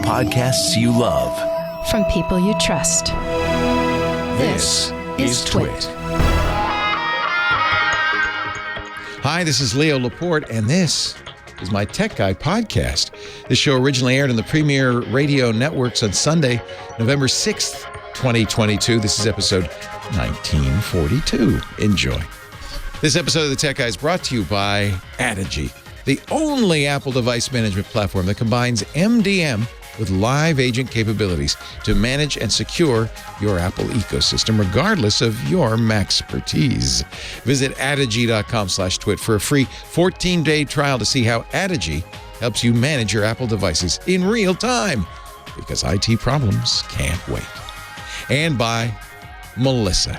Podcasts you love. From people you trust. This is Twit. Hi, this is Leo Laporte, and this is my Tech Guy podcast. This show originally aired on the Premier Radio Networks on Sunday, November 6th, 2022. This is episode 1942. Enjoy. This episode of the Tech Guy is brought to you by Adigy, the only Apple device management platform that combines MDM with live agent capabilities to manage and secure your Apple ecosystem, regardless of your Maxpertise. Visit Adigy.com/twit for a free 14-day trial to see how Adigy helps you manage your Apple devices in real time, because IT problems can't wait. And by Melissa.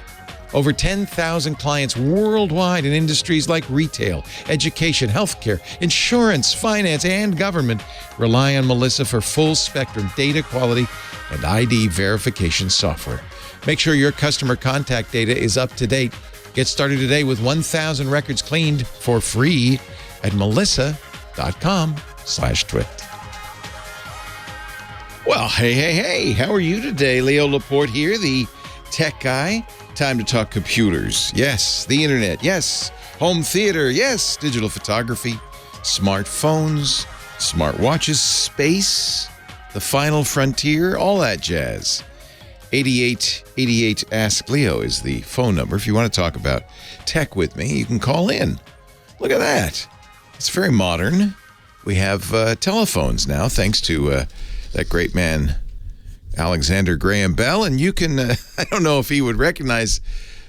Over 10,000 clients worldwide in industries like retail, education, healthcare, insurance, finance, and government rely on Melissa for full-spectrum data quality and ID verification software. Make sure your customer contact data is up to date. Get started today with 1,000 records cleaned for free at melissa.com/twit. Well, hey, how are you today? Leo Laporte here, the Tech Guy. Time to talk computers. Yes, the internet. Yes, home theater. Yes, digital photography, smartphones, smartwatches, space, the final frontier, all that jazz. 8888 Ask Leo is the phone number. If you want to talk about tech with me, you can call in. Look at that. It's very modern. We have telephones now, thanks to that great man, Alexander Graham Bell, and you can, I don't know if he would recognize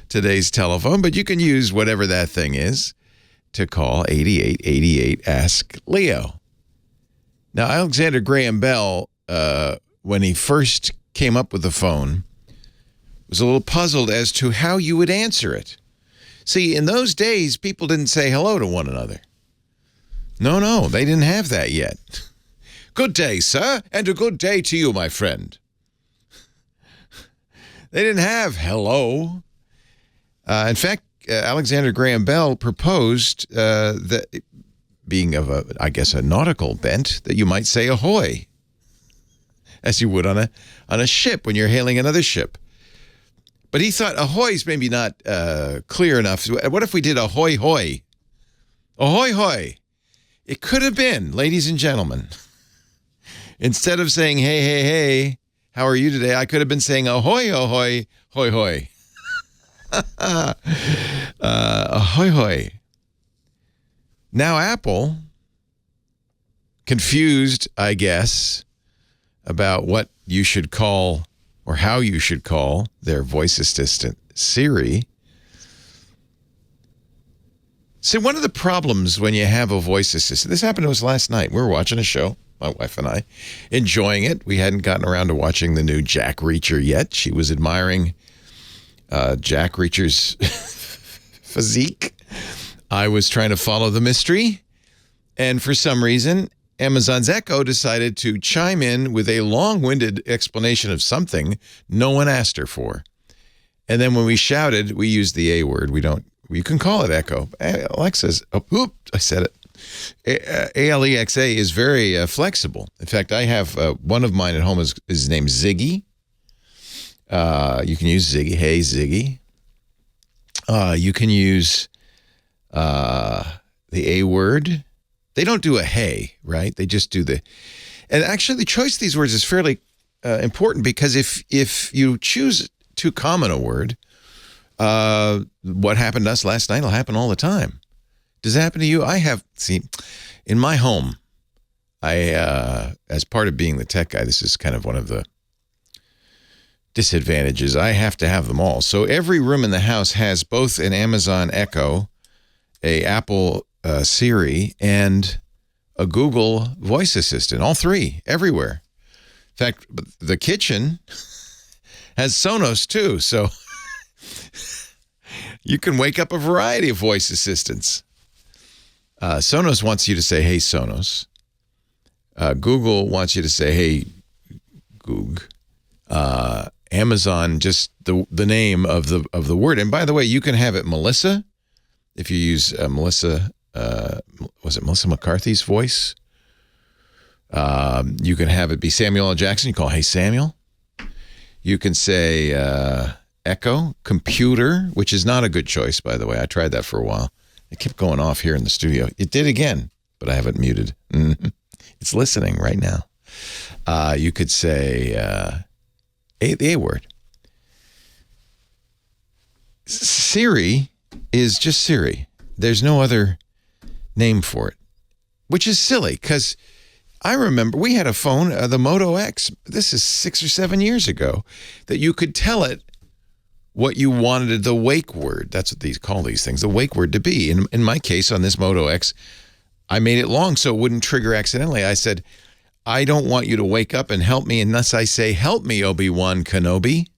today's telephone, but you can use whatever that thing is to call 8888 Ask Leo. Now, Alexander Graham Bell, when he first came up with the phone, was a little puzzled as to how you would answer it. See, in those days, people didn't say hello to one another. No, they didn't have that yet. Good day, sir, and a good day to you, my friend. They didn't have hello. In fact, Alexander Graham Bell proposed that, being of a nautical bent, that you might say ahoy, as you would on a ship when you're hailing another ship. But he thought ahoy's maybe not clear enough. What if we did ahoy hoy? Ahoy hoy. It could have been, ladies and gentlemen. Instead of saying hey, how are you today? I could have been saying ahoy, ahoy, hoy, hoy. Ahoy, hoy. Now Apple, confused, I guess, about what you should call or how you should call their voice assistant, Siri. See, one of the problems when you have a voice assistant, this happened to us last night. We were watching a show, my wife and I, enjoying it. We hadn't gotten around to watching the new Jack Reacher yet. She was admiring Jack Reacher's physique. I was trying to follow the mystery. And for some reason, Amazon's Echo decided to chime in with a long-winded explanation of something no one asked her for. And then when we shouted, we used the A word. You can call it Echo. Alexa's, I said it. Alexa is very flexible. In fact, I have one of mine at home is named Ziggy. You can use Ziggy. Hey, Ziggy. You can use the A word. They don't do a hey, right? They just do the... And actually, the choice of these words is fairly important, because if you choose too common a word, what happened to us last night will happen all the time. Does it happen to you? In my home, as part of being the tech guy, this is kind of one of the disadvantages. I have to have them all. So every room in the house has both an Amazon Echo, a Apple Siri, and a Google voice assistant. All three, everywhere. In fact, the kitchen has Sonos too, so you can wake up a variety of voice assistants. Sonos wants you to say, hey, Sonos. Google wants you to say, hey, Goog. Amazon, just the name of the word. And by the way, you can have it Melissa, if you use Melissa, was it Melissa McCarthy's voice? You can have it be Samuel L. Jackson. You call, hey, Samuel. You can say Echo, computer, which is not a good choice, by the way. I tried that for a while. It kept going off here in the studio. It did again, but I have it muted. It's listening right now. You could say the A word. Siri is just Siri. There's no other name for it, which is silly because I remember we had a phone, the Moto X, this is 6 or 7 years ago, that you could tell it what you wanted the wake word. That's what these call these things, the wake word to be. In my case, on this Moto X, I made it long so it wouldn't trigger accidentally. I said, I don't want you to wake up and help me unless I say, help me, Obi-Wan Kenobi.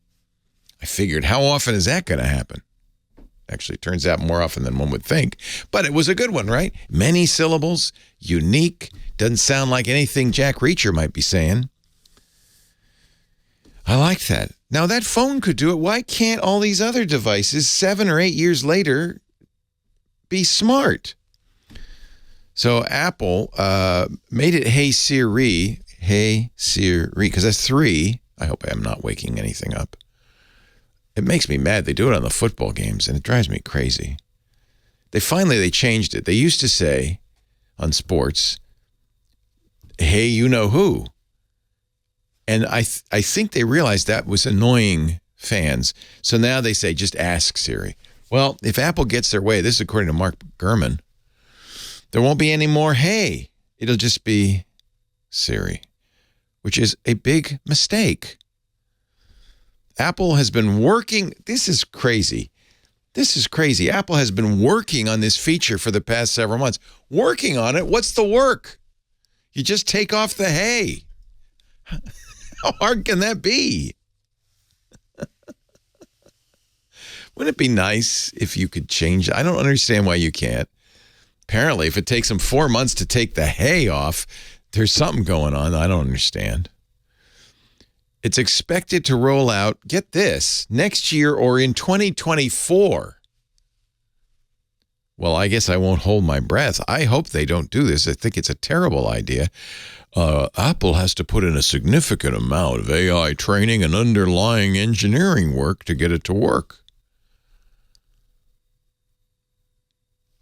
I figured, how often is that going to happen? Actually, it turns out more often than one would think. But it was a good one, right? Many syllables, unique, doesn't sound like anything Jack Reacher might be saying. I like that. Now, that phone could do it. Why can't all these other devices 7 or 8 years later be smart? So Apple made it Hey Siri, because that's 3. I hope I am not waking anything up. It makes me mad. They do it on the football games, and it drives me crazy. They changed it. They used to say on sports, hey, you know who? And I think they realized that was annoying fans. So now they say, just ask Siri. Well, if Apple gets their way, this is according to Mark Gurman, there won't be any more hey. It'll just be Siri, which is a big mistake. Apple has been working. This is crazy. Apple has been working on this feature for the past several months. Working on it? What's the work? You just take off the hey. How hard can that be? Wouldn't it be nice if you could change it? I don't understand why you can't. Apparently, if it takes them 4 months to take the hey off, there's something going on I don't understand. It's expected to roll out, get this, next year or in 2024. Well, I guess I won't hold my breath. I hope they don't do this. I think it's a terrible idea. Apple has to put in a significant amount of AI training and underlying engineering work to get it to work.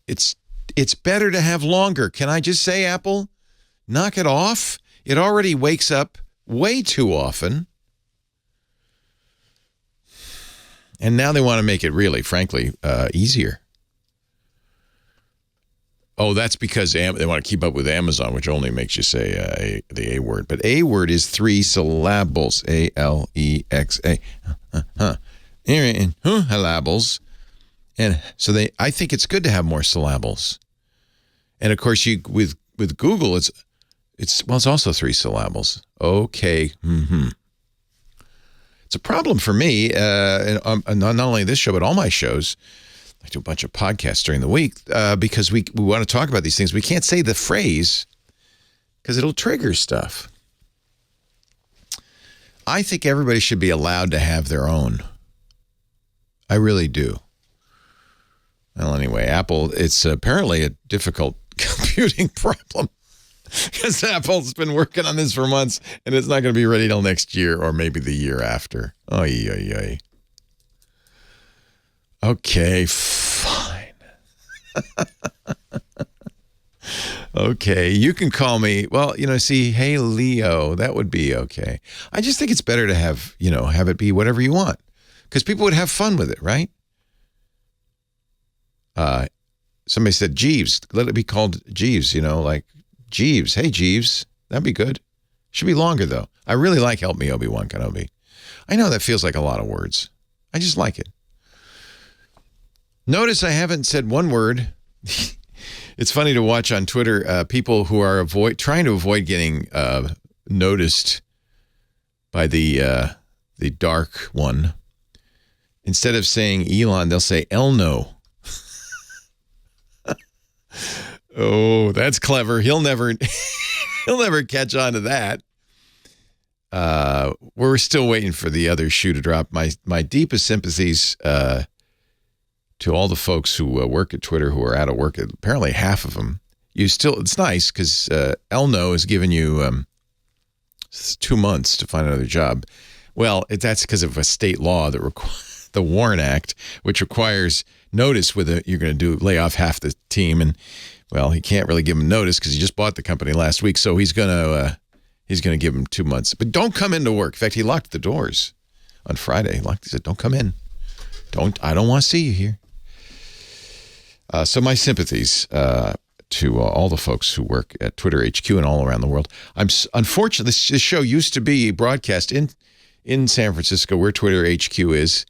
It's better to have longer. Can I just say, Apple, knock it off? It already wakes up way too often. And now they want to make it really, frankly, easier. Oh, that's because they want to keep up with Amazon, which only makes you say the A word. But A word is 3 syllables. A-L-E-X-A. Syllables. And so I think it's good to have more syllables. And of course, with Google, it's also 3 syllables. Okay. It's a problem for me, not only this show, but all my shows. I do a bunch of podcasts during the week because we want to talk about these things. We can't say the phrase because it'll trigger stuff. I think everybody should be allowed to have their own. I really do. Well, anyway, Apple, it's apparently a difficult computing problem. Because Apple's been working on this for months, and it's not going to be ready till next year or maybe the year after. Oy. Okay, fine. Okay, you can call me. Well, hey, Leo, that would be okay. I just think it's better to have it be whatever you want. Because people would have fun with it, right? Somebody said Jeeves. Let it be called Jeeves, like Jeeves. Hey, Jeeves. That'd be good. Should be longer, though. I really like Help Me, Obi-Wan Kenobi. I know that feels like a lot of words. I just like it. Notice I haven't said one word. It's funny to watch on Twitter people who are trying to avoid getting noticed by the dark one. Instead of saying Elon, they'll say Elno. Oh, that's clever. He'll never catch on to that. We're still waiting for the other shoe to drop. My deepest sympathies to all the folks who work at Twitter who are out of work. Apparently half of them it's nice because Elno has given you 2 months to find another job. Well, that's because of a state law that the Warren Act, which requires notice you're going to lay off half the team. And, well, he can't really give him notice because he just bought the company last week. So he's going to give him 2 months. But don't come into work. In fact, he locked the doors on Friday. He said, don't come in. I don't want to see you here. So my sympathies to all the folks who work at Twitter HQ and all around the world. Unfortunately, this show used to be broadcast in San Francisco, where Twitter HQ is,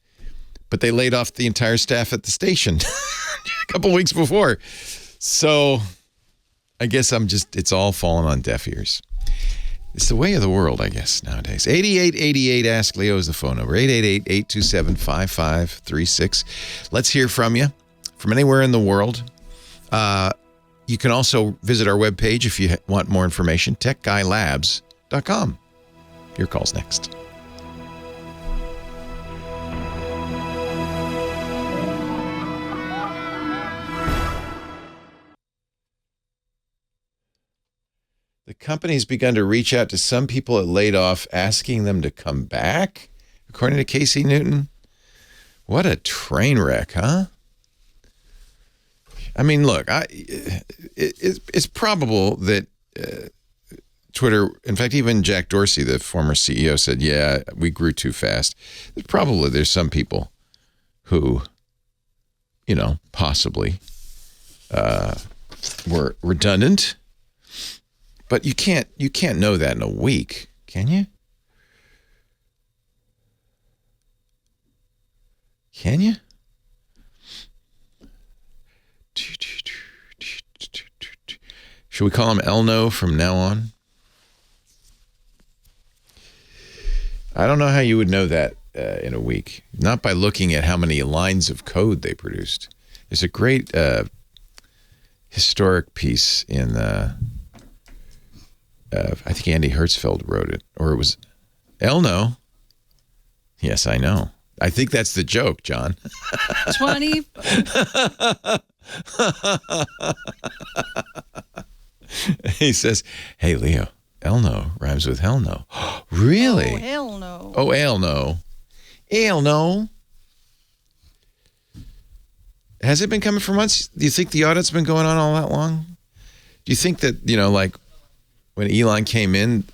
but they laid off the entire staff at the station a couple weeks before. So I guess it's all fallen on deaf ears. It's the way of the world, I guess, nowadays. 8888 Ask Leo is the phone number. 888-827-5536. Let's hear from you from anywhere in the world. You can also visit our webpage if you want more information, techguylabs.com. Your call's next. The company's begun to reach out to some people it laid off, asking them to come back, according to Casey Newton. What a train wreck, huh? I mean, look, it's probable that Twitter, in fact, even Jack Dorsey, the former CEO, said, yeah, we grew too fast. There's some people who, possibly were redundant. But you can't know that in a week, can you? Can you? Should we call him Elno from now on? I don't know how you would know that in a week. Not by looking at how many lines of code they produced. There's a great historic piece in I think Andy Hertzfeld wrote it, or it was Elno. Yes, I know. I think that's the joke, John. 20. He says, hey, Leo, Elno rhymes with hell no. Really? Oh, hell no. Oh, Elno. Elno. Has it been coming for months? Do you think the audit's been going on all that long? Do you think that, like when Elon came in,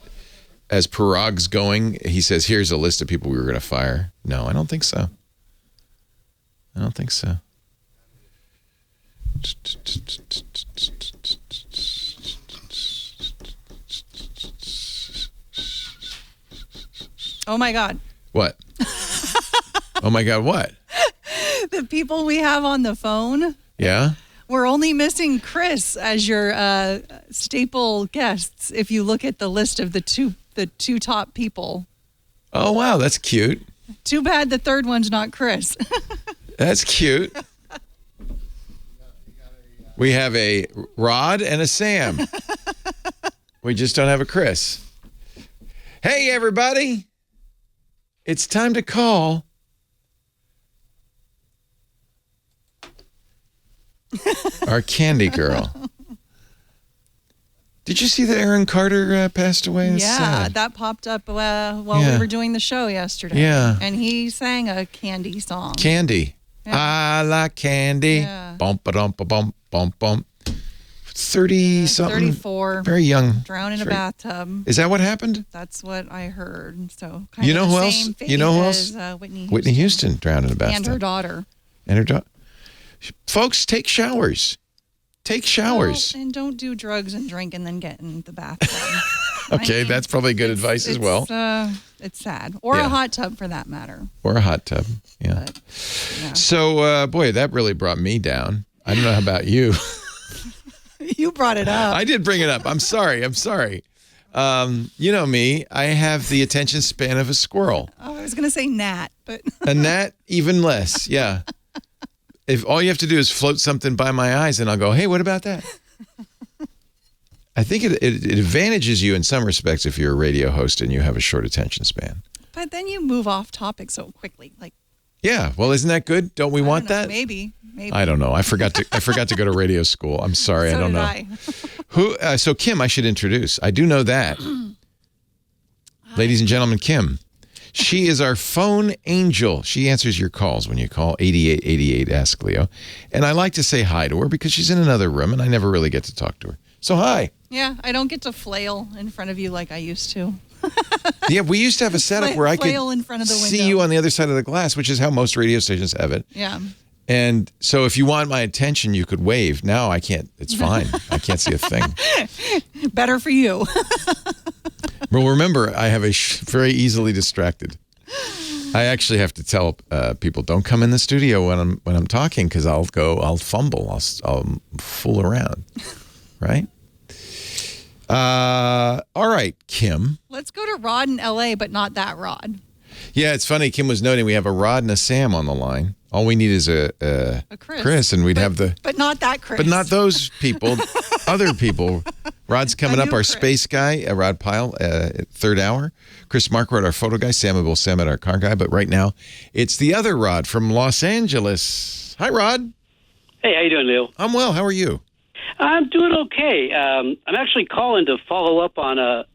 as Parag's going, he says, here's a list of people we were going to fire? No, I don't think so. I don't think so. Oh, my God. What? Oh, my God, what? The people we have on the phone. Yeah? We're only missing Chris as your staple guests if you look at the list of the two top people. Oh, wow, that's cute. Too bad the third one's not Chris. That's cute. We have a Rod and a Sam. We just don't have a Chris. Hey, everybody. It's time to call our candy girl. Did you see that Aaron Carter passed away? That's sad. That popped up while we were doing the show yesterday. Yeah. And he sang a candy song. Candy. Yeah. I like candy. Yeah. Bump, ba-dum, ba-bum, bump, bump. 30-something. 34. Very young. Drowned in a bathtub. Is that what happened? That's what I heard. So you know who else? You know who else? Whitney Houston drowned in a bathtub. And her daughter. And her daughter. Folks, take showers. Take showers. Well, and don't do drugs and drink and then get in the bathtub. Okay, that's probably good advice as well. It's sad. Or a hot tub for that matter. Or a hot tub, yeah. But, yeah. So, boy, that really brought me down. I don't know how about you. You brought it up. I did bring it up. I'm sorry. You know me. I have the attention span of a squirrel. Oh, I was going to say gnat, but... A gnat, even less, yeah. If all you have to do is float something by my eyes, and I'll go, hey, what about that? I think it advantages you in some respects if you're a radio host and you have a short attention span. But then you move off topic so quickly. Yeah, well, isn't that good? Don't we want that? Maybe. Maybe. I don't know. I forgot to go to radio school. I'm sorry. So I don't know. I. Who? So Kim, I should introduce. I do know that. Ladies and gentlemen, Kim. She is our phone angel. She answers your calls when you call 8888 Ask Leo. And I like to say hi to her because she's in another room and I never really get to talk to her. So hi. Yeah, I don't get to flail in front of you like I used to. Yeah, we used to have a setup where I could flail in front of the see window. you on the other side of the glass, which is how most radio stations have it. Yeah. And so if you want my attention, you could wave. Now I can't. It's fine. I can't see a thing. Better for you. Well, remember, I have very easily distracted. I actually have to tell people, don't come in the studio when I'm talking because I'll fumble, I'll fool around, right? All right, Kim. Let's go to Rod in L.A., but not that Rod. Yeah, it's funny. Kim was noting we have a Rod and a Sam on the line. All we need is a Chris, and we'd have the... But not that Chris. But not those people, other people. Rod's coming up, our Chris. space guy, Rod Pyle, third hour. Chris Marquardt, our photo guy. Sam Abuelsamid, our car guy. But right now, it's the other Rod from Los Angeles. Hi, Rod. Hey, how you doing, Leo? I'm well. How are you? I'm doing okay. I'm actually calling to follow up on a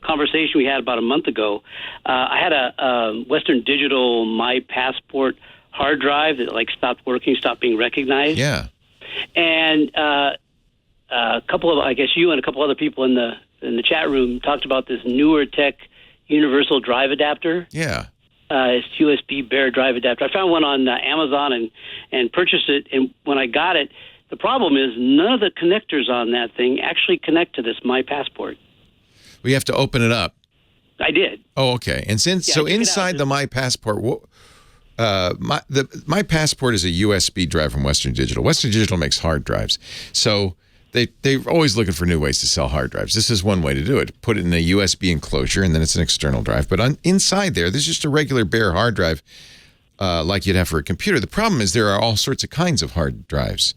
conversation we had about a month ago. I had a Western Digital MyPassport hard drive that stopped working, stopped being recognized. Yeah. And a couple of, I guess you and a couple other people in the chat room talked about this newer tech universal drive adapter. Yeah. It's USB Bear drive adapter. I found one on Amazon and purchased it. And when I got it, the problem is none of the connectors on that thing actually connect to this MyPassport. We have to open it up. I did. Oh, okay. And Yeah, so check it inside out. the MyPassport, MyPassport is a USB drive from Western Digital. Western Digital makes hard drives. So they're always looking for new ways to sell hard drives. This is one way to do it. Put it in a USB enclosure, and then it's an external drive. But inside there's just a regular bare hard drive like you'd have for a computer. The problem is there are all sorts of kinds of hard drives.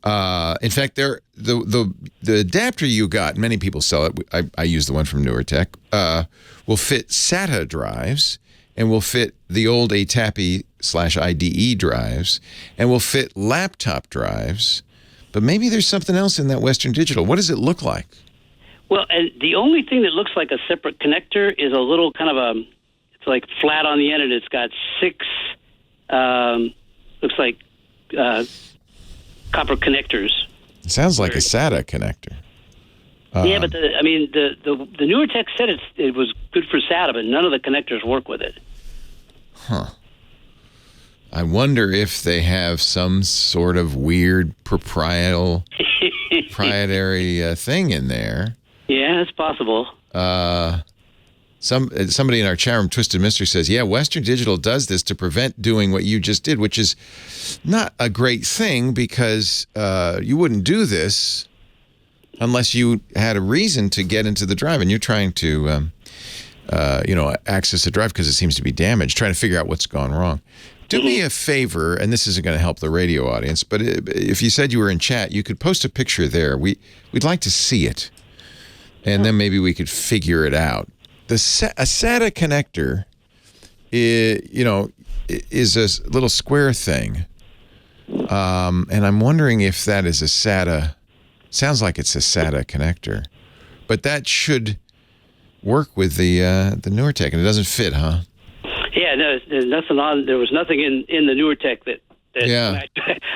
In fact, the adapter you got, many people sell it. I use the one from Newer Tech. Will fit SATA drives, and will fit the old ATAPI/IDE drives, and will fit laptop drives. But maybe there's something else in that Western Digital. What does it look like? Well, and the only thing that looks like a separate connector is a little kind of it's like flat on the end, and it's got 6, looks like copper connectors. It sounds like a SATA connector. Yeah, but the Newer Tech said it was good for SATA, but none of the connectors work with it. Huh. I wonder if they have some sort of weird proprietary thing in there. Yeah, it's possible. Somebody in our chat room, Twisted Mystery, says, yeah, Western Digital does this to prevent doing what you just did, which is not a great thing because you wouldn't do this unless you had a reason to get into the drive, and you're trying to access the drive because it seems to be damaged, trying to figure out what's gone wrong. Do me a favor, and this isn't going to help the radio audience, but if you said you were in chat, you could post a picture there. We'd like to see it, and then maybe we could figure it out. A SATA connector is a little square thing, and I'm wondering if that is a SATA. Sounds like it's a SATA connector, but that should work with the Newer Tech, and it doesn't fit, huh? Yeah, no, there's nothing on. There was nothing in the Newer Tech that Yeah.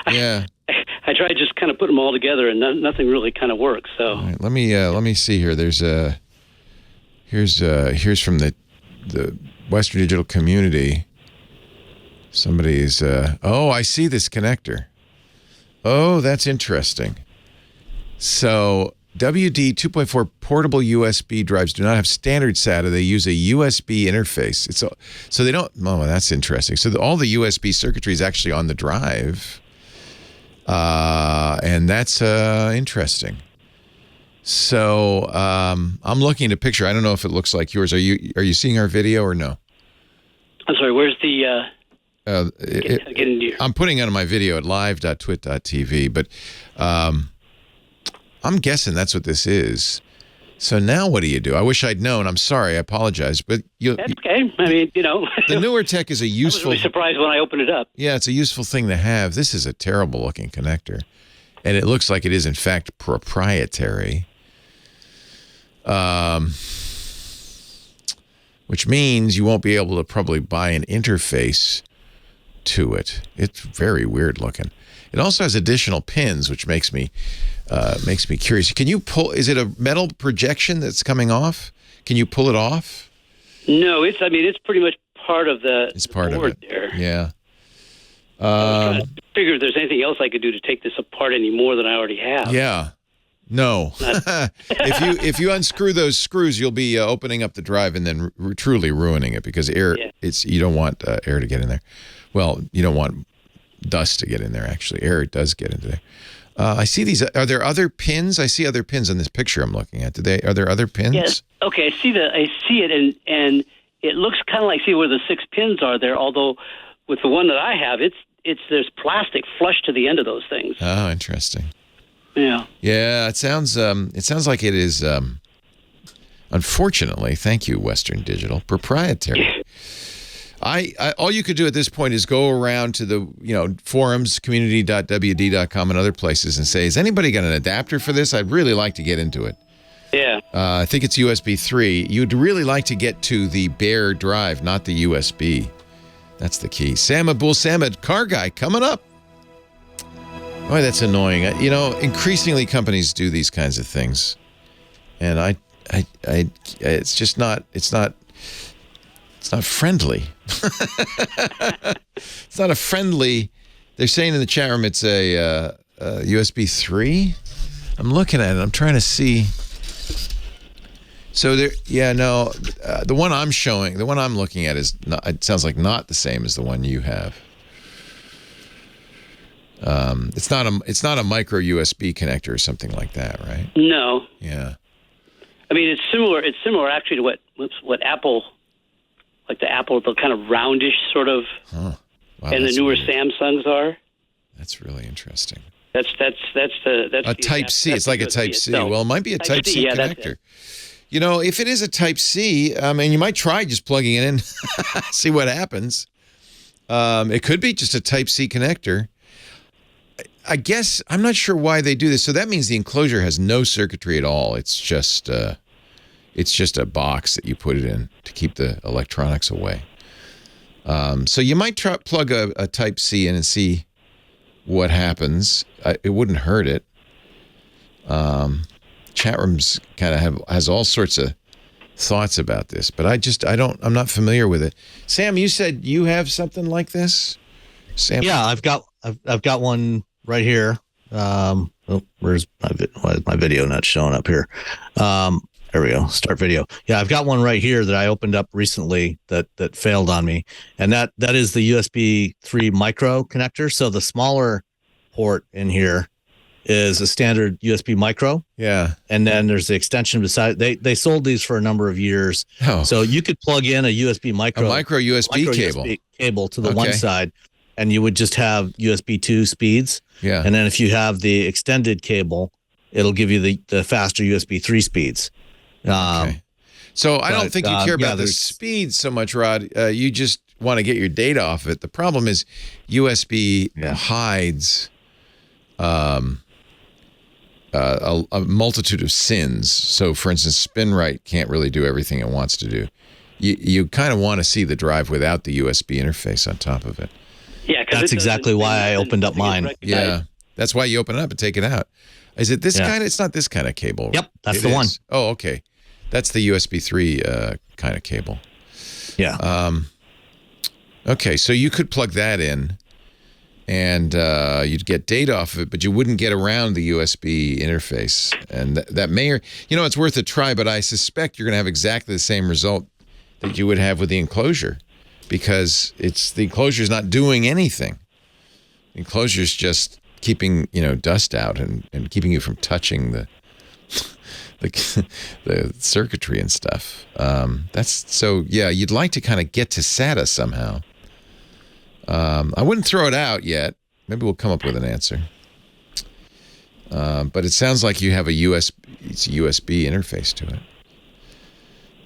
I tried just kind of putting them all together, and nothing really kind of works. So all right, let me see here. There's here's from the Western Digital community. Somebody's I see this connector. Oh, that's interesting. So WD 2.4 portable USB drives do not have standard SATA. They use a USB interface. So they don't. Oh, that's interesting. So all the USB circuitry is actually on the drive, and that's interesting. So I'm looking at a picture. I don't know if it looks like yours. Are you seeing our video or no? I'm sorry. Where's the? Get into your... I'm putting it on my video at live.twit.tv, but I'm guessing that's what this is. So now what do you do? I wish I'd known. I'm sorry. I apologize. But That's okay. I mean, the newer tech is a I was useful... really surprised when I opened it up. Yeah, it's a useful thing to have. This is a terrible-looking connector. And it looks like it is, in fact, proprietary. Which means you won't be able to probably buy an interface to it. It's very weird looking. It also has additional pins, which makes me curious. Can you pull? Is it a metal projection that's coming off? Can you pull it off? No, it's pretty much part of the It's part board of it. there. Yeah. I was trying to figure if there's anything else I could do to take this apart any more than I already have. Yeah. No. if you unscrew those screws, you'll be opening up the drive and then truly ruining it because air. Yeah. You don't want air to get in there. Well, you don't want dust to get in there. Actually, air does get into there. I see these. Are there other pins? I see other pins in this picture I'm looking at. Are there other pins? Yes. Okay. I see it, and it looks kind of like where the 6 pins are there. Although with the one that I have, there's plastic flush to the end of those things. Oh, interesting. Yeah. Yeah. It sounds like it is. Unfortunately, thank you, Western Digital, proprietary. All you could do at this point is go around to the forums, community.wd.com and other places and say, has anybody got an adapter for this? I'd really like to get into it. Yeah. I think it's USB 3. You'd really like to get to the bare drive, not the USB. That's the key. Sam Abuelsamid, car guy, coming up. Boy, that's annoying. Increasingly companies do these kinds of things, and it's just not. It's not friendly. It's not a friendly. They're saying in the chat room it's a USB 3. I'm looking at it. I'm trying to see. So there, the one I'm showing, the one I'm looking at is not. It sounds like not the same as the one you have. It's not a micro USB connector or something like that, right? No. Yeah. I mean, it's similar. It's similar actually to what Apple, like the kind of roundish sort of, Wow, and the newer weird. Samsungs are. That's really interesting. That's A Type C. It's like a Type C. Well, it might be a Type C yeah, connector. If it is a Type C, you might try just plugging it in, see what happens. It could be just a Type C connector. I guess I'm not sure why they do this. So that means the enclosure has no circuitry at all. It's just a box that you put it in to keep the electronics away. So you might plug a Type C in and see what happens. It wouldn't hurt it. Chat rooms kind of has all sorts of thoughts about this, but I'm not familiar with it. Sam, you said you have something like this? Sam? Yeah, I've got one right here. Where's my video not showing up here? There we go. Start video. Yeah, I've got one right here that I opened up recently that failed on me, and that is the USB 3 micro connector. So the smaller port in here is a standard USB micro. Yeah. And then there's the extension beside. They sold these for a number of years. Oh. So you could plug in a USB micro USB cable. USB cable to the one side, and you would just have USB 2 speeds. Yeah. And then if you have the extended cable, it'll give you the faster USB 3 speeds. Okay. So I don't think you care about the speed so much, Rod. You just want to get your data off of it. The problem is USB hides a multitude of sins. So, for instance, SpinRite can't really do everything it wants to do. You kind of want to see the drive without the USB interface on top of it. Yeah, that's exactly why I opened up mine. Yeah, that's why you open it up and take it out. Is it this kind? It's not this kind of cable. Yep, that's the one. Oh, okay. That's the USB 3 kind of cable. Yeah. Okay, so you could plug that in, and you'd get data off of it, but you wouldn't get around the USB interface. And that may, it's worth a try, but I suspect you're going to have exactly the same result that you would have with the enclosure, because the enclosure is not doing anything. The enclosure is just keeping dust out and keeping you from touching the circuitry and stuff. You'd like to kind of get to SATA somehow. I wouldn't throw it out yet. Maybe we'll come up with an answer. But it sounds like you have a USB interface to it.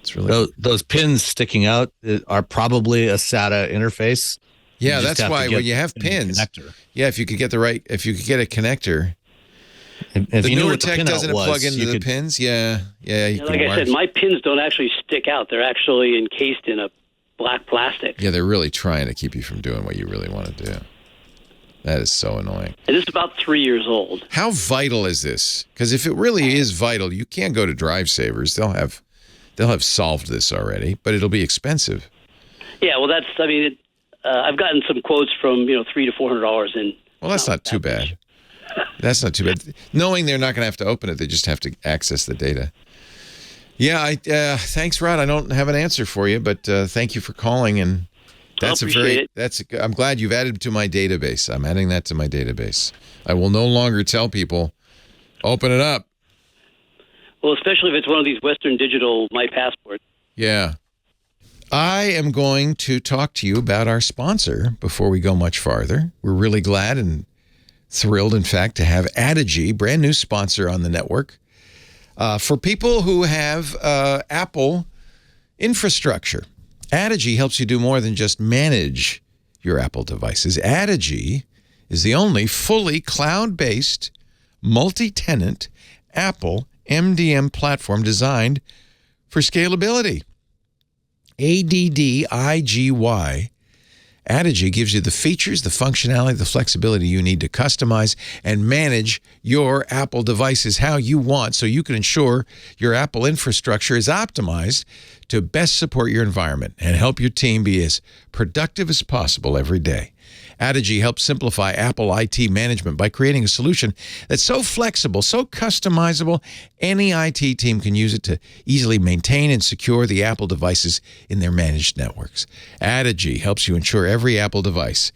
It's really those pins sticking out are probably a SATA interface. Yeah, that's why when you have pins. Yeah, if you could get a connector. If the you newer knew what tech the doesn't plug into the pins. Yeah. Like I said, my pins don't actually stick out. They're actually encased in a black plastic. Yeah, they're really trying to keep you from doing what you really want to do. That is so annoying. And this is about 3 years old. How vital is this? Because if it really is vital, you can't go to Drive Savers. They'll have solved this already, but it'll be expensive. Yeah, well, I've gotten some quotes from $300 to $400 in. Well, that's not too bad. That's not too bad. Knowing they're not going to have to open it, they just have to access the data. Yeah, thanks, Rod. I don't have an answer for you, but thank you for calling. And I'm glad you've added to my database. I'm adding that to my database. I will no longer tell people, open it up. Well, especially if it's one of these Western Digital MyPassport. Yeah. I am going to talk to you about our sponsor before we go much farther. We're really glad and thrilled, in fact, to have Adigy, brand new sponsor on the network, for people who have Apple infrastructure. Adigy helps you do more than just manage your Apple devices. Adigy is the only fully cloud-based, multi-tenant Apple MDM platform designed for scalability. Adigy. Adigy gives you the features, the functionality, the flexibility you need to customize and manage your Apple devices how you want so you can ensure your Apple infrastructure is optimized to best support your environment and help your team be as productive as possible every day. Adigy helps simplify Apple IT management by creating a solution that's so flexible, so customizable, any IT team can use it to easily maintain and secure the Apple devices in their managed networks. Adigy helps you ensure every Apple device,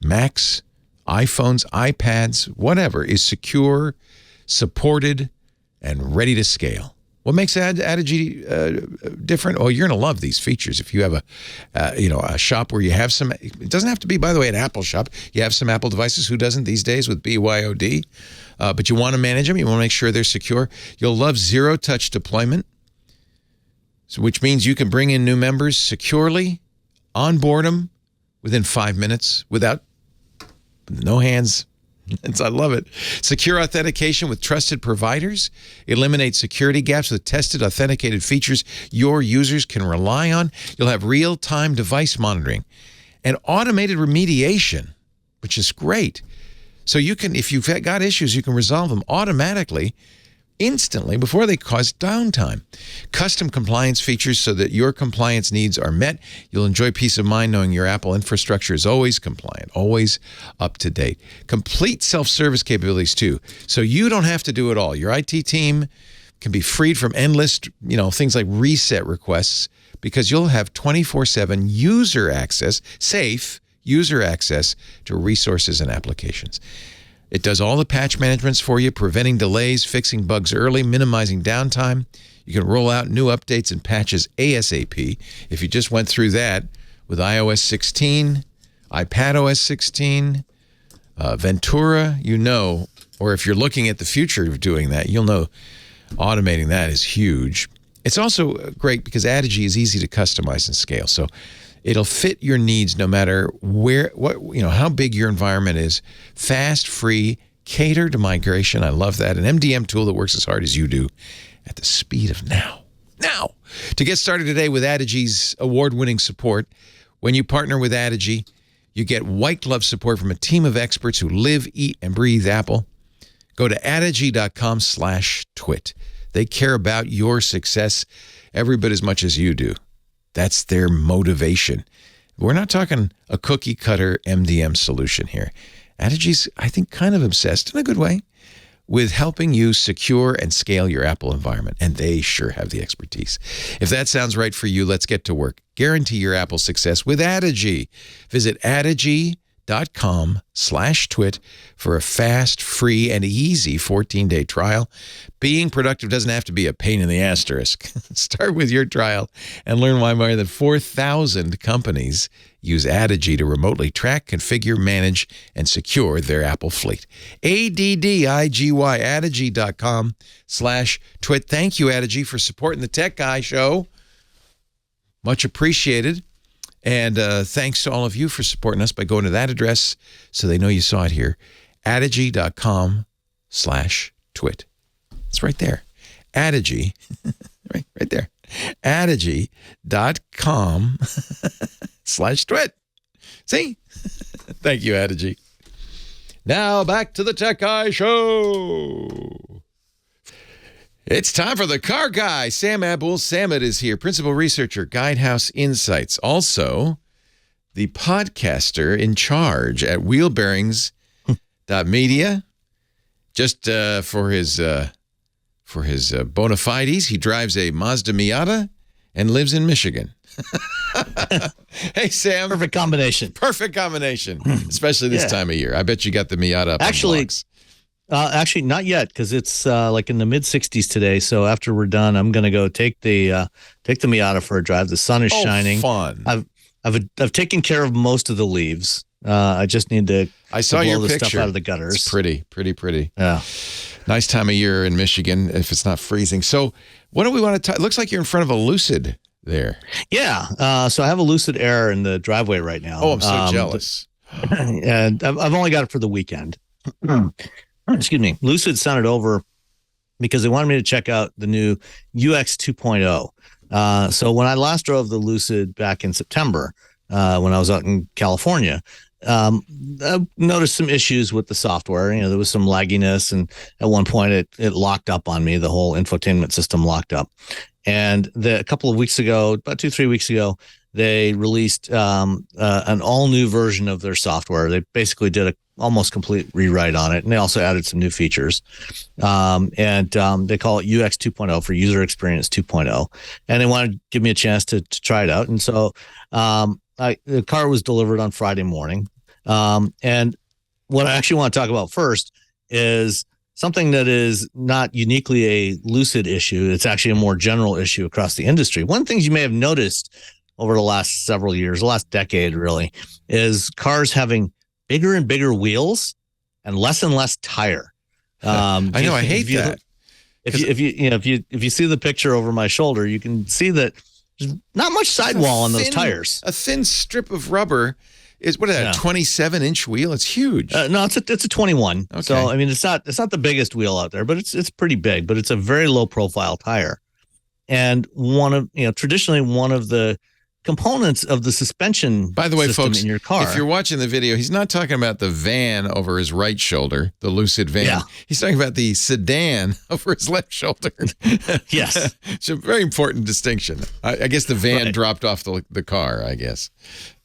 Macs, iPhones, iPads, whatever, is secure, supported, and ready to scale. What makes Adigy different? Oh, you're going to love these features. If you have a shop where you have some, it doesn't have to be, by the way, an Apple shop. You have some Apple devices. Who doesn't these days with BYOD? But you want to manage them. You want to make sure they're secure. You'll love zero-touch deployment, which means you can bring in new members securely, onboard them within 5 minutes without no hands. I love it. Secure authentication with trusted providers. Eliminate security gaps with tested, authenticated features your users can rely on. You'll have real-time device monitoring and automated remediation, which is great. So you can, if you've got issues, you can resolve them automatically, instantly, before they cause downtime. Custom compliance features so that your compliance needs are met. You'll enjoy peace of mind knowing your Apple infrastructure is always compliant, always up to date. Complete self-service capabilities too, so you don't have to do it all. Your IT team can be freed from endless, things like reset requests, because you'll have 24/7 user access, safe user access to resources and applications. It does all the patch managements for you, preventing delays, fixing bugs early, minimizing downtime. You can roll out new updates and patches ASAP. If you just went through that with iOS 16, iPadOS 16, Ventura, or if you're looking at the future of doing that, you'll know automating that is huge. It's also great because Adigy is easy to customize and scale. So it'll fit your needs no matter how big your environment is. Fast, free, cater to migration. I love that. An MDM tool that works as hard as you do at the speed of now. Now, to get started today with Adigy's award-winning support, when you partner with Adigy, you get white glove support from a team of experts who live, eat, and breathe Apple. Go to adigy.com/twit. They care about your success every bit as much as you do. That's their motivation. We're not talking a cookie-cutter MDM solution here. Adigy's, I think, kind of obsessed, in a good way, with helping you secure and scale your Apple environment, and they sure have the expertise. If that sounds right for you, let's get to work. Guarantee your Apple success with Adigy. Visit adage.com/twit for a fast, free, and easy 14-day trial. Being productive doesn't have to be a pain in the asterisk. Start with your trial and learn why more than 4,000 companies use Adage to remotely track, configure, manage, and secure their Apple fleet. ADDIGY, adage.com/twit. Thank you, Adage, for supporting the Tech Guy Show. Much appreciated. And thanks to all of you for supporting us by going to that address so they know you saw it here. Adage.com/twit. It's right there. Adage, right there. Adage.com/twit. See? Thank you, Adage. Now back to the Tech Guy Show. It's time for the Car Guy. Sam Abuelsamid is here, principal researcher, Guidehouse Insights. Also, the podcaster in charge at wheelbearings.media. Just for his bona fides, he drives a Mazda Miata and lives in Michigan. Hey, Sam. Perfect combination. Perfect combination, especially this time of year. I bet you got the Miata up Actually, on blocks. Actually, not yet, because it's like in the mid 60s today. So after we're done, I'm going to go take the Miata for a drive. The sun is shining. Fun. I've taken care of most of the leaves. I just need to. I saw blow your the picture. stuff out of the gutters. It's pretty. Yeah. Nice time of year in Michigan if it's not freezing. So what do we want to talk? It looks like you're in front of a Lucid there. Yeah. So I have a Lucid Air in the driveway right now. Oh, I'm so jealous. And I've only got it for the weekend. Excuse me. Lucid sent it over because they wanted me to check out the new UX 2.0. So when I last drove the Lucid back in September, when I was out in California, I noticed some issues with the software. You know, there was some lagginess, and at one point it locked up on me. The whole infotainment system locked up. And a couple of weeks ago, about 2-3 weeks ago, they released an all new version of their software. They basically did a almost complete rewrite on it, and they also added some new features. They call it UX 2.0 for User Experience 2.0, and they wanted to give me a chance to try it out. And so the car was delivered on Friday morning. And what I actually want to talk about first is something that is not uniquely a Lucid issue. It's actually a more general issue across the industry. One of the things you may have noticed over the last several years, the last decade really, is cars having bigger and bigger wheels and less tire. I know. I hate that. If you see the picture over my shoulder, you can see that there's not much sidewall on those tires. A thin strip of rubber is what is that? A 27-inch wheel? It's huge. No, it's a 21. Okay. So I mean, it's not the biggest wheel out there, but it's pretty big. But it's a very low profile tire, and traditionally one of the components of the suspension. By the way, system folks, in your car. if you're watching the video, he's not talking about the van over his right shoulder, the Lucid van. Yeah. He's talking about the sedan over his left shoulder. Yes. It's a very important distinction. I guess the van dropped off the car, I guess.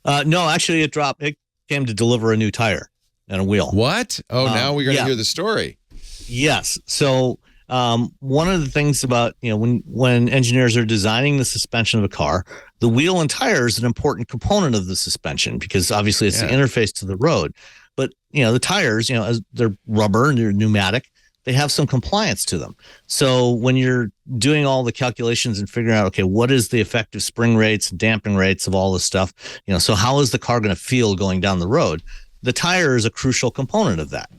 No, actually it dropped. It came to deliver a new tire and a wheel. What? Oh, now we're going to hear the story. Yes. So one of the things about, when engineers are designing the suspension of a car, the wheel and tire is an important component of the suspension because obviously it's the interface to the road. But, the tires, as they're rubber and they're pneumatic, they have some compliance to them. So when you're doing all the calculations and figuring out, okay, what is the effective spring rates, damping rates of all this stuff, so how is the car going to feel going down the road? The tire is a crucial component of that.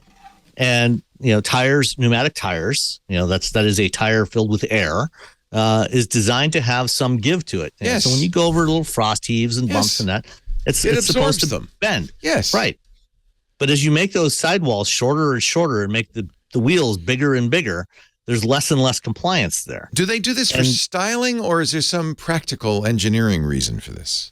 And, tires, pneumatic tires, that is a tire filled with air, is designed to have some give to it. Yes. So when you go over little frost heaves and bumps and that, it's supposed to bend. Yes. Right. But as you make those sidewalls shorter and shorter and make the wheels bigger and bigger, there's less and less compliance there. Do they do this for styling, or is there some practical engineering reason for this?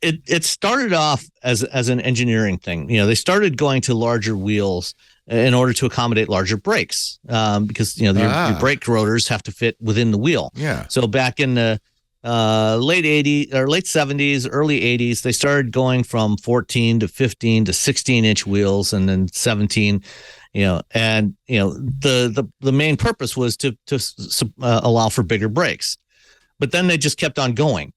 It started off as an engineering thing. They started going to larger wheels in order to accommodate larger brakes, because your brake rotors have to fit within the wheel. Yeah. So back in the late 80s or late 70s, early 80s, they started going from 14 to 15 to 16-inch wheels, and then 17. The main purpose was to allow for bigger brakes. but then they just kept on going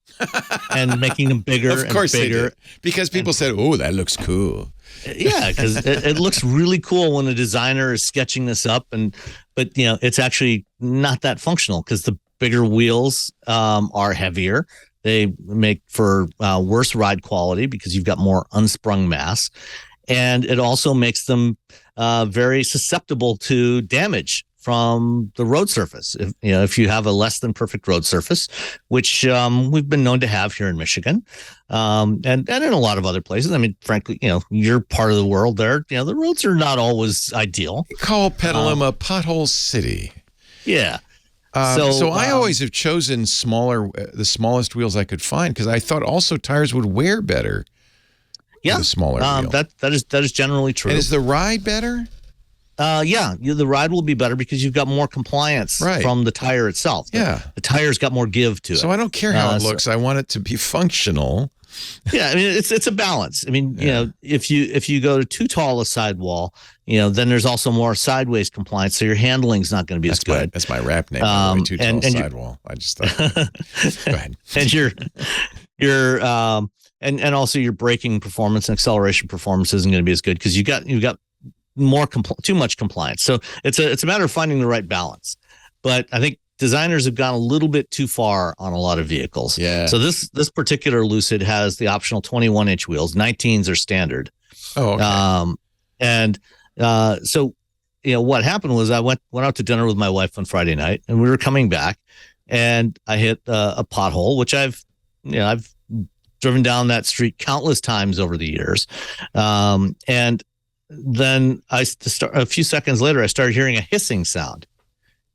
and making them bigger Of course and bigger. they did. Because people said, "Oh, that looks cool." Yeah, because it looks really cool when the designer is sketching this up, but it's actually not that functional because the bigger wheels are heavier. They make for worse ride quality because you've got more unsprung mass, and it also makes them very susceptible to damage from the road surface. If you have a less than perfect road surface, which we've been known to have here in Michigan, and in a lot of other places. I mean, frankly, you're part of the world there. The roads are not always ideal. You call Petaluma Pothole City. Yeah. So I always have chosen the smallest wheels I could find because I thought also tires would wear better. Yeah, with a smaller wheel. That is generally true. And is the ride better? The ride will be better because you've got more compliance from the tire itself. The tire's got more give to it. So I don't care how it looks. I want it to be functional. Yeah, I mean it's a balance. I mean, if you go to too tall a sidewall, then there's also more sideways compliance, so your handling's not going to be as good. That's my rap name. Too tall sidewall. I just thought. Go ahead. And also your braking performance and acceleration performance isn't going to be as good because you've got more too much compliance. So it's a matter of finding the right balance. But I think designers have gone a little bit too far on a lot of vehicles. Yeah. So this particular Lucid has the optional 21-inch wheels. 19s are standard. Oh, okay. So what happened was I went out to dinner with my wife on Friday night, and we were coming back, and I hit a pothole, which I've driven down that street countless times over the years, and then a few seconds later, I started hearing a hissing sound.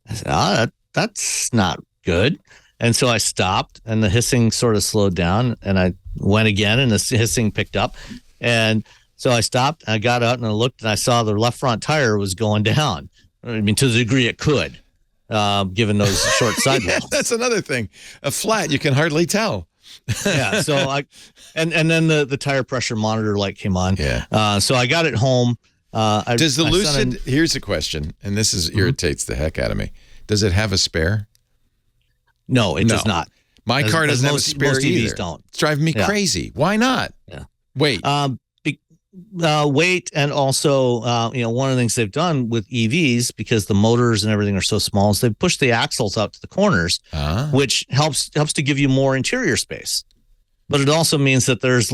I said, that's not good. And so I stopped, and the hissing sort of slowed down, and I went again, and the hissing picked up. And so I stopped, and I got out, and I looked, and I saw the left front tire was going down. I mean, to the degree it could, given those short sidewalls. That's another thing. A flat, you can hardly tell. Yeah. So and then the tire pressure monitor light came on. Yeah. So I got it home. Does the Lucid? Here's a question, and this irritates the heck out of me. Does it have a spare? No, it does not. My car doesn't have a spare most either. EVs don't. It's driving me crazy. Why not? Yeah. Wait. Weight, and also one of the things they've done with EVs, because the motors and everything are so small, is they've pushed the axles out to the corners, which helps to give you more interior space. But it also means that there's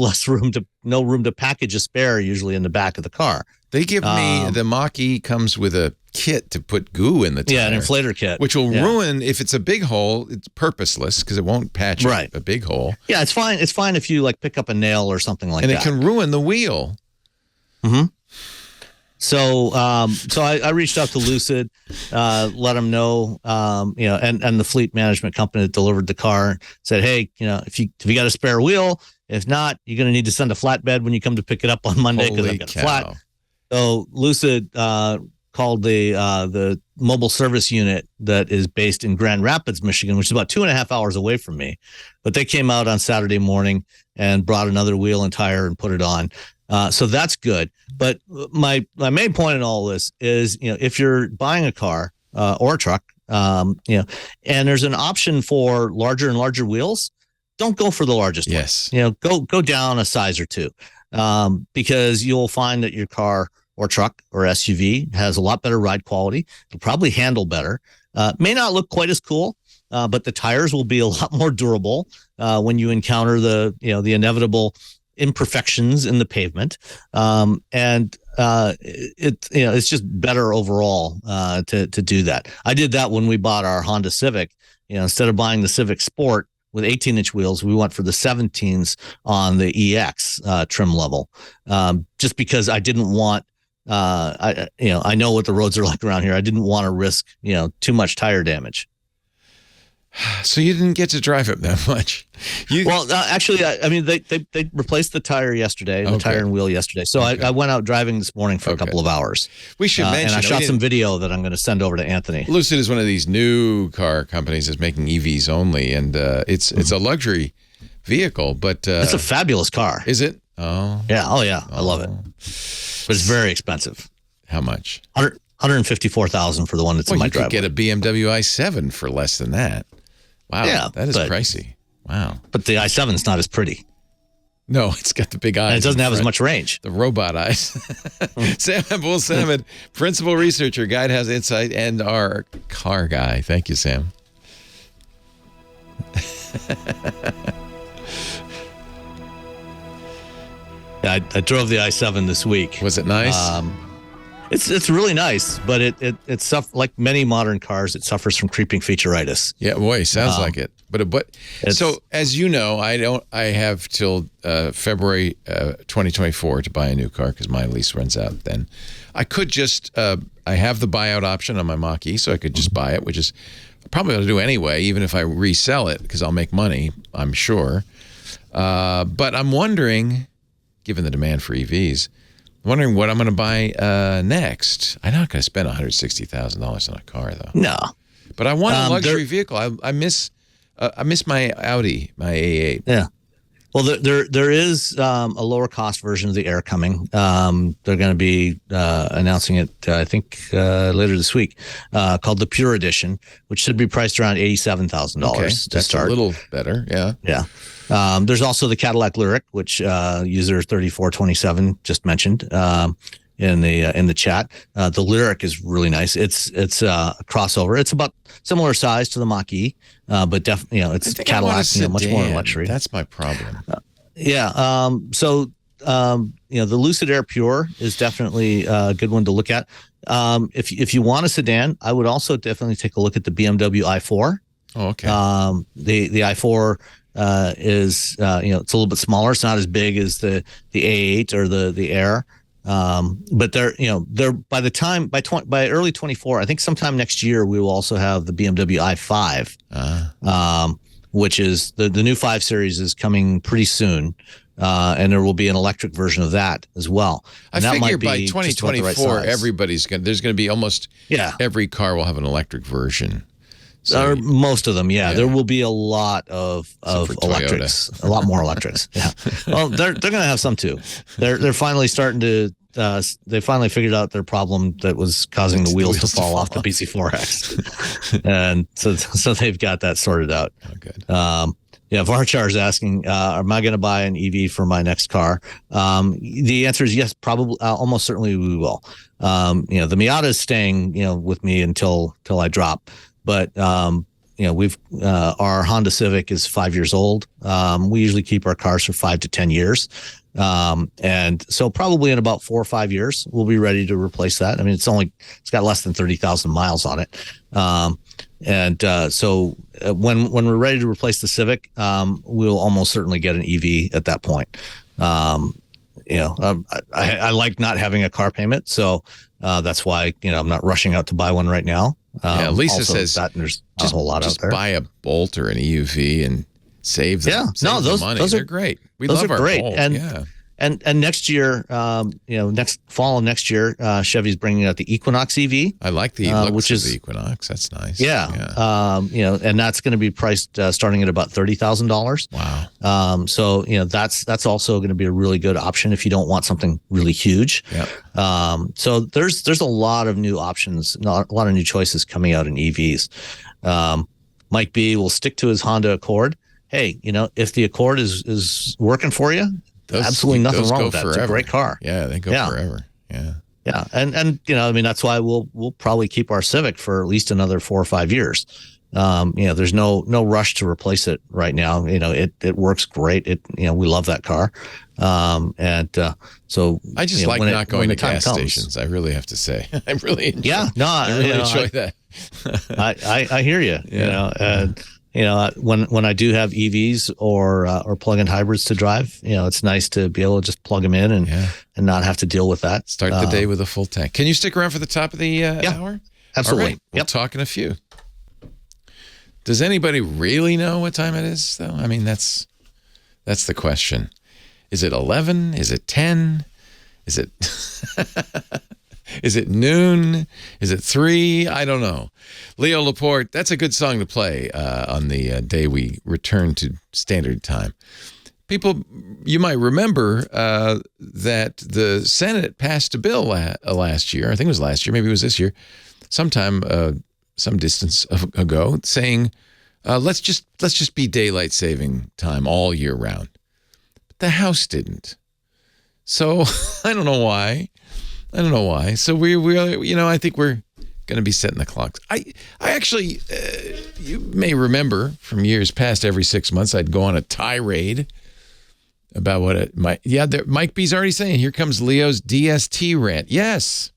no room to package a spare usually in the back of the car. They give me the Mach-E comes with a kit to put goo in the tire. Yeah, an inflator kit, which will ruin if it's a big hole. It's purposeless because it won't patch a big hole. Yeah, it's fine. It's fine if you pick up a nail or something like that, and it can ruin the wheel. Mm-hmm. So I reached out to Lucid, let them know, and the fleet management company that delivered the car said, hey, if you got a spare wheel, if not, you're going to need to send a flatbed when you come to pick it up on Monday because I've got a flat. So Lucid called the mobile service unit that is based in Grand Rapids, Michigan, which is about 2.5 hours away from me. But they came out on Saturday morning and brought another wheel and tire and put it on. So that's good. But my main point in all this is, if you're buying a car or a truck, and there's an option for larger and larger wheels, don't go for the largest one. Go down a size or two, because you'll find that your car or truck or SUV has a lot better ride quality. It'll probably handle better. May not look quite as cool, but the tires will be a lot more durable when you encounter the inevitable imperfections in the pavement, and it's just better overall to do that. I did that when we bought our Honda Civic. Instead of buying the Civic Sport with 18-inch wheels, we went for the 17s on the EX trim level, just because I didn't want. I know what the roads are like around here. I didn't want to risk too much tire damage. So you didn't get to drive it that much. Actually, they replaced the tire yesterday, the tire and wheel yesterday. So I went out driving this morning for a couple of hours. We should mention, and I shot some video that I'm going to send over to Anthony. Lucid is one of these new car companies that's making EVs only, and it's a luxury vehicle, but it's a fabulous car. Is it? Oh, yeah. Oh, yeah. I love it, but it's very expensive. How much? $154,000 for the one that's in my driveway. You could get a BMW i7 for less than that. Wow, Yeah, that is but- pricey. Wow. But the i7's not as pretty. No, it's got the big eyes. And it doesn't in have as front. much range. The robot eyes. Sam Abuelsamid, principal researcher, Guide Has Insight, and our car guy. Thank you, Sam. I drove the i7 this week. Was it nice? It's really nice, but it's like many modern cars, it suffers from creeping featuritis. Yeah, boy, sounds like it. But so as you know, I have till February 2024 to buy a new car because my lease runs out then. I could just I have the buyout option on my Mach-E, so I could just buy it, which is probably going to do anyway, even if I resell it because I'll make money, I'm sure. But I'm wondering, given the demand for EVs, I'm wondering what I'm going to buy next. I'm not going to spend $160,000 on a car though. No, but I want a luxury vehicle. I miss my Audi, my A8. Yeah. Well, there is a lower cost version of the Air coming. They're going to be announcing it, I think, later this week, called the Pure Edition, which should be priced around $87,000 to start. A little better, yeah. Yeah. There's also the Cadillac Lyric, which user 3427 just mentioned in the chat. The Lyric is really nice. It's a crossover. It's about similar size to the Mach-E, but definitely it's Cadillac, much more luxury. That's my problem. So the Lucid Air Pure is definitely a good one to look at. If you want a sedan, I would also definitely take a look at the BMW i4. Oh, okay. The i4 is it's a little bit smaller. It's not as big as the A8 or the Air. But they're by early 24, I think sometime next year, we will also have the BMW i5, which is the new 5 Series is coming pretty soon. And there will be an electric version of that as well. And I that figure might be by just about the 2024, right size. there's going to be almost every car will have an electric version. So, or most of them, there will be a lot of electrics, a lot more electrics. Yeah, well, they're going to have some too. They're finally starting to. They finally figured out their problem that was causing the wheels to fall off the BC4X, and so they've got that sorted out. Oh, good. Varchar is asking, am I going to buy an EV for my next car? The answer is yes, probably, almost certainly we will. The Miata is staying, with me until I drop. But we've our Honda Civic is 5 years old. We usually keep our cars for 5 to 10 years, and so probably in about 4 or 5 years we'll be ready to replace that. I mean, it's got less than 30,000 miles on it, so when we're ready to replace the Civic, we'll almost certainly get an EV at that point. I like not having a car payment, so that's why I'm not rushing out to buy one right now. Lisa says that there's not a whole lot out there. Just buy a Bolt or an EUV and save the money. They're great. We love our Bolt. And next year, next fall and next year, Chevy's bringing out the Equinox EV. I like the looks of the Equinox. That's nice. And that's going to be priced starting at about $30,000. Wow. So that's also going to be a really good option if you don't want something really huge. Yep. So there's a lot of new options, a lot of new choices coming out in EVs. Mike B will stick to his Honda Accord. Hey, if the Accord is working for you, absolutely nothing wrong with that. Forever. It's a great car. Yeah, they go forever. Yeah. Yeah. And that's why we'll probably keep our Civic for at least another 4 or 5 years. There's no rush to replace it right now. It works great. We love that car. So I just like not going to gas stations. I really have to say, I really enjoy. I really enjoy that. I hear you. When I do have EVs or plug-in hybrids to drive, it's nice to be able to just plug them in and not have to deal with that. Start the day with a full tank. Can you stick around for the top of the hour? Absolutely. All right. We'll talk in a few. Does anybody really know what time it is, though? I mean, that's the question. Is it 11? Is it 10? Is it is it noon? Is it 3? I don't know. Leo Laporte, that's a good song to play on the day we return to standard time. People, you might remember that the Senate passed a bill last year. I think it was last year. Maybe it was this year. Sometime, some distance ago, saying let's just be daylight saving time all year round. But the House didn't. So I don't know why. So we I think we're going to be setting the clocks. I actually, you may remember from years past, every 6 months I'd go on a tirade about what it might. Yeah, Mike B's already saying, here comes Leo's DST rant. Yes.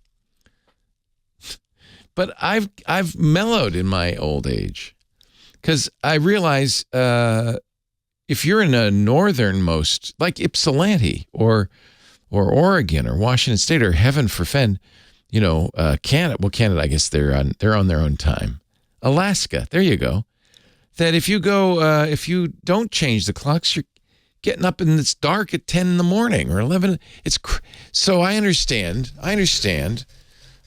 But I've mellowed in my old age, because I realize if you're in a northernmost, like Ypsilanti or Oregon or Washington State or heaven forfend, Canada. Well, Canada, I guess they're on their own time. Alaska, there you go. That if you don't change the clocks, you're getting up and it's dark at 10 in the morning or 11. So I understand.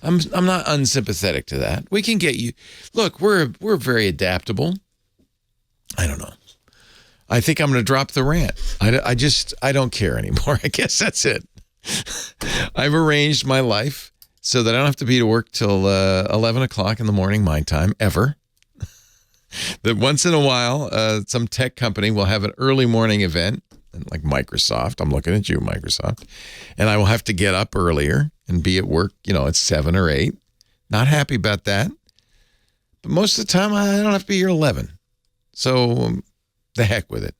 I'm not unsympathetic to that. We can get you. Look, we're very adaptable. I don't know. I think I'm going to drop the rant. I don't care anymore. I guess that's it. I've arranged my life so that I don't have to be to work till 11 o'clock in the morning, my time, ever. That once in a while, some tech company will have an early morning event, like Microsoft. I'm looking at you, Microsoft. And I will have to get up earlier and be at work, at 7 or 8. Not happy about that. But most of the time, I don't have to be here at 11. So the heck with it.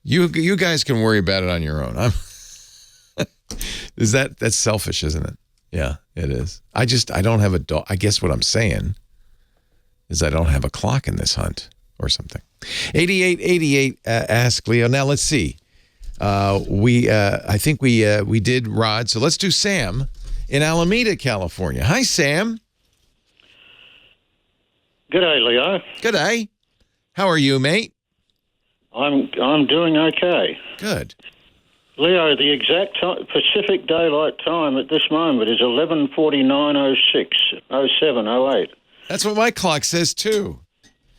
You guys can worry about it on your own. That's selfish, isn't it? Yeah, it is. I don't have a dog. I guess what I'm saying is I don't have a clock in this hunt or something. 8888 ask Leo. Now let's see. I think we did Rod. So let's do Sam in Alameda, California. Hi, Sam. G'day, Leo. G'day. How are you, mate? I'm doing okay. Good. Leo, the exact Pacific Daylight Time at this moment is 11:49:06:07:08. That's what my clock says too.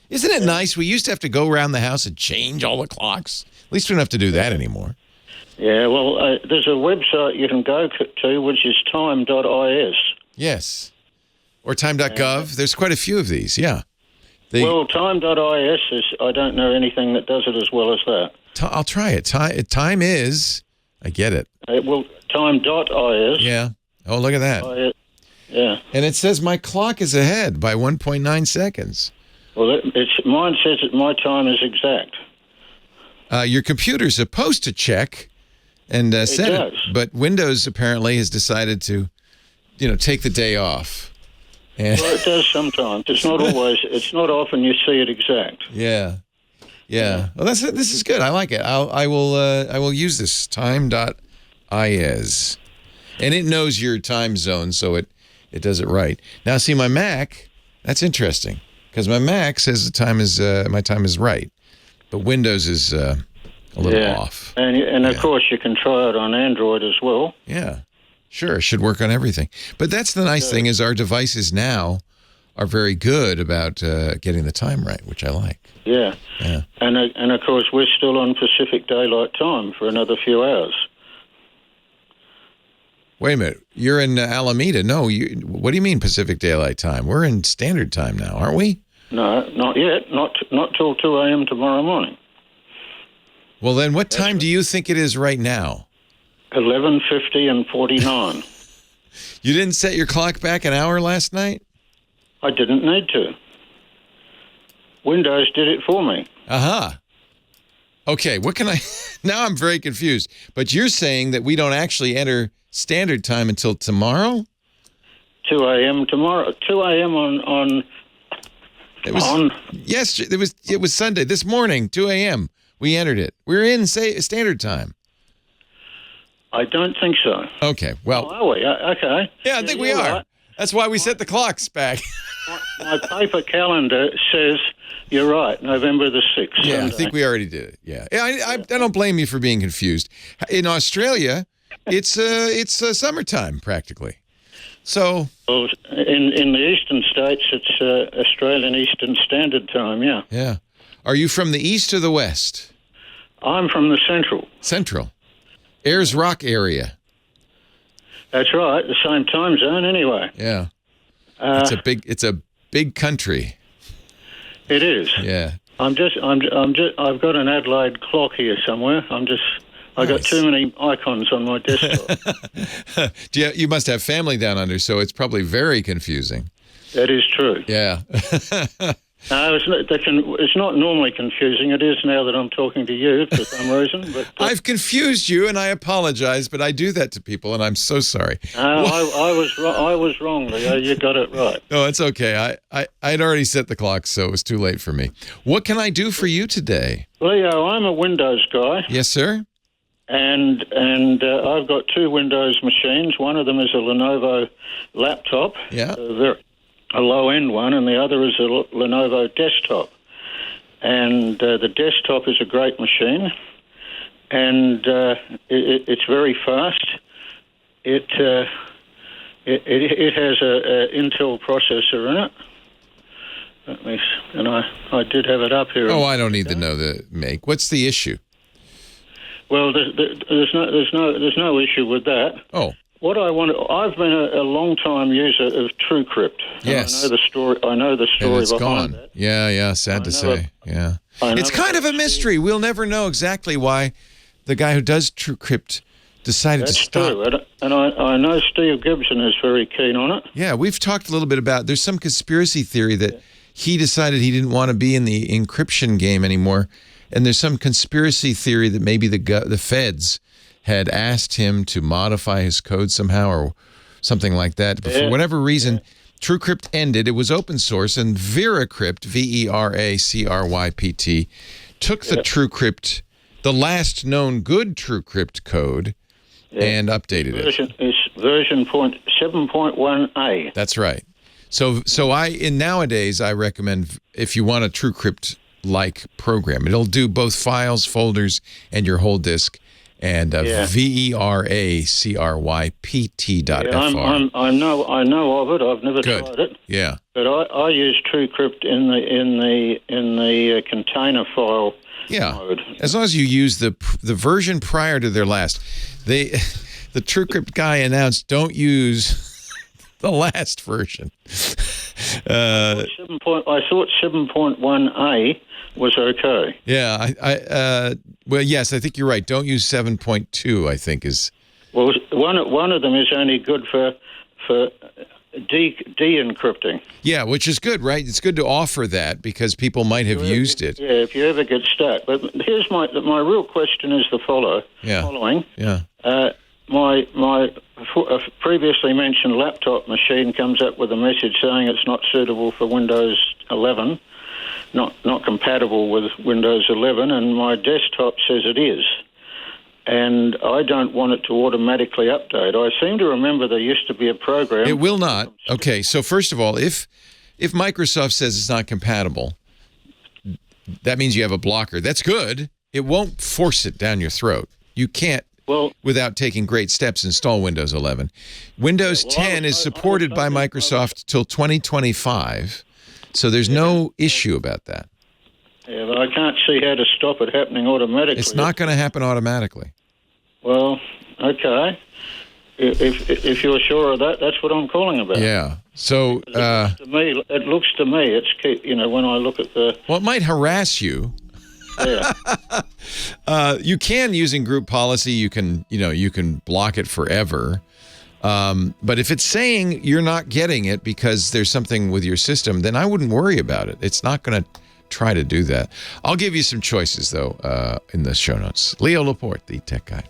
Isn't it nice? We used to have to go around the house and change all the clocks. At least we don't have to do that anymore. Yeah, well, there's a website you can go to, which is time.is. Yes. Or time.gov. There's quite a few of these, yeah. Well, time.is is, I don't know anything that does it as well as that. I'll try it. Time is, I get it. Time.is. Yeah. Oh, look at that. Yeah. And it says my clock is ahead by 1.9 seconds. Well, mine says that my time is exact. Your computer's supposed to check and set it, but Windows apparently has decided to, take the day off. And well, it does sometimes. It's not always. It's not often you see it exact. Yeah. Well, this is good. I like it. I will use this time.is, and it knows your time zone, so it does it right. Now, see my Mac. That's interesting because my Mac says my time is right, but Windows is a little off. And of course you can try it on Android as well. Yeah. Sure, it should work on everything. But that's the nice thing is our devices now are very good about getting the time right, which I like. Yeah. And of course, we're still on Pacific Daylight Time for another few hours. Wait a minute. You're in Alameda. No, what do you mean Pacific Daylight Time? We're in Standard Time now, aren't we? No, not yet. Not till 2 a.m. tomorrow morning. Well, then what time do you think it is right now? 11:50 and 49. You didn't set your clock back an hour last night? I didn't need to. Windows did it for me. Okay, what can I... Now I'm very confused. But you're saying that we don't actually enter Standard Time until tomorrow? 2 a.m. tomorrow. 2 a.m. on... Yes, it was Sunday. This morning, 2 a.m. We entered it. We're in Standard Time. I don't think so. Okay, well... Oh, are we? Okay. Yeah, I think we are. Right. That's why we set the clocks back. My paper calendar says you're right, November the 6th. Yeah, Sunday. I think we already did it. Yeah, I don't blame you for being confused. In Australia, it's summertime practically. So... Well, in the eastern states, it's Australian Eastern Standard Time, yeah. Yeah. Are you from the east or the west? I'm from the central. Central. Ayers Rock area. That's right, the same time zone anyway. Yeah. It's a big country. It is. Yeah. I've got an Adelaide clock here somewhere. I got too many icons on my desktop. You must have family down under, so it's probably very confusing. That is true. Yeah. No, it's not normally confusing. It is now that I'm talking to you for some reason. But I've confused you, and I apologize, but I do that to people, and I'm so sorry. I was wrong, Leo. You got it right. No, it's okay. I'd already set the clock, so it was too late for me. What can I do for you today? Leo, I'm a Windows guy. Yes, sir? And I've got two Windows machines. One of them is a Lenovo laptop. Yeah. A low-end one, and the other is a Lenovo desktop. And the desktop is a great machine, and it's very fast. It has a Intel processor in it. And I did have it up here. Oh, I don't need to know the make. What's the issue? Well, there's no issue with that. Oh. What I want, I've been a long-time user of TrueCrypt. Yes. I know the story and it's behind gone. that. Yeah, sad to say. Yeah. It's kind of a mystery. We'll never know exactly why the guy who does TrueCrypt decided to stop. That's true. And I know Steve Gibson is very keen on it. Yeah, we've talked a little bit about, there's some conspiracy theory that he decided he didn't want to be in the encryption game anymore. And there's some conspiracy theory that maybe the feds had asked him to modify his code somehow or something like that. But for whatever reason, TrueCrypt ended. It was open source, and VeraCrypt, VeraCrypt, took the TrueCrypt, the last known good TrueCrypt code, and updated it. It's version 7.1a. That's right. So nowadays I recommend, if you want a TrueCrypt-like program, it'll do both files, folders, and your whole disk. And VeraCrypt.fr. I know of it. I've never tried it. Yeah. But I use TrueCrypt in the container file mode. As long as you use the version prior to their last. The TrueCrypt guy announced, don't use the last version. I thought 7.1a was okay. Yeah, well, yes, I think you're right. Don't use 7.2, I think is. Well, one of them is only good for de-encrypting. Yeah, which is good, right? It's good to offer that because people might have used it. Yeah, if you ever get stuck. But here's my real question is the following. Yeah. My previously mentioned laptop machine comes up with a message saying it's not suitable for Windows 11. Not compatible with Windows 11, and my desktop says it is. And I don't want it to automatically update. I seem to remember there used to be a program. It will not. Okay, so first of all, if Microsoft says it's not compatible, that means you have a blocker. That's good. It won't force it down your throat. You can't, without taking great steps, install Windows 11. Windows 10 is supported by Microsoft till 2025. So there's no issue about that. Yeah, but I can't see how to stop it happening automatically. It's not going to happen automatically. Well, okay. If you're sure of that, that's what I'm calling about. Yeah. So it looks to me, it's when I look at the. Well, it might harass you. Yeah. You can, using group policy, you can block it forever. But if it's saying you're not getting it because there's something with your system, then I wouldn't worry about it. It's not going to try to do that. I'll give you some choices, though, in the show notes. Leo Laporte, the tech guy.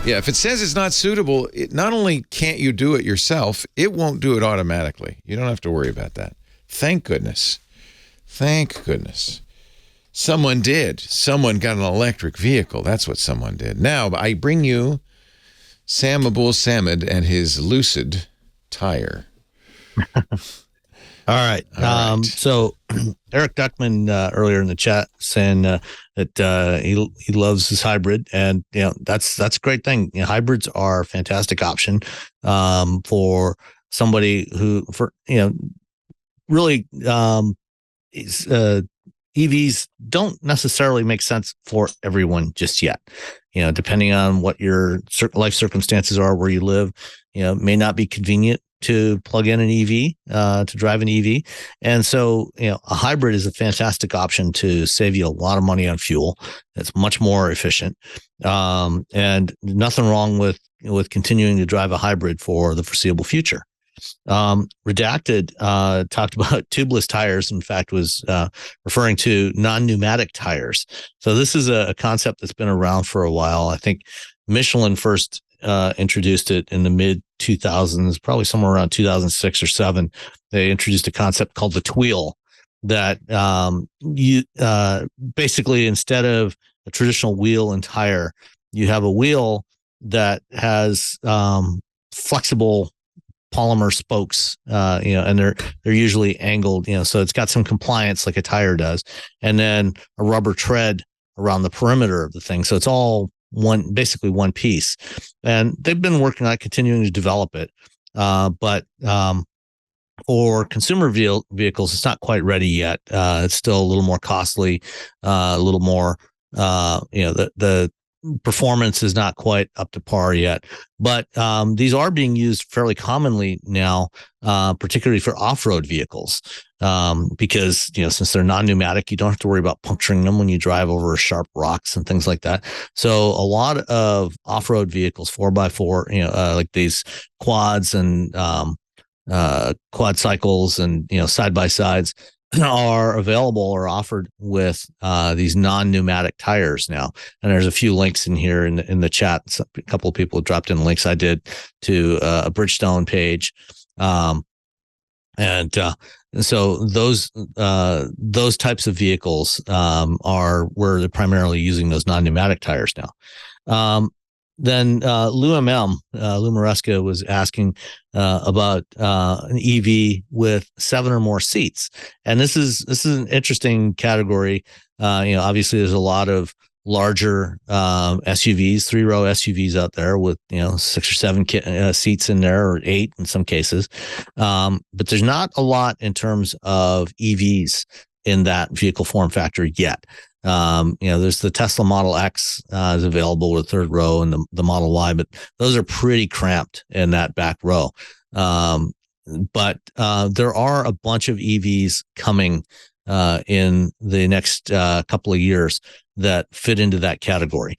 Yeah, if it says it's not suitable, not only can't you do it yourself, it won't do it automatically. You don't have to worry about that. Thank goodness. Thank goodness. Someone did. Someone got an electric vehicle. That's what someone did. Now, I bring you Sam Abuelsamid and his Lucid Tire. All right. So Eric Duckman earlier in the chat saying that he loves his hybrid, and that's a great thing. Hybrids are a fantastic option for somebody who really is. EVs don't necessarily make sense for everyone just yet. Depending on what your life circumstances are, where you live, it may not be convenient to plug in an EV, to drive an EV. And so, a hybrid is a fantastic option to save you a lot of money on fuel. It's much more efficient. And nothing wrong with continuing to drive a hybrid for the foreseeable future. Redacted talked about tubeless tires, in fact, was referring to non-pneumatic tires. So this is a concept that's been around for a while. I think Michelin first introduced it in the mid 2000s, probably somewhere around 2006 or 7. They introduced a concept called the tweel, that you basically, instead of a traditional wheel and tire, you have a wheel that has flexible polymer spokes, and they're usually angled, so it's got some compliance like a tire does, and then a rubber tread around the perimeter of the thing. So it's all basically one piece, and they've been working on continuing to develop it. But for consumer vehicles, it's not quite ready yet. It's still a little more costly, a little more, the performance is not quite up to par yet, but these are being used fairly commonly now, particularly for off-road vehicles, because since they're non-pneumatic, you don't have to worry about puncturing them when you drive over sharp rocks and things like that. So a lot of off-road vehicles, 4x4, like these quads and quad cycles and side-by-sides, are available or offered with these non-pneumatic tires now. And there's a few links in here in the chat. A couple of people dropped in links I did to a Bridgestone page. And so those types of vehicles are where they're primarily using those non-pneumatic tires now. Then Lou Maresca was asking about an EV with 7 or more seats, and this is an interesting category. Obviously, there's a lot of larger SUVs, 3-row SUVs out there with 6 or 7 seats in there, or 8 in some cases. But there's not a lot in terms of EVs in that vehicle form factor yet. There's the Tesla Model X is available with 3rd row, and the Model Y, but those are pretty cramped in that back row. But there are a bunch of EVs coming in the next couple of years that fit into that category.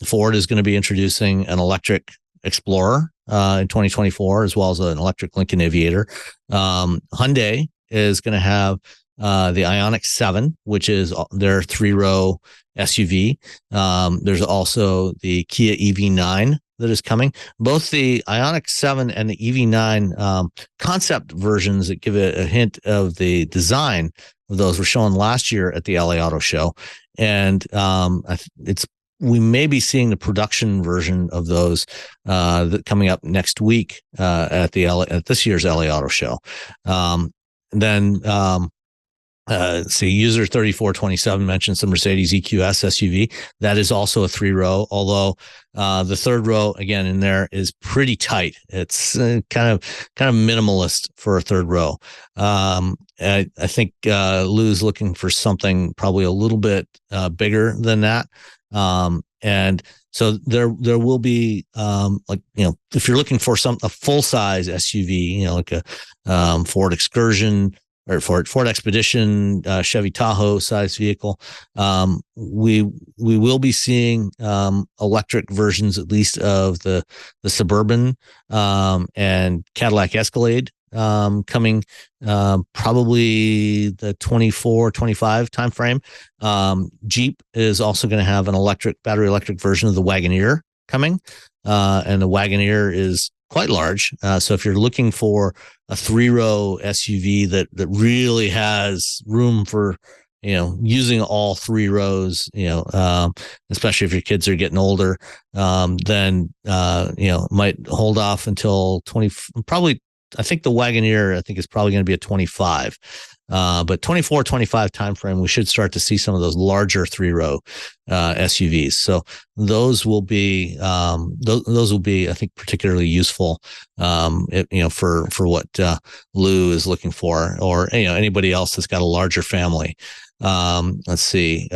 Ford is going to be introducing an electric Explorer in 2024, as well as an electric Lincoln Aviator. Hyundai is going to have the Ioniq 7, which is their 3-row SUV. There's also the Kia EV9 that is coming. Both the Ioniq 7 and the EV9 concept versions that give a hint of the design of those were shown last year at the LA Auto Show. And we may be seeing the production version of those coming up next week at this year's LA Auto Show. User 3427 mentioned some Mercedes EQS SUV. That is also a 3-row, although the 3rd row again in there is pretty tight. It's kind of minimalist for a 3rd row. I think Lou's looking for something probably a little bit bigger than that. And so there will be if you're looking for a full size SUV, like a Ford Excursion or Ford Expedition, Chevy Tahoe size vehicle, we will be seeing electric versions, at least of the Suburban and Cadillac Escalade coming probably the 24-25 timeframe. Jeep is also going to have an battery electric version of the Wagoneer coming, and the Wagoneer is quite large. So if you're looking for a 3-row SUV that really has room for using all 3 rows, especially if your kids are getting older, then might hold off until 20. Probably, I think the Wagoneer is probably going to be a 25. But 24-25 timeframe, we should start to see some of those larger 3-row SUVs. So those will be I think particularly useful for what Lou is looking for, or anybody else that's got a larger family. Let's see.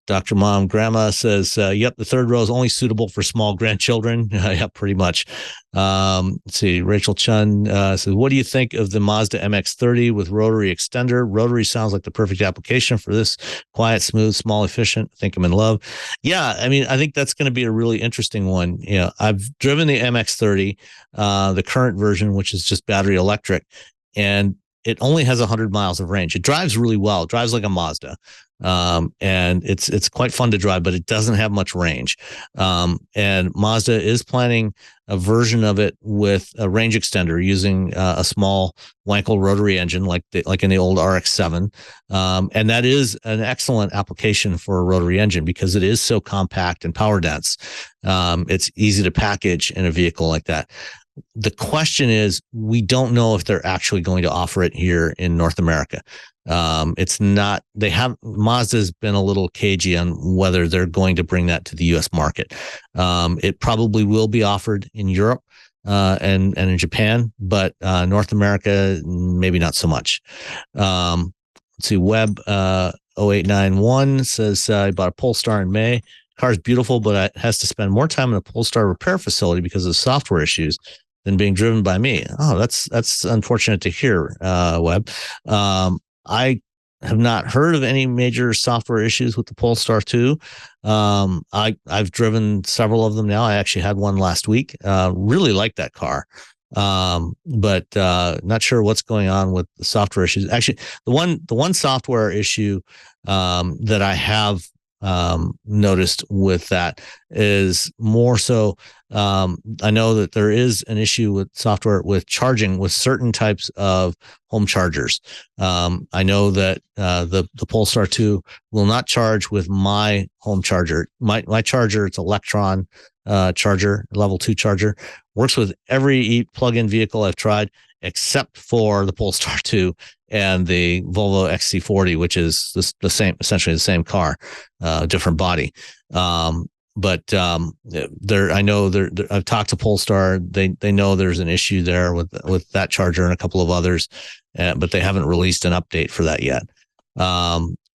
Dr. Mom Grandma says, yep, the third row is only suitable for small grandchildren. Yeah, pretty much. Let's see. Rachel Chun says, what do you think of the Mazda MX-30 with rotary extender? Rotary sounds like the perfect application for this. Quiet, smooth, small, efficient. I think I'm in love. Yeah, I mean, I think that's going to be a really interesting one. I've driven the MX-30, the current version, which is just battery electric, and it only has 100 miles of range. It drives really well. It drives like a Mazda. And it's quite fun to drive, but it doesn't have much range. And Mazda is planning a version of it with a range extender using a small Wankel rotary engine, like in the old RX-7. And that is an excellent application for a rotary engine because it is so compact and power dense. It's easy to package in a vehicle like that. The question is, we don't know if they're actually going to offer it here in North America. Mazda's been a little cagey on whether they're going to bring that to the U.S. market. It probably will be offered in Europe and in Japan, but North America, maybe not so much. Let's see, Web 0891 says, I bought a Polestar in May. Car's beautiful, but it has to spend more time in a Polestar repair facility because of software issues than being driven by me. Oh, that's unfortunate to hear, Webb. I have not heard of any major software issues with the Polestar 2. I've driven several of them now. I actually had one last week. Really like that car. But not sure what's going on with the software issues. Actually, the one software issue that I have noticed with that is more so. I know that there is an issue with software with charging with certain types of home chargers. I know that the Polestar 2 will not charge with my home charger. My charger, it's Electron charger, level 2 charger, works with every plug-in vehicle I've tried except for the Polestar 2 and the Volvo XC40, which is the same, essentially the same car, different body. But I know I've talked to Polestar. They know there's an issue there with that charger and a couple of others, but they haven't released an update for that yet.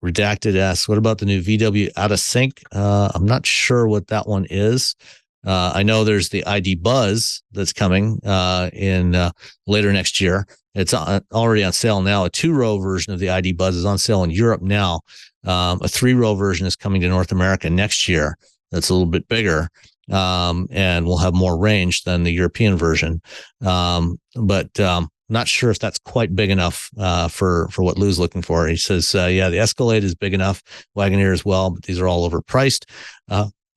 Redacted asks, what about the new VW out of sync? I'm not sure what that one is. I know there's the ID Buzz that's coming in later next year. It's already on sale now. A 2-row version of the ID Buzz is on sale in Europe now. A 3-row version is coming to North America next year. That's a little bit bigger, and will have more range than the European version. But not sure if that's quite big enough for what Lou's looking for. He says, yeah, the Escalade is big enough, Wagoneer as well, but these are all overpriced.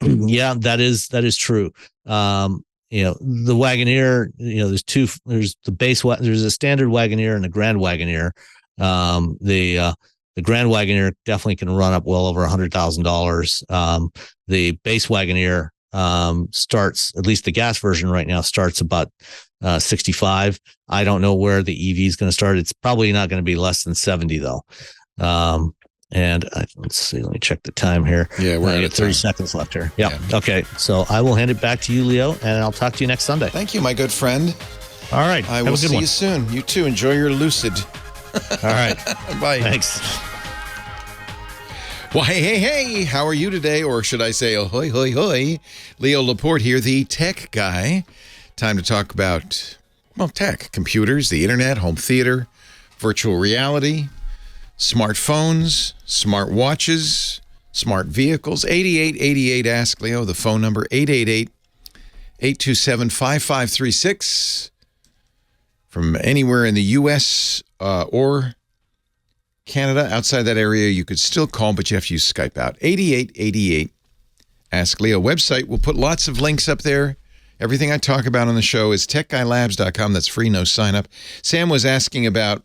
Yeah, that is true. The Wagoneer, there's the base, there's a standard Wagoneer and a Grand Wagoneer. The Grand Wagoneer definitely can run up well over $100,000. The base Wagoneer starts, at least the gas version right now, starts about 65. I don't know where the EV is going to start. It's probably not going to be less than 70 though. Let's see, let me check the time here. Yeah, we're at 30 seconds left here. Yeah. Okay. So I will hand it back to you, Leo, and I'll talk to you next Sunday. Thank you, my good friend. All right. I will see you soon. You too. Enjoy your Lucid. All right. Bye. Thanks. Well, hey, how are you today? Or should I say, ahoy, hoy, hoy. Leo Laporte here, the tech guy. Time to talk about, tech, computers, the internet, home theater, virtual reality, smartphones, smart watches, smart vehicles. 8888 Ask Leo, the phone number, 888-827-5536. From anywhere in the U.S. Or Canada, outside that area, you could still call, but you have to use Skype out. 8888 Ask Leo. Website, we'll put lots of links up there. Everything I talk about on the show is techguylabs.com. That's free, no sign up. Sam was asking about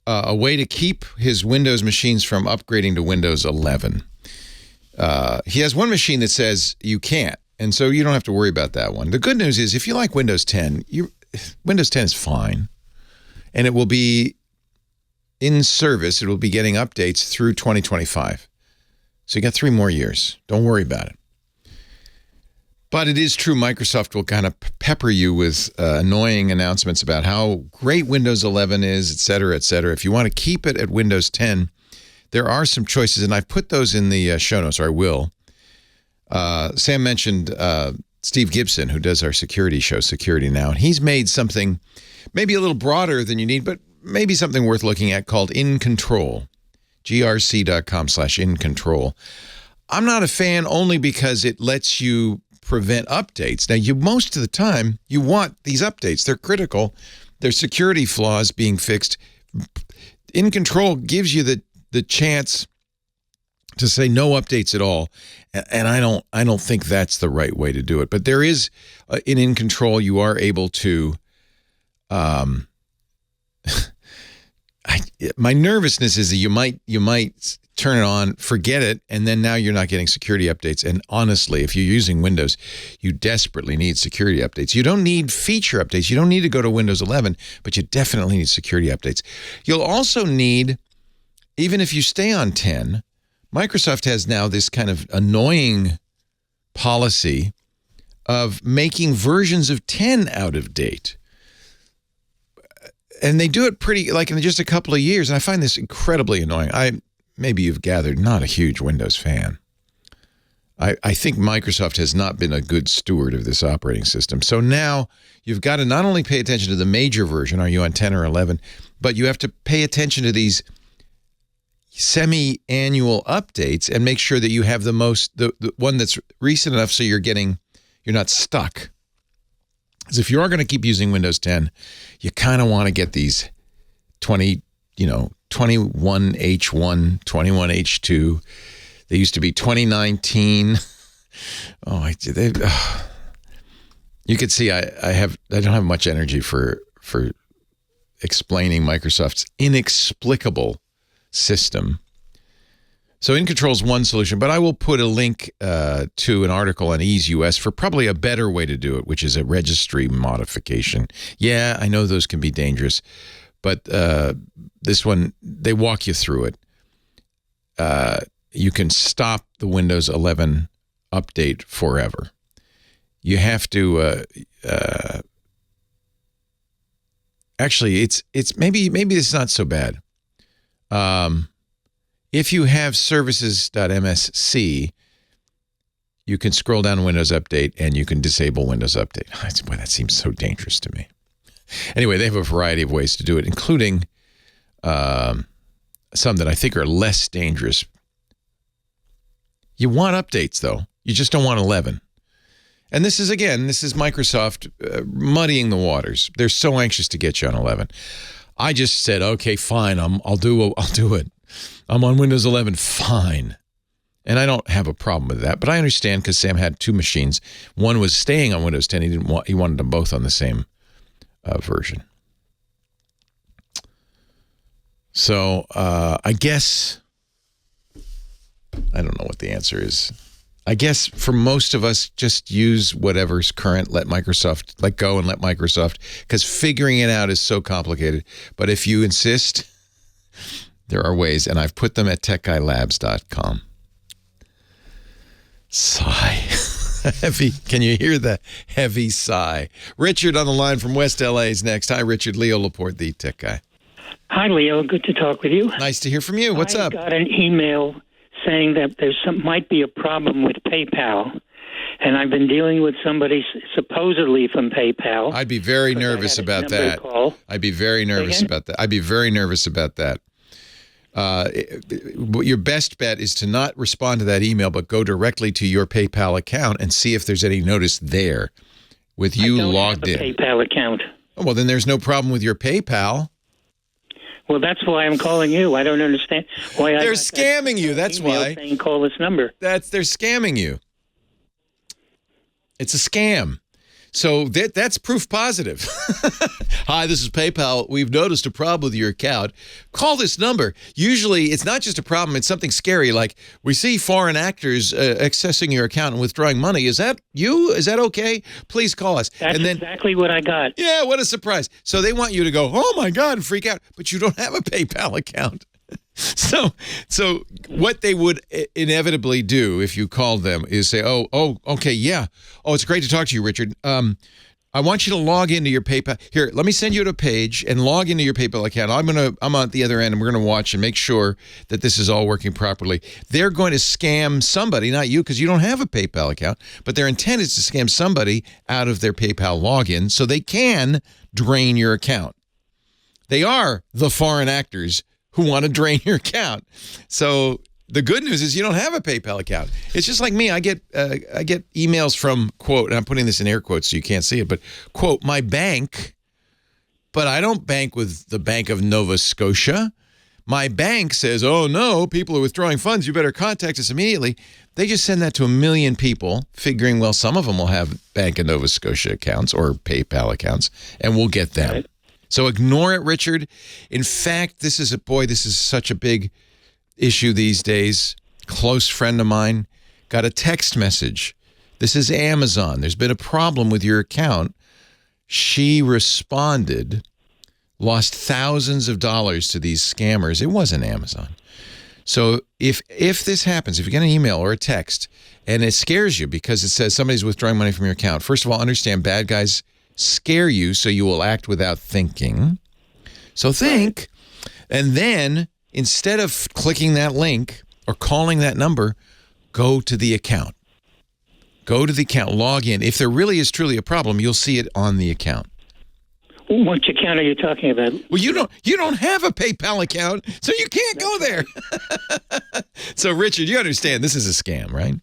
a way to keep his Windows machines from upgrading to Windows 11. He has one machine that says you can't, and so you don't have to worry about that one. The good news is if you like Windows 10, Windows 10 is fine, and it will be in service. It will be getting updates through 2025. So you got 3 more years. Don't worry about it. But it is true, Microsoft will kind of pepper you with annoying announcements about how great Windows 11 is, et cetera, et cetera. If you want to keep it at Windows 10, there are some choices, and I've put those in the show notes, or I will. Sam mentioned Steve Gibson, who does our security show, Security Now, and he's made something maybe a little broader than you need, but maybe something worth looking at called InControl, grc.com/InControl. I'm not a fan only because it lets you prevent updates. Now, most of the time, you want these updates. They're critical. There's security flaws being fixed. InControl gives you the chance to say no updates at all, and I don't think that's the right way to do it. But there is in InControl, you are able to. My nervousness is that you might turn it on, forget it, and then now you're not getting security updates. And honestly, if you're using Windows, you desperately need security updates. You don't need feature updates. You don't need to go to Windows 11, but you definitely need security updates. You'll also need, even if you stay on 10, Microsoft has now this kind of annoying policy of making versions of 10 out of date. And they do it pretty, like in just a couple of years. And I find this incredibly annoying. Maybe you've gathered, not a huge Windows fan. I think Microsoft has not been a good steward of this operating system. So now you've got to not only pay attention to the major version, are you on 10 or 11, but you have to pay attention to these semi-annual updates and make sure that you have the one that's recent enough so you're not stuck. Because if you are going to keep using Windows 10, you kind of want to get these 21H1, 21H2. They used to be 2019. You could see I don't have much energy for explaining Microsoft's inexplicable system. So InControl is one solution, but I will put a link to an article on Ease US for probably a better way to do it, which is a registry modification. Yeah, I know those can be dangerous, but this one, they walk you through it. You can stop the Windows 11 update forever. You have to actually, it's maybe it's not so bad. If you have services.msc, you can scroll down Windows Update and you can disable Windows Update. Boy, that seems so dangerous to me. Anyway, they have a variety of ways to do it, including some that I think are less dangerous. You want updates, though. You just don't want 11. And this is Microsoft muddying the waters. They're so anxious to get you on 11. I just said, okay, fine, I'll do it. I'm on Windows 11, fine. And I don't have a problem with that, but I understand because Sam had two machines. One was staying on Windows 10. He wanted them both on the same version. So I guess, I don't know what the answer is. I guess for most of us, just use whatever's current, let go and let Microsoft, because figuring it out is so complicated. But if you insist, there are ways, and I've put them at techguylabs.com. Sigh. Heavy. Can you hear the heavy sigh? Richard on the line from West LA is next. Hi, Richard. Leo Laporte, the tech guy. Hi, Leo. Good to talk with you. Nice to hear from you. What's up? I got an email saying that might be a problem with PayPal, and I've been dealing with somebody supposedly from PayPal. I'd be very nervous about that. I'd be very nervous about that. Your best bet is to not respond to that email, but go directly to your PayPal account and see if there's any notice there with you logged in. I don't have a PayPal account. Oh, well, then there's no problem with your PayPal. Well, that's why I'm calling you. I don't understand why they're scamming you. That's why. Saying call this number. They're scamming you. It's a scam. So that's proof positive. Hi, this is PayPal. We've noticed a problem with your account. Call this number. Usually, it's not just a problem. It's something scary, like we see foreign actors accessing your account and withdrawing money. Is that you? Is that okay? Please call us. That's exactly what I got. Yeah, what a surprise. So they want you to go, oh, my God, and freak out. But you don't have a PayPal account. So what they would inevitably do if you called them is say, oh, okay, yeah. Oh, it's great to talk to you, Richard. I want you to log into your PayPal. Here, let me send you to a page and log into your PayPal account. I'm at the other end, and we're going to watch and make sure that this is all working properly. They're going to scam somebody, not you, because you don't have a PayPal account, but their intent is to scam somebody out of their PayPal login so they can drain your account. They are the foreign actors who want to drain your account. So the good news is you don't have a PayPal account. It's just like me. I get emails from, quote, and I'm putting this in air quotes so you can't see it, but, quote, my bank, but I don't bank with the Bank of Nova Scotia. My bank says, oh, no, people are withdrawing funds. You better contact us immediately. They just send that to 1 million people, figuring, well, some of them will have Bank of Nova Scotia accounts or PayPal accounts, and we'll get them. Right. So ignore it, Richard. In fact, this is such a big issue these days. Close friend of mine got a text message. This is Amazon. There's been a problem with your account. She responded, lost thousands of dollars to these scammers. It wasn't Amazon. So if this happens, if you get an email or a text and it scares you because it says somebody's withdrawing money from your account, first of all, understand bad guys scare you so you will act without thinking. So think, and then instead of clicking that link or calling that number, go to the account. Go to the account, log in. If there really is truly a problem, you'll see it on the account. Which account are you talking about? Well, you don't have a PayPal account, so you can't go there. So, Richard, you understand this is a scam, right?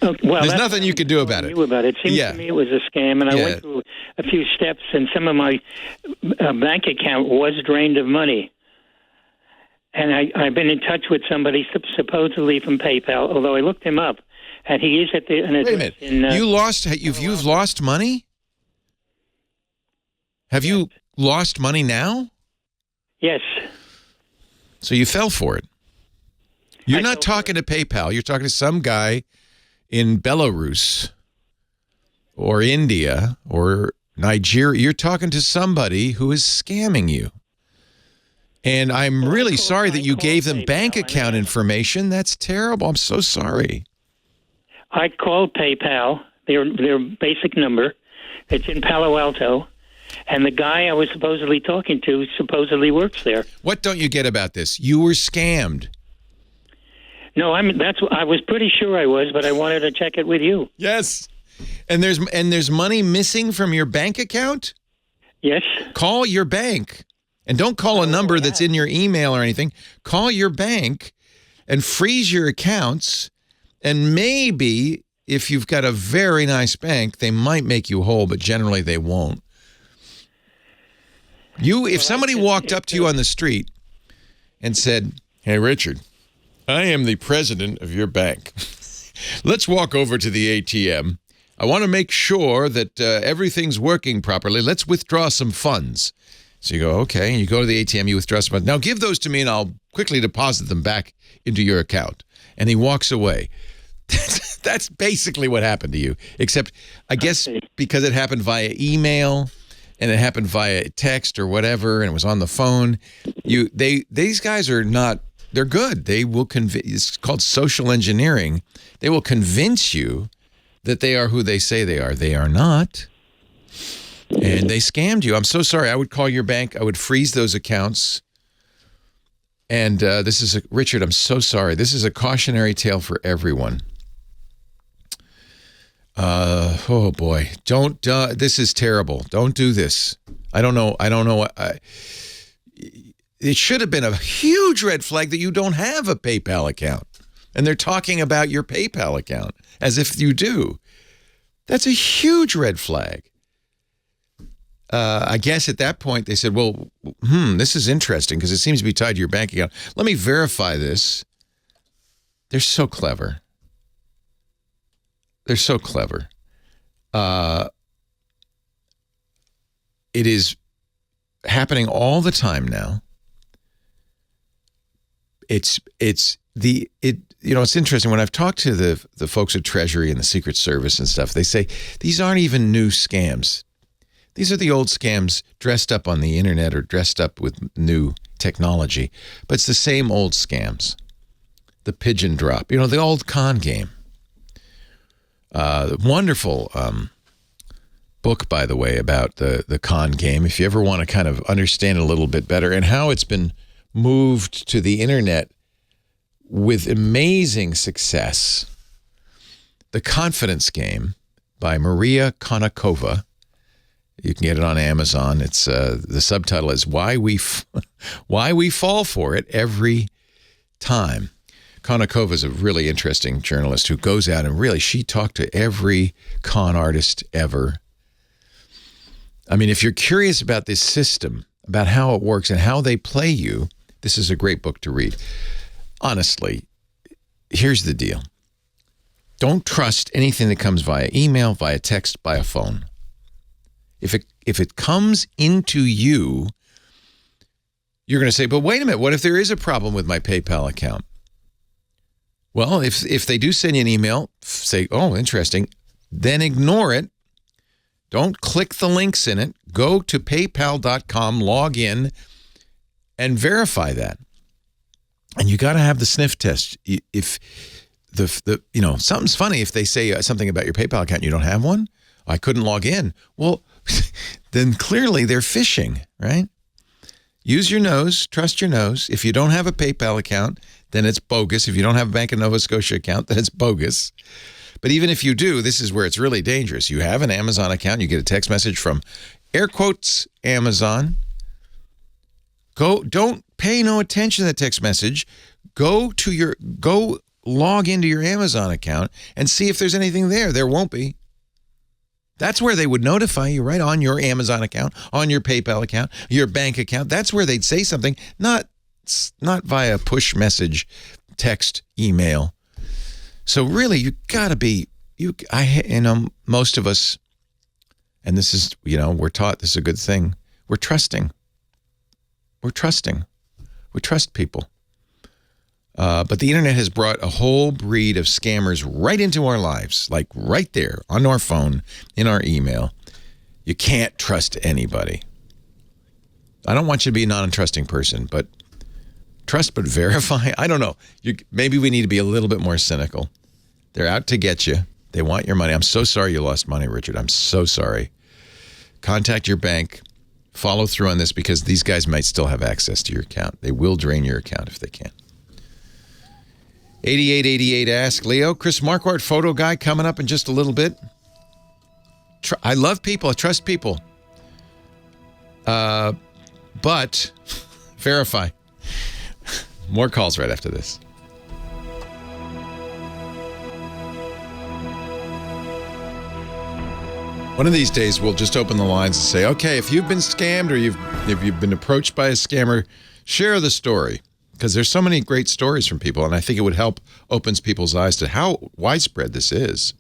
Well, there's nothing you can do about it. It seems to me it was a scam, and I went through a few steps, and some of my bank account was drained of money. And I've been in touch with somebody supposedly from PayPal, although I looked him up, and he is at an address. Wait a minute. You've lost money? Have you lost money now? Yes. So you fell for it. You're not talking to PayPal. You're talking to some guy in Belarus or India or Nigeria. You're talking to somebody who is scamming you. And I'm really sorry that you gave them bank account information. That's terrible. I'm so sorry. I called PayPal, their basic number. It's in Palo Alto. And the guy I was supposedly talking to supposedly works there. What don't you get about this? You were scammed. No, I was pretty sure I was, but I wanted to check it with you. Yes. And there's money missing from your bank account? Yes. Call your bank. And don't call a number that's in your email or anything. Call your bank and freeze your accounts. And maybe if you've got a very nice bank, they might make you whole, but generally they won't. If somebody walked up to you on the street and said, hey, Richard, I am the president of your bank. Let's walk over to the ATM. I want to make sure that everything's working properly. Let's withdraw some funds. So you go, okay, and you go to the ATM, you withdraw some funds. Now give those to me and I'll quickly deposit them back into your account. And he walks away. That's basically what happened to you, except I guess because it happened via email and it happened via text or whatever, and it was on the phone. These guys are not, they're good. They will it's called social engineering. They will convince you that they are who they say they are. They are not. And they scammed you. I'm so sorry. I would call your bank. I would freeze those accounts. And Richard, I'm so sorry. This is a cautionary tale for everyone. Oh boy. This is terrible. Don't do this. I don't know. It should have been a huge red flag that you don't have a PayPal account. And they're talking about your PayPal account as if you do. That's a huge red flag. I guess at that point they said, well, this is interesting because it seems to be tied to your bank account. Let me verify this. They're so clever. They're so clever. It is happening all the time now. It's interesting when I've talked to the folks at Treasury and the Secret Service and stuff, they say these aren't even new scams. These are the old scams dressed up on the internet or dressed up with new technology, but it's the same old scams. The pigeon drop, the old con game. Wonderful book, by the way, about the con game. If you ever want to kind of understand it a little bit better and how it's been moved to the internet with amazing success. The Confidence Game by Maria Konnikova. You can get it on Amazon. It's the subtitle is Why We Fall for It Every Time. Konnikova is a really interesting journalist who goes out and really, she talked to every con artist ever. I mean, if you're curious about this system, about how it works and how they play you, this is a great book to read. Honestly, here's the deal. Don't trust anything that comes via email, via text, via phone. If it comes into you, you're going to say, but wait a minute, what if there is a problem with my PayPal account? Well, if they do send you an email, say, oh, interesting, then ignore it. Don't click the links in it. Go to paypal.com, log in, and verify that. And you got to have the sniff test. If something's funny if they say something about your PayPal account, you don't have one. I couldn't log in. Well, then clearly they're phishing, right? Use your nose, trust your nose. If you don't have a PayPal account, then it's bogus. If you don't have a Bank of Nova Scotia account, then it's bogus. But even if you do, this is where it's really dangerous. You have an Amazon account, you get a text message from air quotes Amazon. Don't pay no attention to the text message. Go log into your Amazon account and see if there's anything there. There won't be. That's where they would notify you, right? On your Amazon account, on your PayPal account, your bank account. That's where they'd say something, not via push message, text, email. So really, you got to be, most of us, and this is, we're taught this is a good thing. We're trusting. We trust people. But the internet has brought a whole breed of scammers right into our lives, like right there on our phone, in our email. You can't trust anybody. I don't want you to be a non-trusting person, but trust but verify. I don't know. Maybe we need to be a little bit more cynical. They're out to get you. They want your money. I'm so sorry you lost money, Richard. I'm so sorry. Contact your bank. Follow through on this because these guys might still have access to your account. They will drain your account if they can. 8888 Ask Leo. Chris Marquardt, photo guy, coming up in just a little bit. I love people. I trust people. But verify. More calls right after this. One of these days, we'll just open the lines and say, okay, if you've been scammed or if you've been approached by a scammer, share the story. Because there's so many great stories from people, and I think it would help opens people's eyes to how widespread this is.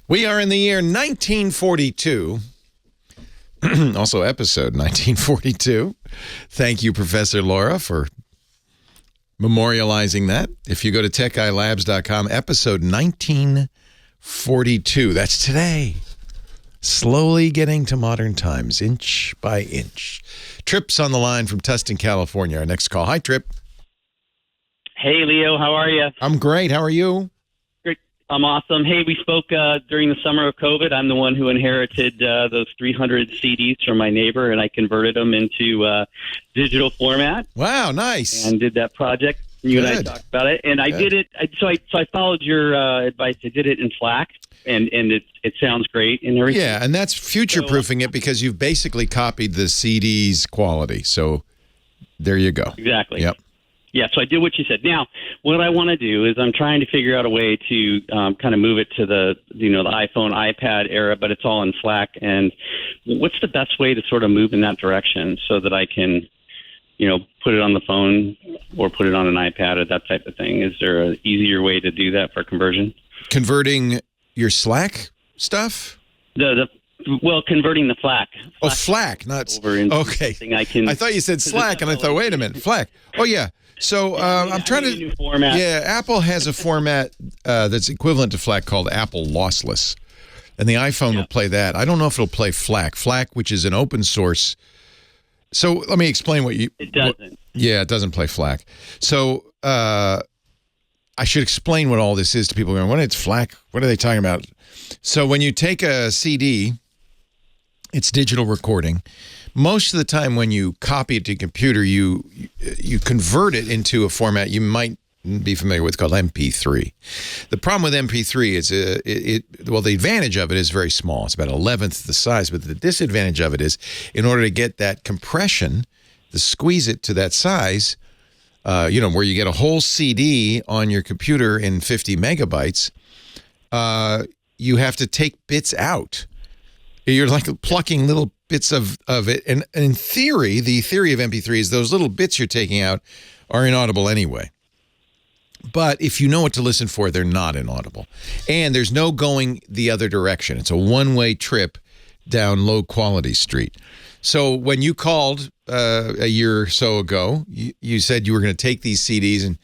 We are in the year 1942. Also episode 1942. Thank you, Professor Laura, for memorializing that. If you go to techguylabs.com, episode 1942. That's today. Slowly getting to modern times, inch by inch. Trip's on the line from Tustin, California. Our next call. Hi, Trip. Hey, Leo. How are you? I'm great. How are you? Great. I'm awesome. Hey, we spoke during the summer of COVID. I'm the one who inherited those 300 CDs from my neighbor, and I converted them into digital format. Wow, nice. And did that project. You and I talked about it. And I did it. So I followed your advice. I did it in Slack. And it sounds great and everything. Yeah, and that's future-proofing it because you've basically copied the CD's quality. So there you go. Exactly. Yep. Yeah, so I did what you said. Now, what I want to do is I'm trying to figure out a way to kind of move it to the iPhone, iPad era, but it's all in Slack. And what's the best way to sort of move in that direction so that I can, put it on the phone or put it on an iPad or that type of thing? Is there an easier way to do that for conversion? Converting your Slack stuff? Converting the Slack. Oh, Slack, not okay. I thought you said Slack, and I thought, wait a minute, Slack. Oh yeah. So I'm trying to. New format. Yeah, Apple has a format that's equivalent to Slack called Apple Lossless, and the iPhone will play that. I don't know if it'll play Slack, which is an open source. So let me explain what you. It doesn't. It doesn't play Slack. So. I should explain what all this is to people going, what is FLAC? What are they talking about? So when you take a CD, it's digital recording. Most of the time when you copy it to your computer, you convert it into a format you might be familiar with called MP3. The problem with MP3 is the advantage of it is very small. It's about 1/11 the size, but the disadvantage of it is in order to get that compression, to squeeze it to that size, where you get a whole CD on your computer in 50 megabytes, you have to take bits out. You're like plucking little bits of it. And in theory, the theory of MP3 is those little bits you're taking out are inaudible anyway. But if you know what to listen for, they're not inaudible. And there's no going the other direction. It's a one-way trip down low-quality street. So when you called a year or so ago, you said you were going to take these CDs and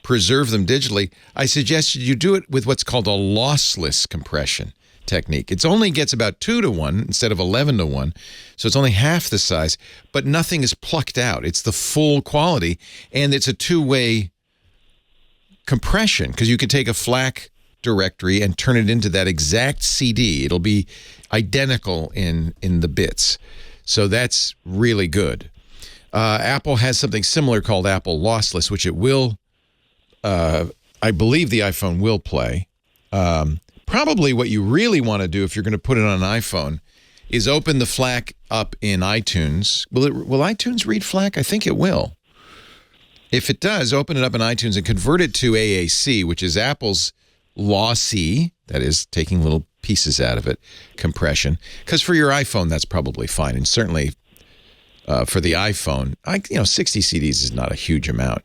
preserve them digitally. I suggested you do it with what's called a lossless compression technique. It only gets about 2-to-1 instead of 11-to-1, so it's only half the size, but nothing is plucked out. It's the full quality, and it's a two-way compression because you can take a FLAC directory and turn it into that exact CD. It'll be identical in the bits. So that's really good. Apple has something similar called Apple Lossless, which it will, I believe the iPhone will play. Probably what you really want to do if you're going to put it on an iPhone is open the FLAC up in iTunes. Will iTunes read FLAC? I think it will. If it does, open it up in iTunes and convert it to AAC, which is Apple's lossy, that is taking little pieces out of it, compression. Because for your iPhone, that's probably fine. And certainly for the iPhone, 60 CDs is not a huge amount.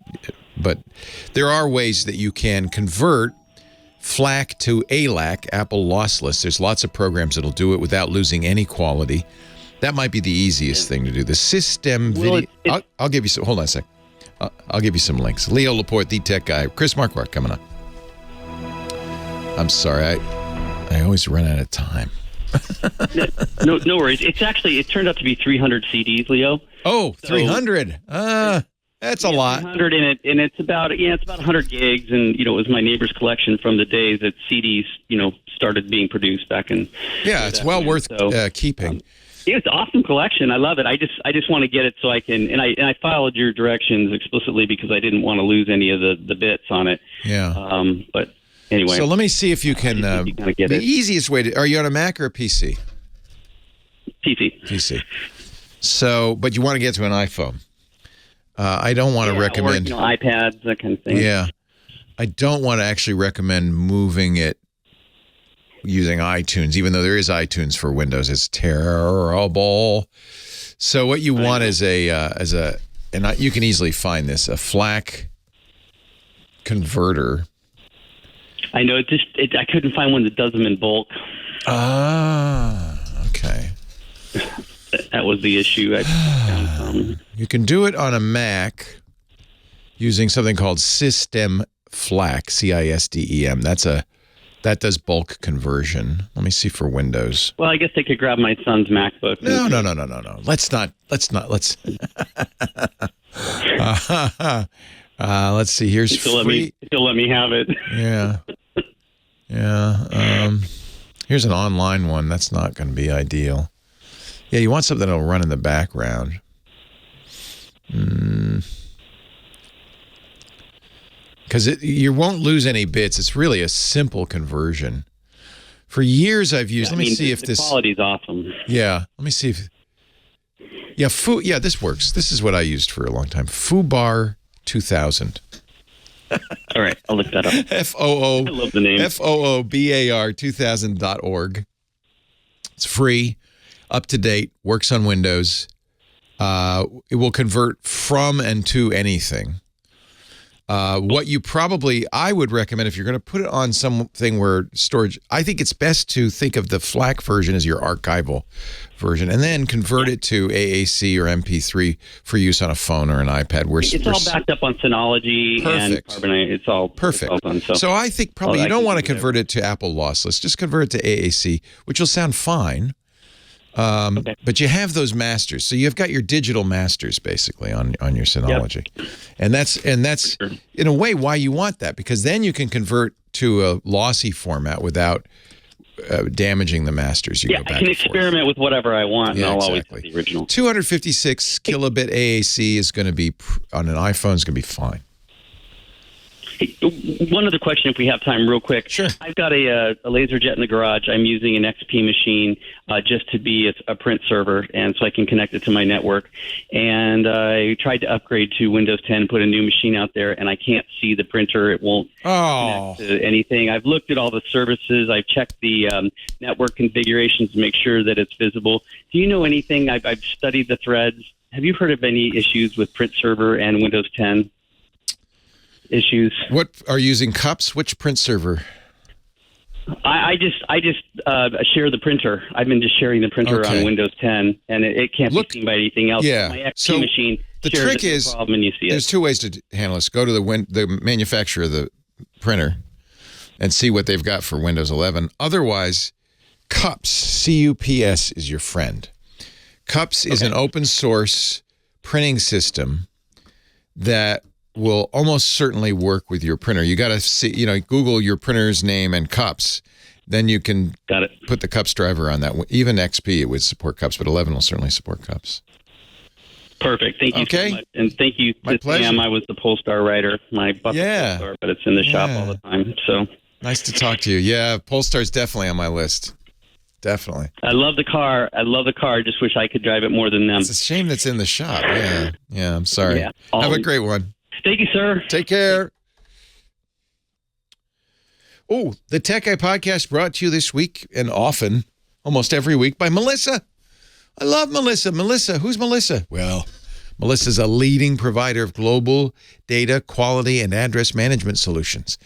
But there are ways that you can convert FLAC to ALAC, Apple Lossless. There's lots of programs that'll do it without losing any quality. That might be the easiest thing to do. The system video. I'll give you some. Hold on a sec. I'll give you some links. Leo Laporte, the tech guy. Chris Marquardt coming on. I'm sorry. I always run out of time. No worries. It turned out to be 300 CDs, Leo. Oh, 300. That's a lot. 300 in it, and it's about 100 gigs, and it was my neighbor's collection from the days that CDs started being produced back in. Yeah, it's well worth keeping. It's an awesome collection. I love it. I just want to get it so I can, and I followed your directions explicitly because I didn't want to lose any of the bits on it. Yeah. But anyway. So let me see if you can. Get the it. easiest way to. Are you on a Mac or a PC? PC. PC. So, but you want to get to an iPhone. I don't want to recommend. Or, iPads, that kind of thing. Yeah. I don't want to actually recommend moving it using iTunes, even though there is iTunes for Windows. It's terrible. So what you want is you can easily find this, a FLAC converter. I know I couldn't find one that does them in bulk. Ah, okay. That was the issue. You can do it on a Mac using something called System FLAC, CISDEM. That does bulk conversion. Let me see for Windows. Well, I guess they could grab my son's MacBook. No. Let's not. Let's see. Here's free. He'll let me have it. Yeah. Here's an online one. That's not going to be ideal. Yeah, you want something that'll run in the background. Because you won't lose any bits. It's really a simple conversion. For years I've used. Let me see if this. The quality's awesome. Yeah. Let me see if. Yeah, this works. This is what I used for a long time. Foobar 2000. All right, I'll look that up. FOO. I love the name. FOOBAR 2000.org. It's free, up to date, works on Windows. It will convert from and to anything. What I would recommend if you're going to put it on something where storage, I think it's best to think of the FLAC version as your archival version and then convert it to AAC or MP3 for use on a phone or an iPad. It's all backed up on Synology and Carbonite. It's all perfect. It's all done, so I think probably you don't want to convert it to Apple Lossless. Just convert it to AAC, which will sound fine. But you have those masters. So you've got your digital masters basically on your Synology. Yep. And that's in a way why you want that, because then you can convert to a lossy format without damaging the masters. You go back I can experiment with whatever I want, and I'll always have the original. 256 kilobit AAC is going to be, on an iPhone, is going to be fine. Hey, one other question, if we have time, real quick. Sure. I've got a LaserJet in the garage. I'm using an XP machine just to be a print server, and so I can connect it to my network. And I tried to upgrade to Windows 10, put a new machine out there, and I can't see the printer. It won't connect to anything. I've looked at all the services. I've checked the network configurations to make sure that it's visible. Do you know anything? I've studied the threads. Have you heard of any issues with print server and Windows 10? Issues. What are you using? Cups? Which print server? I just share the printer. I've been just sharing the printer on Windows 10, and it can't be seen by anything else. Yeah. My XP machine. The trick is, no problem, and you see there's two ways to handle this. Go to the manufacturer of the printer and see what they've got for Windows 11. Otherwise, Cups, C-U-P-S, is your friend. Cups is an open source printing system that will almost certainly work with your printer. You got to see, Google your printer's name and Cups. Then you can put the Cups driver on that. Even XP, it would support Cups, but 11 will certainly support Cups. Perfect. Thank you so much. And thank you. My pleasure. I was the Polestar writer. My Polestar, but it's in the shop all the time. So nice to talk to you. Yeah, Polestar's definitely on my list. Definitely. I love the car. Just wish I could drive it more than them. It's a shame that's in the shop. Yeah, I'm sorry. Yeah. Have a great one. Thank you, sir. Take care. Oh, the Tech Guy podcast brought to you this week and often, almost every week, by Melissa. I love Melissa. Melissa, who's Melissa? Well, Melissa's a leading provider of global data, quality, and address management solutions.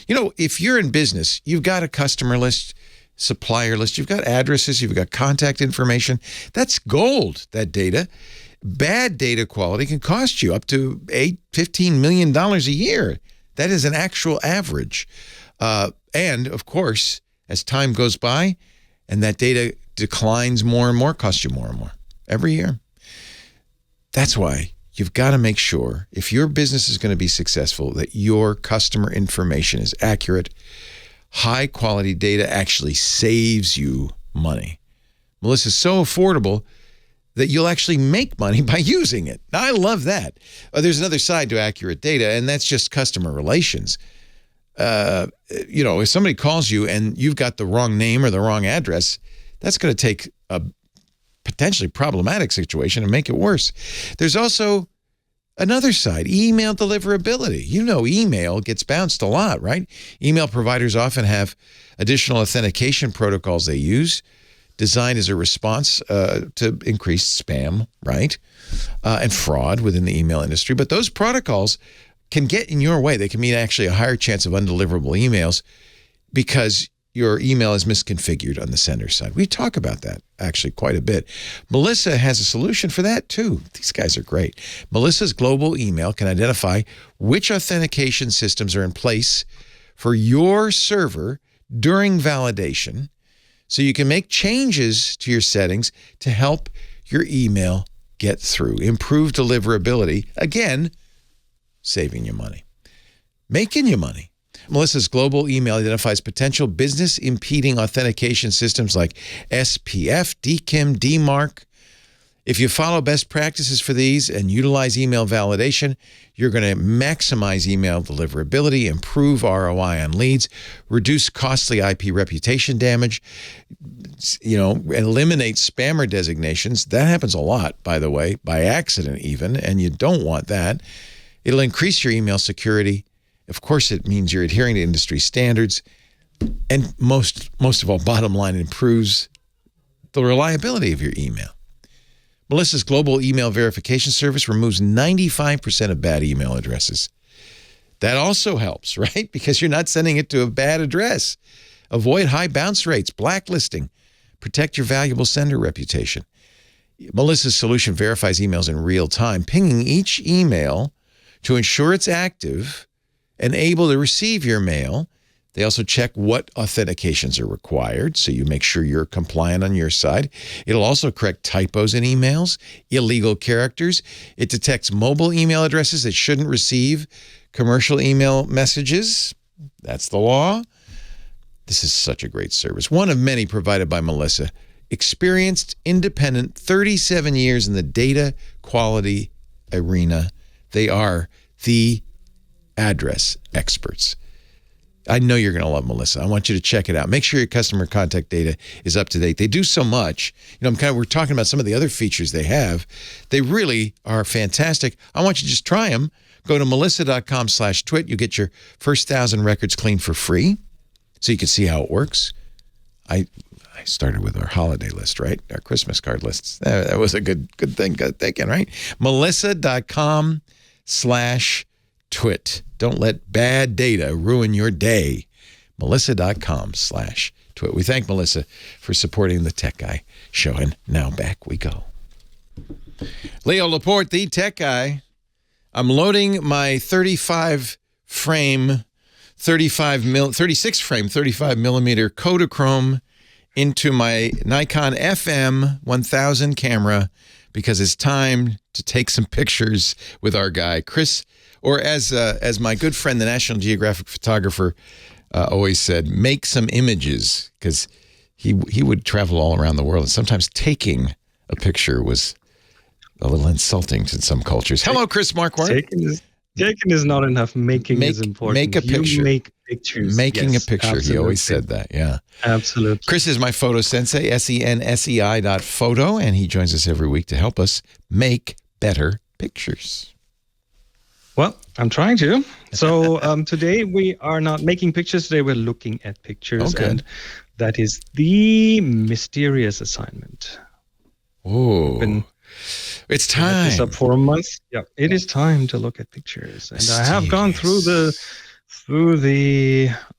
If you're in business, you've got a customer list, supplier list, you've got addresses, you've got contact information. That's gold, that data. Bad data quality can cost you up to $15 million a year. That is an actual average. And, of course, as time goes by and that data declines more and more, costs you more and more every year. That's why you've got to make sure, if your business is going to be successful, that your customer information is accurate. High-quality data actually saves you money. Melissa's so affordable that you'll actually make money by using it. Now, I love that. There's another side to accurate data, and that's just customer relations. If somebody calls you and you've got the wrong name or the wrong address, that's going to take a potentially problematic situation and make it worse. There's also another side, email deliverability. Email gets bounced a lot, right? Email providers often have additional authentication protocols they use, designed as a response to increased spam, right? And fraud within the email industry. But those protocols can get in your way. They can mean actually a higher chance of undeliverable emails because your email is misconfigured on the sender side. We talk about that actually quite a bit. Melissa has a solution for that too. These guys are great. Melissa's global email can identify which authentication systems are in place for your server during validation, so you can make changes to your settings to help your email get through. Improve deliverability. Again, saving you money. Making you money. Melissa's global email identifies potential business-impeding authentication systems like SPF, DKIM, DMARC. If you follow best practices for these and utilize email validation, you're going to maximize email deliverability, improve ROI on leads, reduce costly IP reputation damage, eliminate spammer designations. That happens a lot, by the way, by accident even, and you don't want that. It'll increase your email security. Of course, it means you're adhering to industry standards. And most of all, bottom line, it improves the reliability of your email. Melissa's global email verification service removes 95% of bad email addresses. That also helps, right? Because you're not sending it to a bad address. Avoid high bounce rates, blacklisting. Protect your valuable sender reputation. Melissa's solution verifies emails in real time, pinging each email to ensure it's active and able to receive your mail. They also check what authentications are required, so you make sure you're compliant on your side. It'll also correct typos in emails, illegal characters. It detects mobile email addresses that shouldn't receive commercial email messages. That's the law. This is such a great service. One of many provided by Melissa. Experienced, independent, 37 years in the data quality arena. They are the address experts. I know you're going to love Melissa. I want you to check it out. Make sure your customer contact data is up to date. They do so much. We're talking about some of the other features they have. They really are fantastic. I want you to just try them. Go to melissa.com/twit. You get your first 1,000 records cleaned for free, so you can see how it works. I started with our holiday list, right? Our Christmas card lists. That was a good thing. Good thinking, right? melissa.com/twit. Don't let bad data ruin your day. melissa.com/twit. We thank Melissa for supporting the Tech Guy show. And now back we go. Leo Laporte, the Tech Guy. I'm loading my 36 frame, 35 millimeter Kodachrome into my Nikon FM 1000 camera because it's time to take some pictures with our guy, Chris. Or as my good friend, the National Geographic photographer, always said, make some images, because he would travel all around the world, and sometimes taking a picture was a little insulting to some cultures. Hello, Chris Marquardt. Taking is not enough. Making is important. Make a picture. You make pictures. Making a picture. Absolutely. He always said that. Yeah. Absolutely. Chris is my photo sensei, SENSEI.photo, and he joins us every week to help us make better pictures. Well, I'm trying to. So today we are not making pictures. Today we're looking at pictures. Okay. And that is the mysterious assignment. Oh, it's time. It's up for a month. Yeah, it is time to look at pictures. And I have gone through the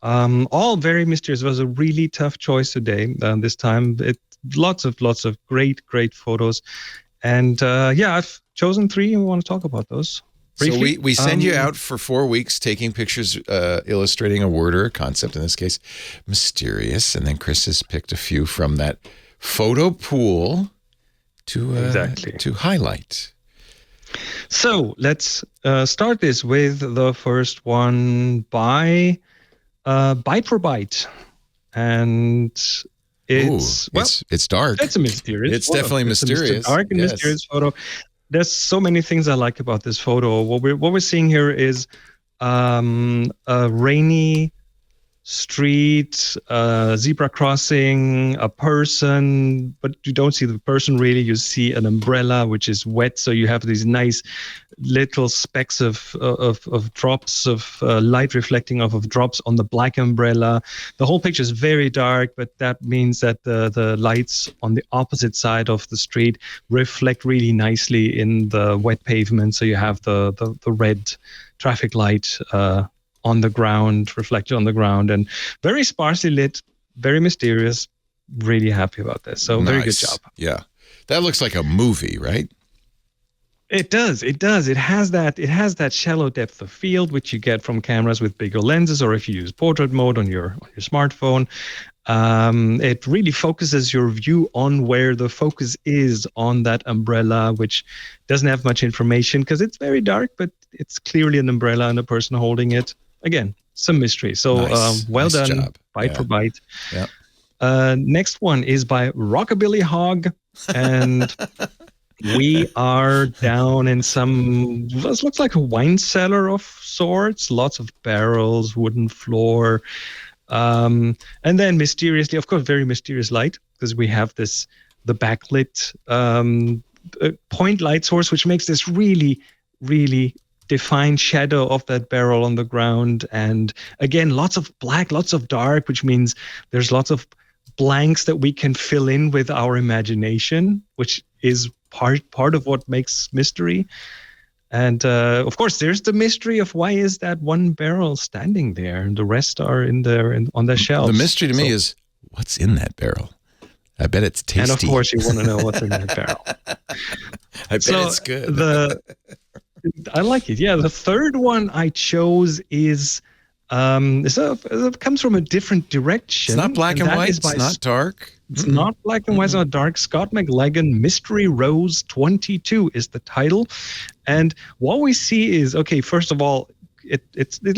all very mysterious. It was a really tough choice today. This time, lots of great photos. And I've chosen 3 and we want to talk about those. Briefly. So we send you out for 4 weeks taking pictures illustrating a word or a concept, in this case, mysterious. And then Chris has picked a few from that photo pool to highlight. So let's start this with the first one by Byte for Byte. And it's it's dark. It's a mysterious It's photo. Definitely mysterious. It's a dark and mysterious photo. There's so many things I like about this photo. What we're seeing here is a rainy street, zebra crossing, a person, but you don't see the person really. You see an umbrella which is wet, so you have these nice little specks of drops of light reflecting off of drops on the black umbrella. The whole picture is very dark, but that means that the lights on the opposite side of the street reflect really nicely in the wet pavement. So you have the red traffic light on the ground, reflected on the ground, and very sparsely lit, very mysterious. Really happy about this. So very good job. Yeah, that looks like a movie, right? It does. It has that shallow depth of field which you get from cameras with bigger lenses, or if you use portrait mode on your smartphone. It really focuses your view on where the focus is on that umbrella, which doesn't have much information because it's very dark, but it's clearly an umbrella and a person holding it. Again, some mystery. So nice done, job. Byte for Byte. Yeah. Next one is by Rockabilly Hog, and we are down in what looks like a wine cellar of sorts. Lots of barrels, wooden floor, and then mysteriously, of course, very mysterious light, because we have the backlit point light source, which makes this really, really defined shadow of that barrel on the ground. And again, lots of black, lots of dark, which means there's lots of blanks that we can fill in with our imagination, which is part of what makes mystery. And of course, there's the mystery of why is that one barrel standing there and the rest are on the shelves. The mystery to me is what's in that barrel. I bet it's tasty. And of course, you want to know what's in that barrel. I bet it's good. I like it. Yeah, the third one I chose is It comes from a different direction. It's not black and white. It's not dark. It's not black and white. It's not dark. Scott McLagan, Mystery Rose 22 is the title. And what we see is, okay, first of all, it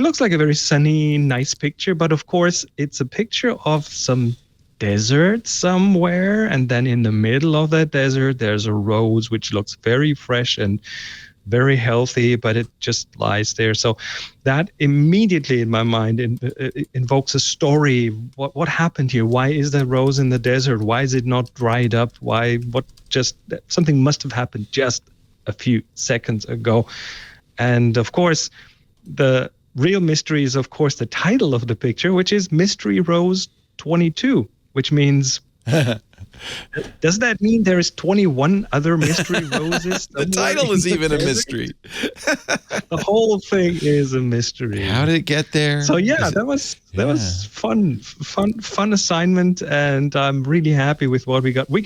looks like a very sunny, nice picture. But of course, it's a picture of some desert somewhere. And then in the middle of that desert, there's a rose, which looks very fresh and very healthy, but it just lies there. So that immediately in my mind invokes a story. What happened here? Why is that rose in the desert? Why is it not dried up? Something must have happened just a few seconds ago. And of course, the real mystery is, of course, the title of the picture, which is Mystery Rose 22, which means... Does that mean there is 21 other mystery roses? The title is even a mystery. The whole thing is a mystery. How did it get there? So that was fun assignment, and I'm really happy with what we got. We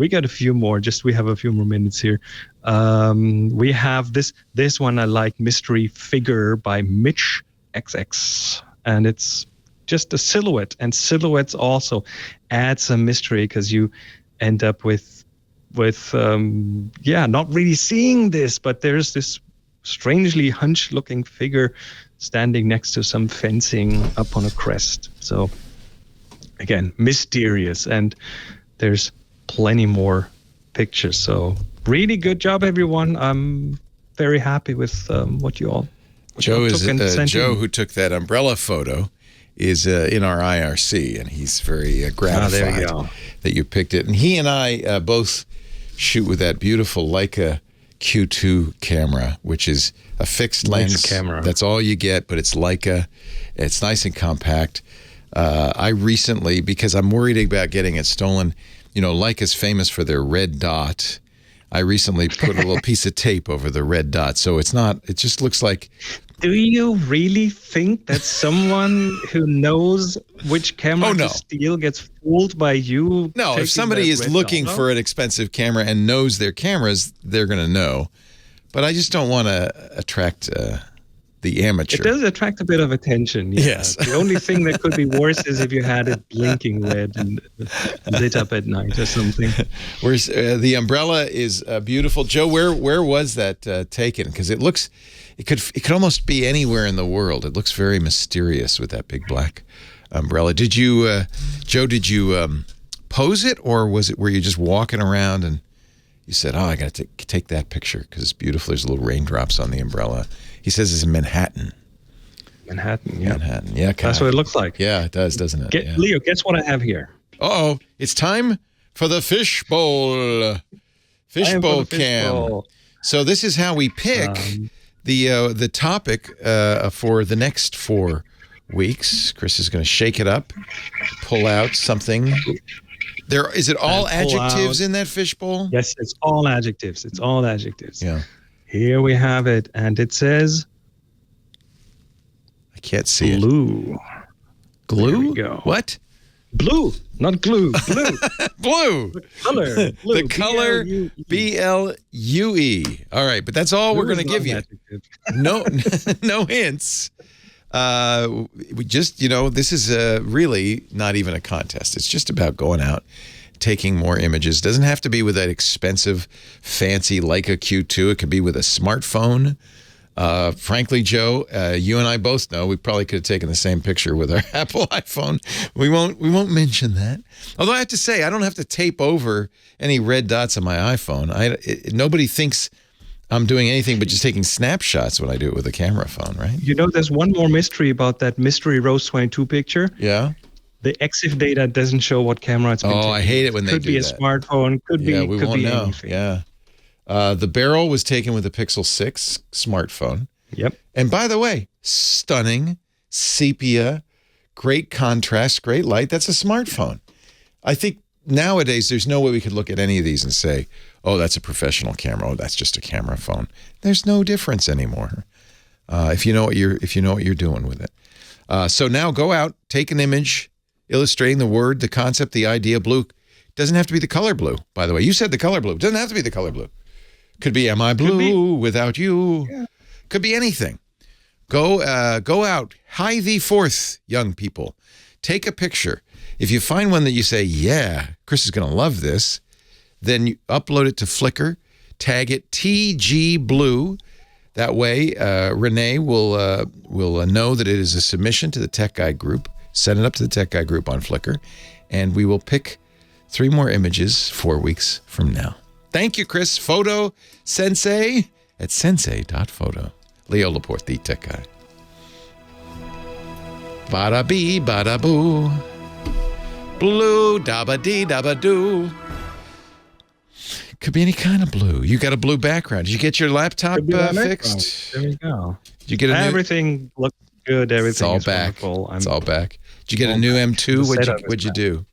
got a few more. We have a few more minutes here. We have this one I like, Mystery Figure by Mitch XX, and it's just a silhouette, and silhouettes also add some mystery because you end up with not really seeing this, but there's this strangely hunched looking figure standing next to some fencing up on a crest. So again, mysterious, and there's plenty more pictures. So really good job, everyone. I'm very happy with what you all Joe who took that umbrella photo is in our IRC, and he's very gratified that you picked it. And he and I both shoot with that beautiful Leica Q2 camera, which is a fixed lens camera. That's all you get, but it's Leica. It's nice and compact. I recently, because I'm worried about getting it stolen, Leica's famous for their red dot. I recently put a little piece of tape over the red dot, so it just looks like... Do you really think that someone who knows which camera to steal gets fooled by you? No, if somebody is looking for an expensive camera and knows their cameras, they're going to know. But I just don't want to attract the amateur. It does attract a bit of attention. Yeah. Yes. The only thing that could be worse is if you had it blinking red and lit up at night or something. Where's the umbrella is beautiful. Joe, where was that taken? Because it could almost be anywhere in the world. It looks very mysterious with that big black umbrella. Did you, Joe? Did you pose it, or were you just walking around and you said, "Oh, I got to take that picture because it's beautiful." There's little raindrops on the umbrella. He says it's in Manhattan. Manhattan, yeah. Manhattan, yeah. That's what it looks like. Yeah, it does, doesn't it? Leo, guess what I have here? Uh-oh, it's time for the fishbowl. Fishbowl cam. So this is how we pick the topic for the next 4 weeks. Chris is going to shake it up, pull out something. Is it all adjectives in that fishbowl? Yes, it's all adjectives. It's all adjectives. Yeah. Here we have it, and it says... I can't see glue. Glue? There we go. What? Blue, not glue. Blue. Blue. The color. Blue. The color, B-L-U-E. All right, but that's all we're going to give you. No hints. We just, this is really not even a contest. It's just about going out, taking more images. Doesn't have to be with that expensive, fancy Leica Q2. It could be with a smartphone. Frankly, Joe, you and I both know we probably could have taken the same picture with our Apple iPhone. We won't mention that. Although I have to say, I don't have to tape over any red dots on my iPhone. Nobody thinks I'm doing anything but just taking snapshots when I do it with a camera phone, right? There's one more mystery about that Mystery Rose 22 picture. Yeah. The EXIF data doesn't show what camera it's been taken. I hate it when they do that. Could be a smartphone. Could be anything. Yeah. The barrel was taken with a Pixel 6 smartphone. Yep. And by the way, stunning, sepia, great contrast, great light. That's a smartphone. I think nowadays there's no way we could look at any of these and say, oh, that's a professional camera. Oh, that's just a camera phone. There's no difference anymore. If you know what you're doing with it. So now go out, take an image, illustrating the word, the concept, the idea. Blue doesn't have to be the color blue, by the way. You said the color blue. It doesn't have to be the color blue. Could be, am I blue without you? Yeah. Could be anything. Go out. Hie thee forth, young people. Take a picture. If you find one that you say, yeah, Chris is going to love this, then you upload it to Flickr, tag it TG Blue. That way, Renee will know that it is a submission to the Tech Guy group. Send it up to the Tech Guy group on Flickr, and we will pick 3 more images 4 weeks from now. Thank you, Chris. Photo Sensei at sensei.photo. Leo Laporte, the Tech Guy. Bada bee, bada boo. Blue, dabba dee, dabba doo. Could be any kind of blue. You got a blue background. Did you get your laptop fixed? There we go. Did you get everything looked good. Everything is back. Wonderful. It's all back. Did you get a new M2? What'd you do?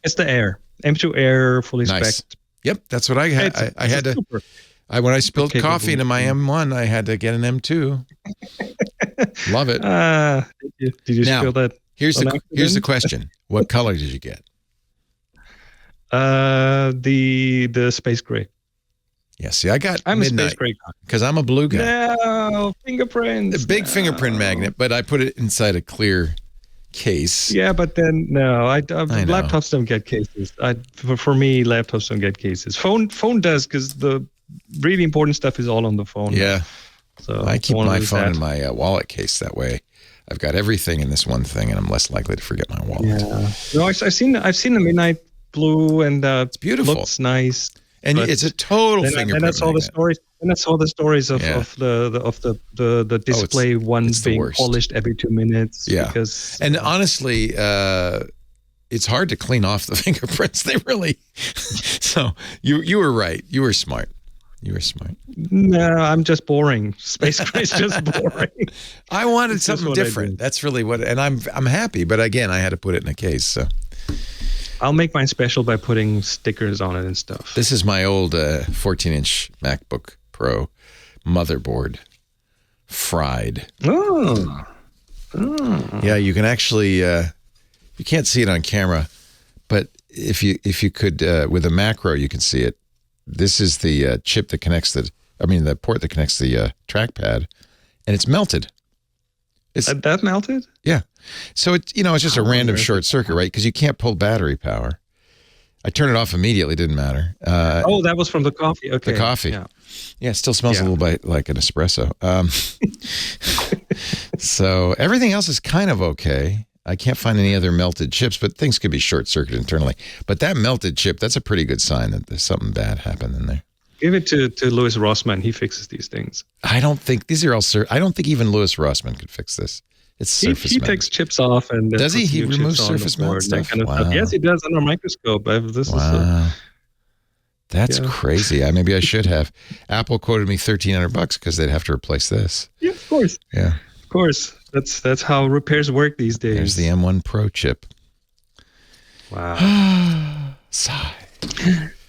It's the Air. M2 Air, fully nice. spec'd. Yep, that's what I had. I had to. When I spilled coffee into my M1, I had to get an M2. Love it. Did you spill that? Here's the question. What color did you get? The space gray. Yeah, see, I'm midnight, a space gray because I'm a blue guy. No, fingerprints. A big fingerprint magnet, but I put it inside a clear case. Yeah, but then no, laptops don't get cases. For me, laptops don't get cases. Phone does, because the really important stuff is all on the phone. Yeah. So I keep my phone in my wallet case. That way, I've got everything in this one thing, and I'm less likely to forget my wallet. Yeah. No, I've seen the midnight blue, and it's beautiful. Looks nice, and it's a total fingerprint. And that's all the stories. And that's all the stories of the display being polished every 2 minutes. Yeah. Because honestly, it's hard to clean off the fingerprints. They really. So you were right. You were smart. You were smart. No, I'm just boring. Space Gray is just boring. I wanted something different. That's really what, and I'm happy. But again, I had to put it in a case. So I'll make mine special by putting stickers on it and stuff. This is my old 14-inch MacBook Pro motherboard, fried. Oh. Yeah, you can actually. You can't see it on camera, but if you could with a macro, you can see it. This is the chip that connects the port that connects the trackpad, and it's melted. It's that melted? Yeah. So it's just a random short circuit, right? Because you can't pull battery power. I turned it off immediately. Didn't matter. That was from the coffee. Okay. The coffee. Yeah, it still smells a little bit like an espresso. So everything else is kind of okay. I can't find any other melted chips, but things could be short-circuited internally. But that melted chip, that's a pretty good sign that there's something bad happened in there. Give it to Louis Rossmann. He fixes these things. I don't think these are all. I don't think even Louis Rossmann could fix this. It's surface mount. He takes chips off and does he? He removes surface mount stuff. Kind of stuff. Yes, he does under a microscope. That's crazy. Maybe I should have. Apple quoted me $1,300 because they'd have to replace this. Yeah, of course. Yeah, of course. That's how repairs work these days. There's the M1 Pro chip. Wow. Sigh.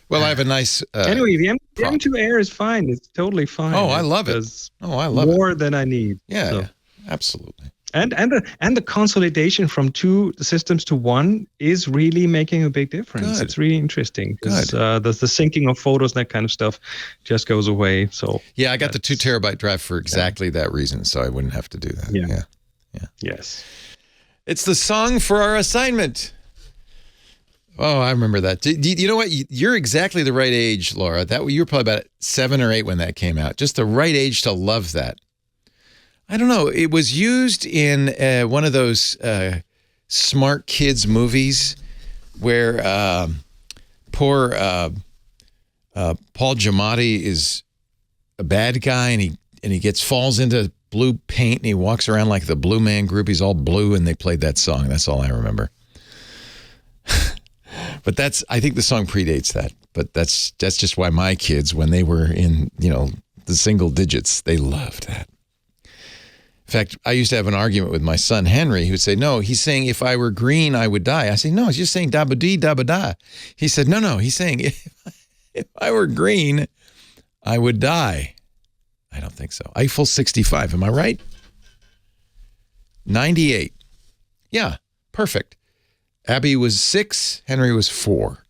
Well, I have a nice. Anyway, the M2 Air is fine. It's totally fine. Oh, I love it. I love more than I need. Yeah, absolutely. And the consolidation from 2 systems to 1 is really making a big difference. Good. It's really interesting. Good. The syncing of photos and that kind of stuff just goes away. So yeah, I got the 2 terabyte drive for exactly that reason, so I wouldn't have to do that. Yeah. Yes. It's the song for our assignment. Oh, I remember that. You know what? You're exactly the right age, Laura. You were probably about 7 or 8 when that came out. Just the right age to love that. I don't know. It was used in one of those smart kids movies where poor Paul Giamatti is a bad guy and he falls into blue paint and he walks around like the Blue Man Group. He's all blue and they played that song. That's all I remember. But I think the song predates that. But that's just why my kids, when they were in the single digits, they loved that. In fact, I used to have an argument with my son, Henry, who would say, no, he's saying if I were green, I would die. I say, no, he's just saying da-ba-dee, da-ba-da. He said, no, he's saying if I were green, I would die. I don't think so. Eiffel 65, am I right? 98. Yeah, perfect. Abby was 6, Henry was 4.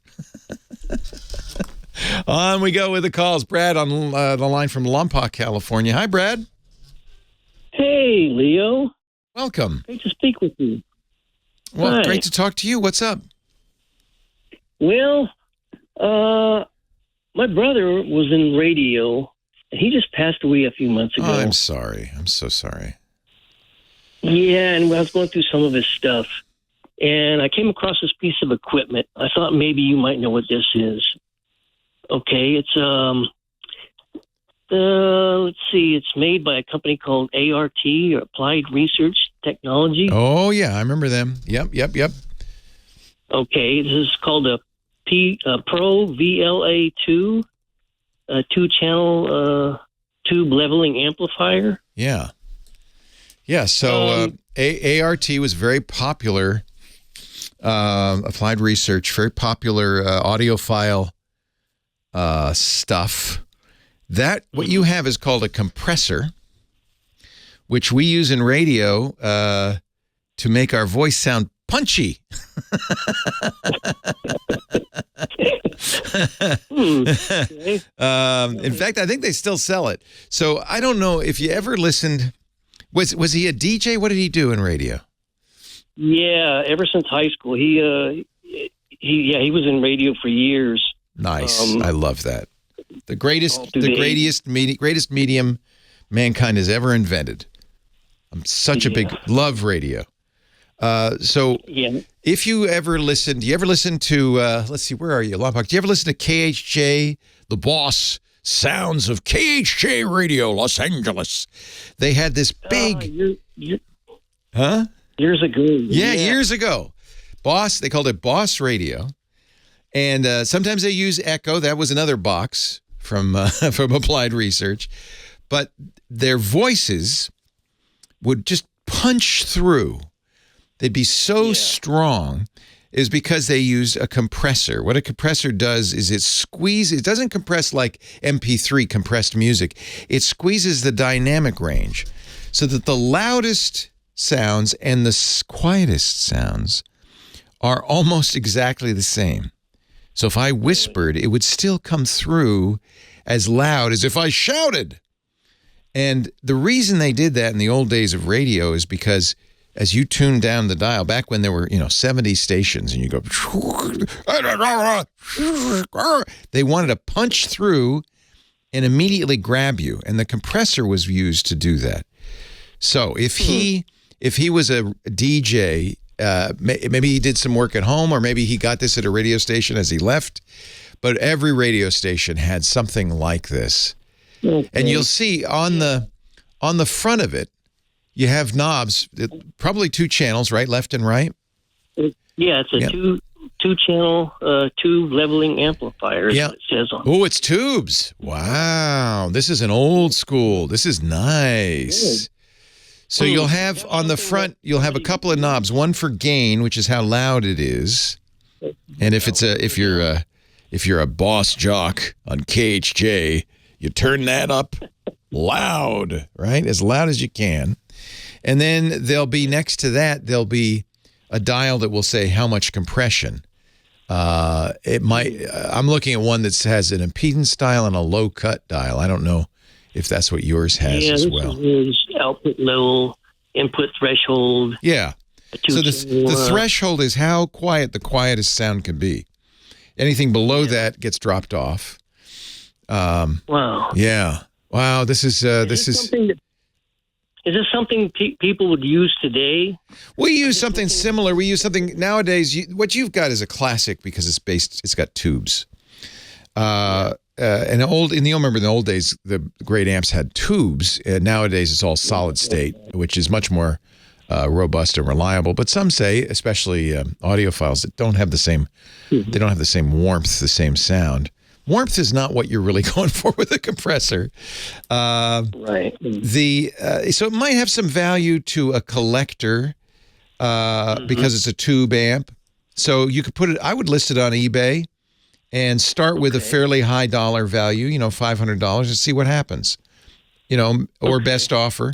On we go with the calls. Brad on the line from Lompoc, California. Hi, Brad. Hey, Leo. Welcome. Great to speak with you. Well, Hi. great to talk to you. What's up? Well, my brother was in radio, and he just passed away a few months ago. Oh, I'm sorry. I'm so sorry. Yeah, and I was going through some of his stuff, and I came across this piece of equipment. I thought maybe you might know what this is. Okay, it's let's see, it's made by a company called ART, or Applied Research Technology. Oh, yeah, I remember them. Yep. Okay, this is called a Pro VLA2, a 2-channel tube leveling amplifier. Yeah. So ART was very popular, Applied Research, very popular audiophile stuff. That, what you have is called a compressor, which we use in radio to make our voice sound punchy. In fact, I think they still sell it. So I don't know if you ever listened. Was he a DJ? What did he do in radio? Yeah, ever since high school, he was in radio for years. Nice, I love that. The greatest medium mankind has ever invented. I'm such a big love radio. So if you ever listen, do you ever listen to, let's see, where are you, Lompoc? Do you ever listen to KHJ, the boss, sounds of KHJ Radio, Los Angeles? They had this big... Years ago. Yeah, years ago. Boss, they called it Boss Radio. And sometimes they use Echo. That was another box from Applied Research. But their voices would just punch through. They'd be so strong, is because they used a compressor. What a compressor does is it doesn't compress like MP3 compressed music. It squeezes the dynamic range so that the loudest sounds and the quietest sounds are almost exactly the same. So if I whispered, it would still come through as loud as if I shouted. And the reason they did that in the old days of radio is because as you tune down the dial, back when there were, 70 stations and you go, they wanted to punch through and immediately grab you. And the compressor was used to do that. So if he was a DJ, maybe he did some work at home, or maybe he got this at a radio station as he left. But every radio station had something like this. Okay. And you'll see on the front of it, you have knobs, probably 2 channels, right? Left and right? Yeah, it's a two-channel tube leveling amplifier, is what it says on it. Oh, it's tubes. Wow. This is an old school. This is nice. Good. So you'll have on the front, you'll have a couple of knobs, one for gain, which is how loud it is. And if you're a boss jock on KHJ, you turn that up loud, right? As loud as you can. And then next to that, there'll be a dial that will say how much compression. I'm looking at one that has an impedance dial and a low cut dial. I don't know if that's what yours has as well. This is output level, input threshold. Yeah. So the threshold is how quiet the quietest sound can be. Anything below that gets dropped off. Wow. Yeah. Wow. This is. Is this something people would use today? We use something similar. We use something nowadays. What you've got is a classic because it's got tubes. Remember in the old days, the great amps had tubes. Nowadays, it's all solid state, which is much more robust and reliable. But some say, especially audiophiles, that don't have the same. They don't have the same warmth, the same sound. Warmth is not what you're really going for with a compressor. Right. So it might have some value to a collector because it's a tube amp. So you could put it. I would list it on eBay and start with a fairly high dollar value, $500, and see what happens. Or best offer.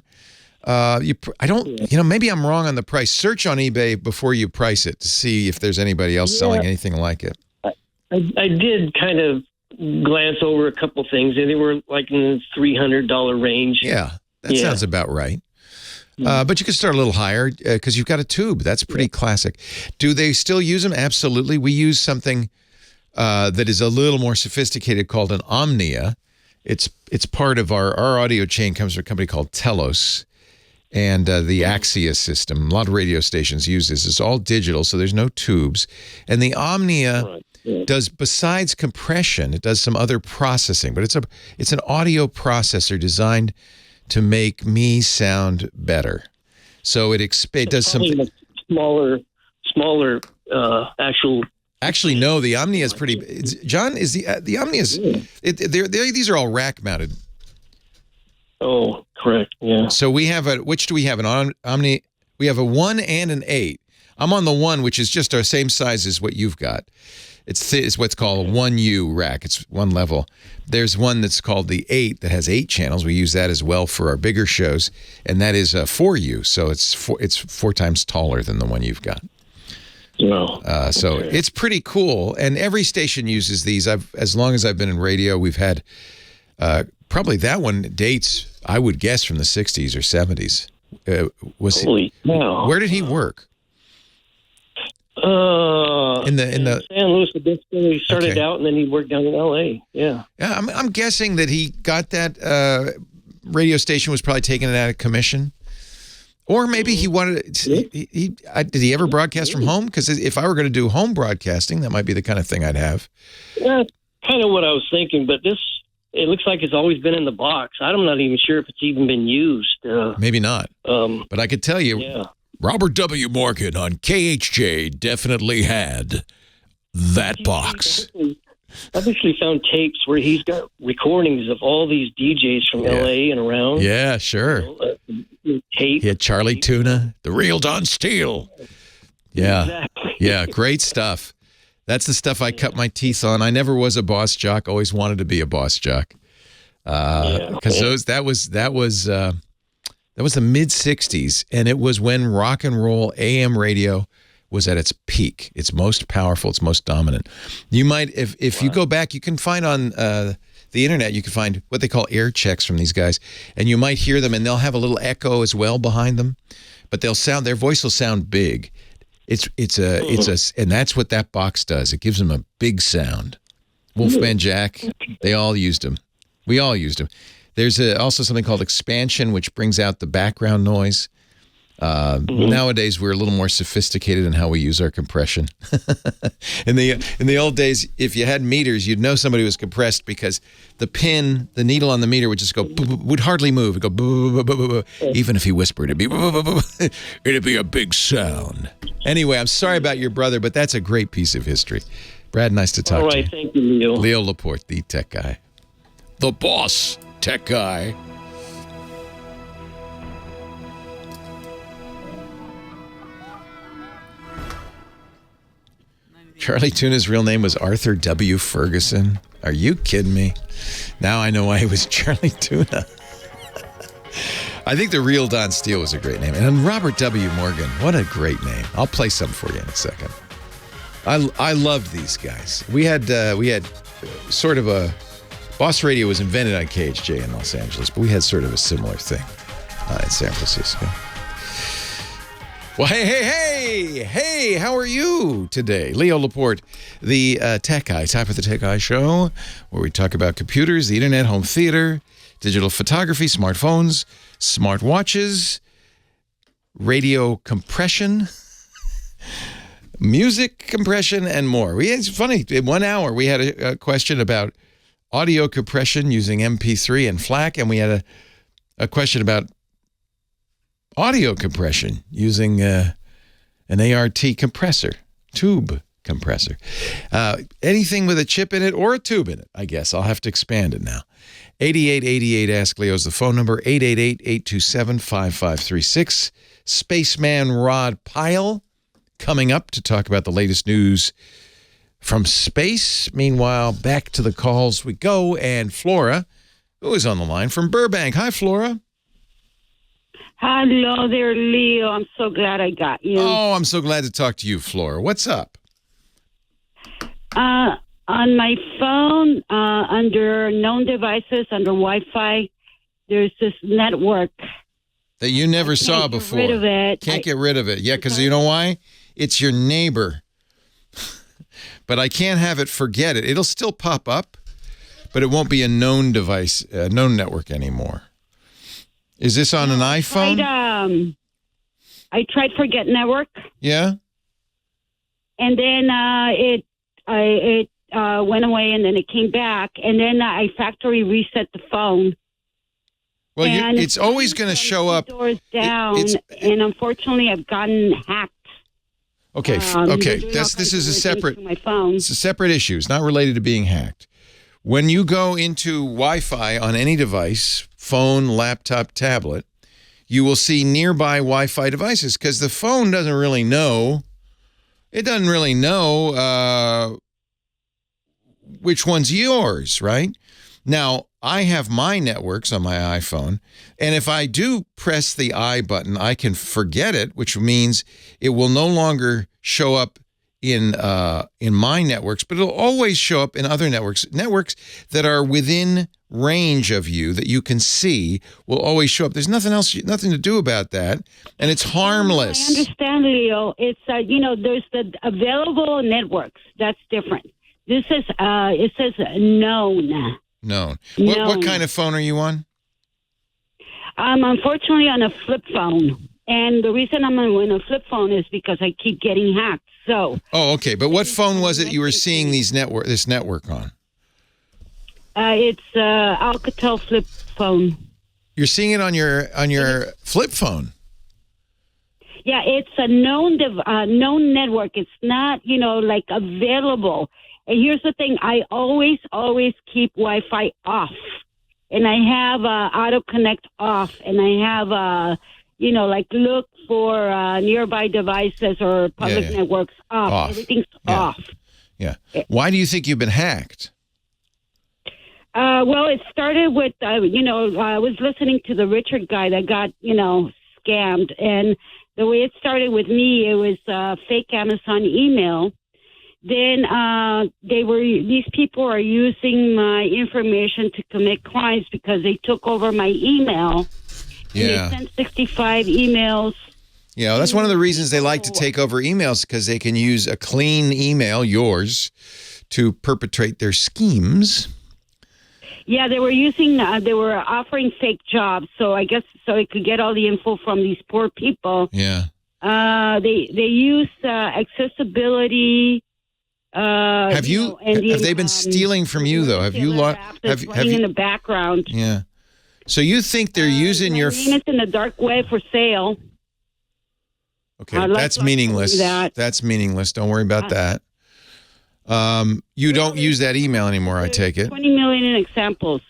Maybe I'm wrong on the price. Search on eBay before you price it to see if there's anybody else selling anything like it. I did kind of glance over a couple things, and they were like in the $300 range. Yeah, that sounds about right. But you can start a little higher because you've got a tube. That's pretty classic. Do they still use them? Absolutely. We use something that is a little more sophisticated called an Omnia. It's part of our audio chain comes from a company called Telos and the Axia system. A lot of radio stations use this. It's all digital, so there's no tubes. And the Omnia does, besides compression, it does some other processing, but it's an audio processor designed to make me sound better. So it does something smaller actual. Actually, no, the Omnia is pretty. John, is the Omnia is? These are all rack mounted. Oh, correct. Yeah. So we have which do we have? An Omnia. We have a 1 and an 8. I'm on the 1, which is just our same size as what you've got. It's what's called a 1U rack. It's one level. There's one that's called the 8 that has 8 channels. We use that as well for our bigger shows, and that is a 4U. So it's 4 times taller than the one you've got. No. So it's pretty cool, and every station uses these. As long as I've been in radio, we've had probably that one dates, I would guess, from the 60s or 70s. Holy cow. Where did he work? In the San Luis Obispo. He started out, and then he worked down in L.A. Yeah. Yeah, I'm guessing that he got that radio station was probably taking it out of commission. Or maybe he wanted. Did he ever broadcast from home? Because if I were going to do home broadcasting, that might be the kind of thing I'd have. Yeah, kind of what I was thinking. But it looks like it's always been in the box. I'm not even sure if it's even been used. Maybe not. But I could tell you, Robert W. Morgan on KHJ definitely had that box. I've actually found tapes where he's got recordings of all these DJs from L.A. and around. Yeah, sure. Tape. He had Charlie Tuna, the real Don Steele. Yeah. Exactly. Yeah, great stuff. That's the stuff I cut my teeth on. I never was a boss jock, always wanted to be a boss jock. Because that was the mid-'60s, and it was when rock and roll AM radio was at its peak. It's most powerful. It's most dominant. You might, if you go back, you can find on the internet, you can find what they call air checks from these guys, and you might hear them, and they'll have a little echo as well behind them, but their voice will sound big. And that's what that box does. It gives them a big sound. Wolfman Jack, they all used them. We all used them. There's also something called expansion, which brings out the background noise. Nowadays, we're a little more sophisticated in how we use our compression. In the old days, if you had meters, you'd know somebody was compressed because the needle on the meter would just go, would hardly move. It'd go, even if he whispered, it'd be a big sound. Anyway, I'm sorry about your brother, but that's a great piece of history. Brad, nice to talk to you. All right, thank you, Leo. Leo Laporte, the tech guy. The boss tech guy. Charlie Tuna's real name was Arthur W. Ferguson. Are you kidding me? Now I know why he was Charlie Tuna. I think the real Don Steele was a great name. And Robert W. Morgan, what a great name. I'll play some for you in a second. I loved these guys. We had sort of a... Boss Radio was invented on KHJ in Los Angeles, but we had sort of a similar thing in San Francisco. Well, hey, how are you today? Leo Laporte, the Tech Guy, Time for the Tech Guy Show, where we talk about computers, the internet, home theater, digital photography, smartphones, smartwatches, radio compression, music compression, and more. It's funny, in 1 hour, we had a question about audio compression using MP3 and FLAC, and we had a question about audio compression using an ART compressor, tube compressor. Anything with a chip in it or a tube in it, I guess. I'll have to expand it now. 8888 Ask Leo is the phone number, 888-827-5536. Spaceman Rod Pyle coming up to talk about the latest news from space. Meanwhile, back to the calls we go, and Flora, who is on the line from Burbank. Hi, Flora. Hello there, Leo. I'm so glad I got you. Oh, I'm so glad to talk to you, Flora. What's up? On my phone, under known devices, under Wi-Fi, there's this network. that you never saw before. Get rid of it. Can't get rid of it. Yeah, because you know why? It's your neighbor. But I can't have it forget it. It'll still pop up, but it won't be a known device, a known network anymore. Is this on an iPhone? I tried Forget Network. Yeah. And then it went away, and then it came back, and then I factory reset the phone. Well, it's always going to show up. Doors down, and unfortunately, I've gotten hacked. Okay, okay. This is a separate. It's a separate issue. It's not related to being hacked. When you go into Wi-Fi on any device, phone, laptop, tablet, you will see nearby Wi-Fi devices because the phone doesn't really know. It doesn't really know which one's yours, right? Now, I have my networks on my iPhone, and if I do press the I button, I can forget it, which means it will no longer show up in my networks, but it'll always show up in other networks. Networks that are within range of you that you can see will always show up. There's nothing to do about that, and it's harmless. I understand, Leo. It's there's the available networks. That's different. This is it says known. Known. What kind of phone are you on? I'm unfortunately on a flip phone, and the reason I'm on a flip phone is because I keep getting hacked. So. Oh, okay. But what phone was it you were seeing this network on? It's Alcatel flip phone. You're seeing it on your flip phone. Yeah, it's a known network. It's not like available. And here's the thing: I always keep Wi-Fi off, and I have auto connect off, and I have like look for nearby devices or public networks off. Everything's off. Yeah. Why do you think you've been hacked? Well, it started with I was listening to the Richard guy that got scammed, and the way it started with me, it was fake Amazon email. Then these people are using my information to commit crimes because they took over my email. Yeah. And they sent 65 emails. Yeah, that's one of the reasons they like to take over emails, because they can use a clean email, yours, to perpetrate their schemes. Yeah, they were offering fake jobs, so I guess so they could get all the info from these poor people. Yeah. They use accessibility. Have they been stealing from you though? Have you in the background? Yeah. So you think they're using your name is in the dark web for sale? Okay, that's meaningless. That's meaningless. Don't worry about that. You don't use that email anymore, I take it. 20 million examples.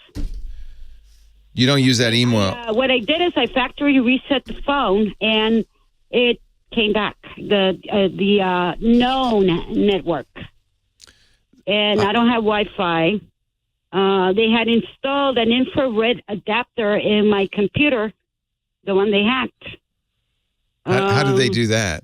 You don't use that email. What I did is I factory reset the phone, and it came back the known network. And I don't have Wi-Fi. They had installed an infrared adapter in my computer, the one they hacked. How did they do that?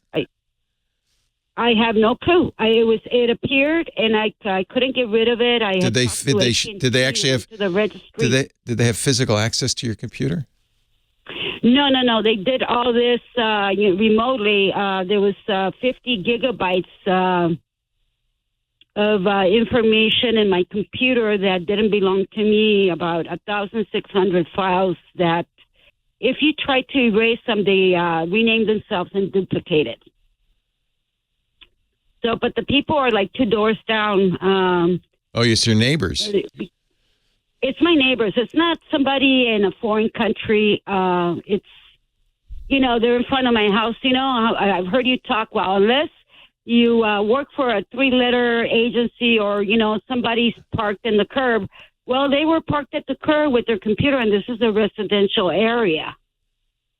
I have no clue. It appeared, and I couldn't get rid of it. Did they actually have the registry? Did they have physical access to your computer? No. They did all this remotely. There was 50 gigabytes of information in my computer that didn't belong to me. About 1,600 files that, if you try to erase them, they rename themselves and duplicate it. So, but the people are like 2 doors down. It's your neighbors. It's my neighbors. It's not somebody in a foreign country. It's, they're in front of my house. I've heard you talk. Well, unless you work for a 3-letter agency or, somebody's parked in the curb. Well, they were parked at the curb with their computer, and this is a residential area.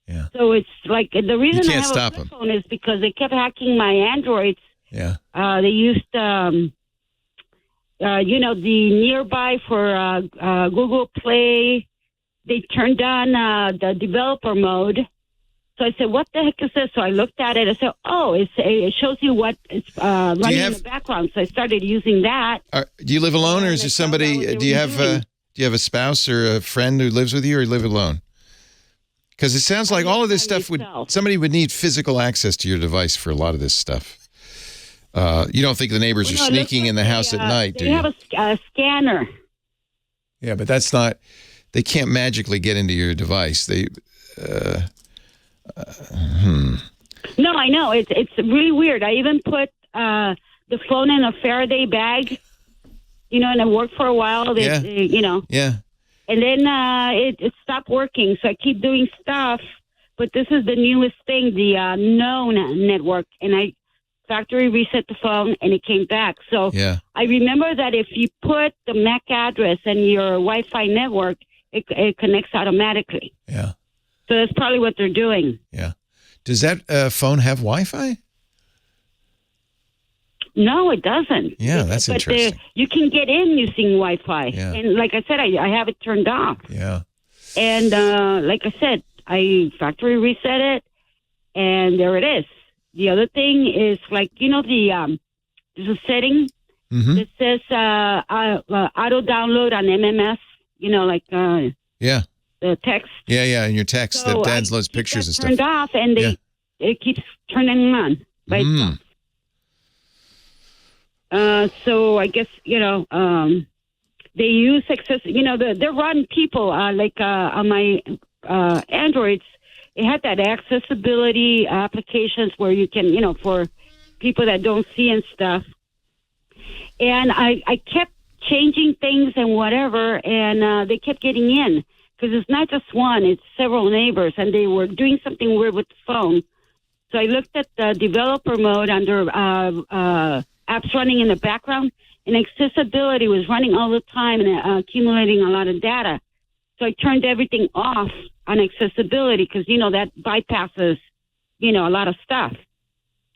Yeah. So it's like the reason I have stop a flip phone is because they kept hacking my Androids. Yeah. They used, the nearby for Google Play. They turned on the developer mode. So I said, what the heck is this? So I looked at it. I said, it shows you what is running in the background. So I started using that. Do you live alone, or is there somebody? Do you have a spouse or a friend who lives with you, or you live alone? Because it sounds like all of this stuff somebody would need physical access to your device for a lot of this stuff. You don't think the neighbors are sneaking in the house at night, do you? They have a scanner. Yeah, but that's not. They can't magically get into your device. They. No, I know it's really weird. I even put the phone in a Faraday bag, and it worked for a while. Yeah. Yeah. And then it stopped working, so I keep doing stuff. But this is the newest thing, the known network, and I factory reset the phone, and it came back. So I remember that if you put the MAC address in your Wi-Fi network, it connects automatically. Yeah. So that's probably what they're doing. Yeah. Does that phone have Wi-Fi? No, it doesn't. Yeah, that's interesting. But you can get in using Wi-Fi. Yeah. And like I said, I have it turned off. Yeah. And like I said, I factory reset it, and there it is. The other thing is, like, there's a setting that says auto download on MMS, yeah. The text. Yeah, in your text that downloads pictures and stuff. Turned off, and it keeps turning on by itself. So I guess, they use access, they're running people, like on my Androids, it had that accessibility applications where you can, for people that don't see and stuff. And I kept changing things and whatever, and they kept getting in. Because it's not just one, it's several neighbors, and they were doing something weird with the phone. So I looked at the developer mode under apps running in the background, and accessibility was running all the time and accumulating a lot of data. So I turned everything off on accessibility because, that bypasses, a lot of stuff.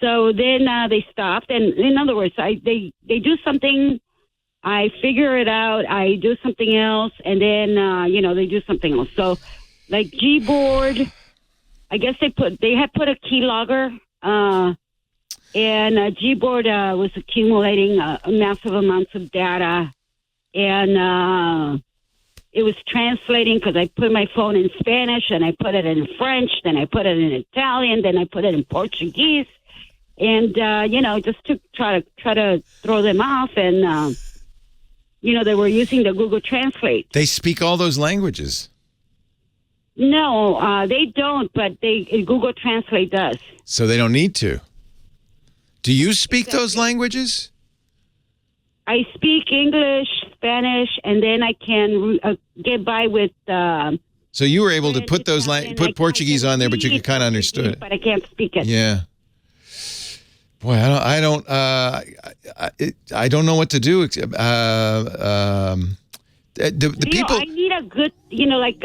So then they stopped. And in other words, they do something, I figure it out, I do something else, and then, they do something else. So like Gboard, I guess they had put a keylogger, and Gboard was accumulating massive amounts of data, and it was translating because I put my phone in Spanish, and I put it in French, then I put it in Italian, then I put it in Portuguese, and just to try to throw them off, and they were using the Google Translate. They speak all those languages. No, they don't, but Google Translate does. So they don't need to. Do you speak those languages? I speak English, Spanish, and then I can get by with. So you were able to put those put Portuguese on there, but you could kind of understood it. But I can't speak it. Yeah. Boy, I don't know what to do. The people. I need a good,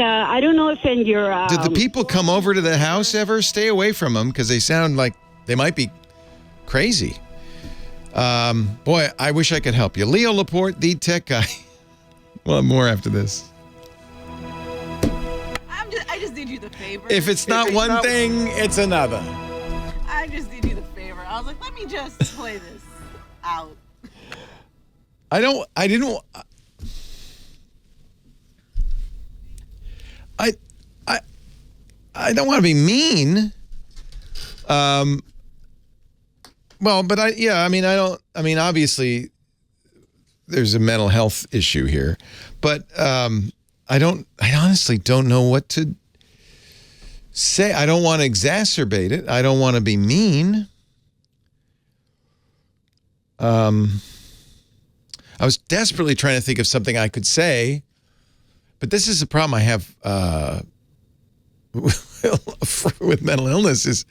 I don't know if in your. Did the people come over to the house ever? Stay away from them because they sound like they might be crazy. Boy, I wish I could help you. Leo Laporte, the tech guy. Well, more after this. I just did you the favor. If it's not one thing, it's another. I just did you the favor. I was like, let me just play this out. I don't want to be mean. Well, but obviously there's a mental health issue here, but I honestly don't know what to say. I don't want to exacerbate it. I don't want to be mean. I was desperately trying to think of something I could say, but this is the problem I have with mental illness is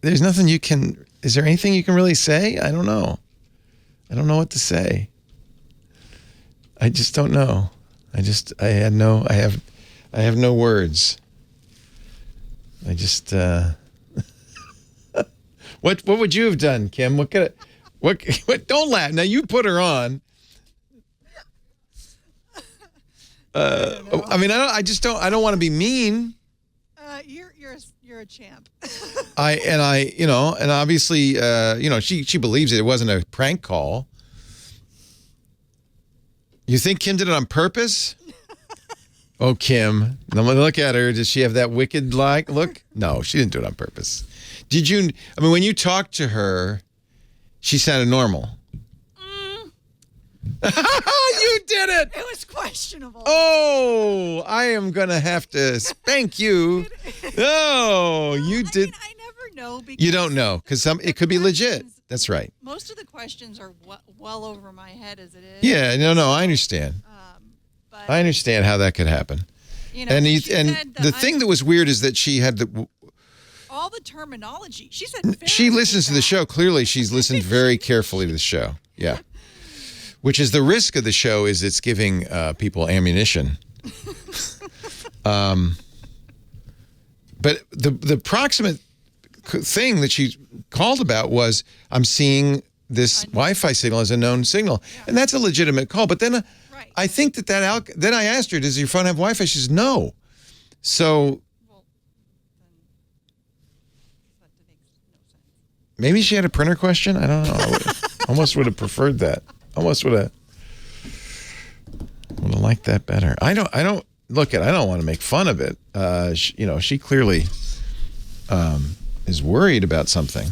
there's nothing you can. Is there anything you can really say? I don't know. I don't know what to say. I just don't know. I have no words. I just what would you have done, Kim? What don't laugh. Now you put her on. I don't want to be mean. You're a champ. And obviously, she believes it wasn't a prank call. You think Kim did it on purpose? Oh, Kim. I'm going to look at her. Does she have that wicked look? No, she didn't do it on purpose. Did you? I mean, when you talked to her, she sounded normal. You did it! It was questionable. Oh, I am going to have to spank you. Oh, you did. I never know. Because you don't know because it could be legit. That's right. Most of the questions are well over my head as it is. Yeah, no, I understand. I understand how that could happen. You know, and the thing that was weird is that she had all the terminology. She said she listens to the show. Clearly, she's listened very carefully to the show. Yeah. Which is the risk of the show is it's giving people ammunition. But the proximate thing that she called about was, I'm seeing this Wi-Fi signal as a known signal. Yeah. And that's a legitimate call. But then I think then I asked her, does your phone have Wi-Fi? She says, no. So maybe she had a printer question? I don't know. I almost would have preferred that. Almost would have liked that better. I don't look at. I don't want to make fun of it. She clearly is worried about something.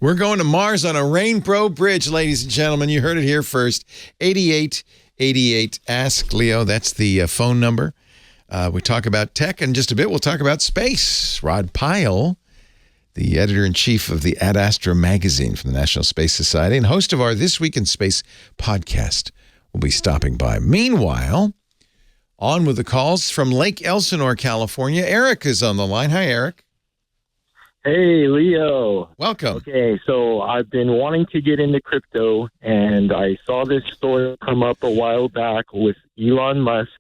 We're going to Mars on a Rainbow Bridge, ladies and gentlemen. You heard it here first. 8888 Ask Leo. That's the phone number. We talk about tech in just a bit. We'll talk about space. Rod Pyle, the editor-in-chief of the Ad Astra magazine from the National Space Society and host of our This Week in Space podcast, will be stopping by. Meanwhile, on with the calls from Lake Elsinore, California. Eric is on the line. Hi, Eric. Hey, Leo. Welcome. Okay, so I've been wanting to get into crypto, and I saw this story come up a while back with Elon Musk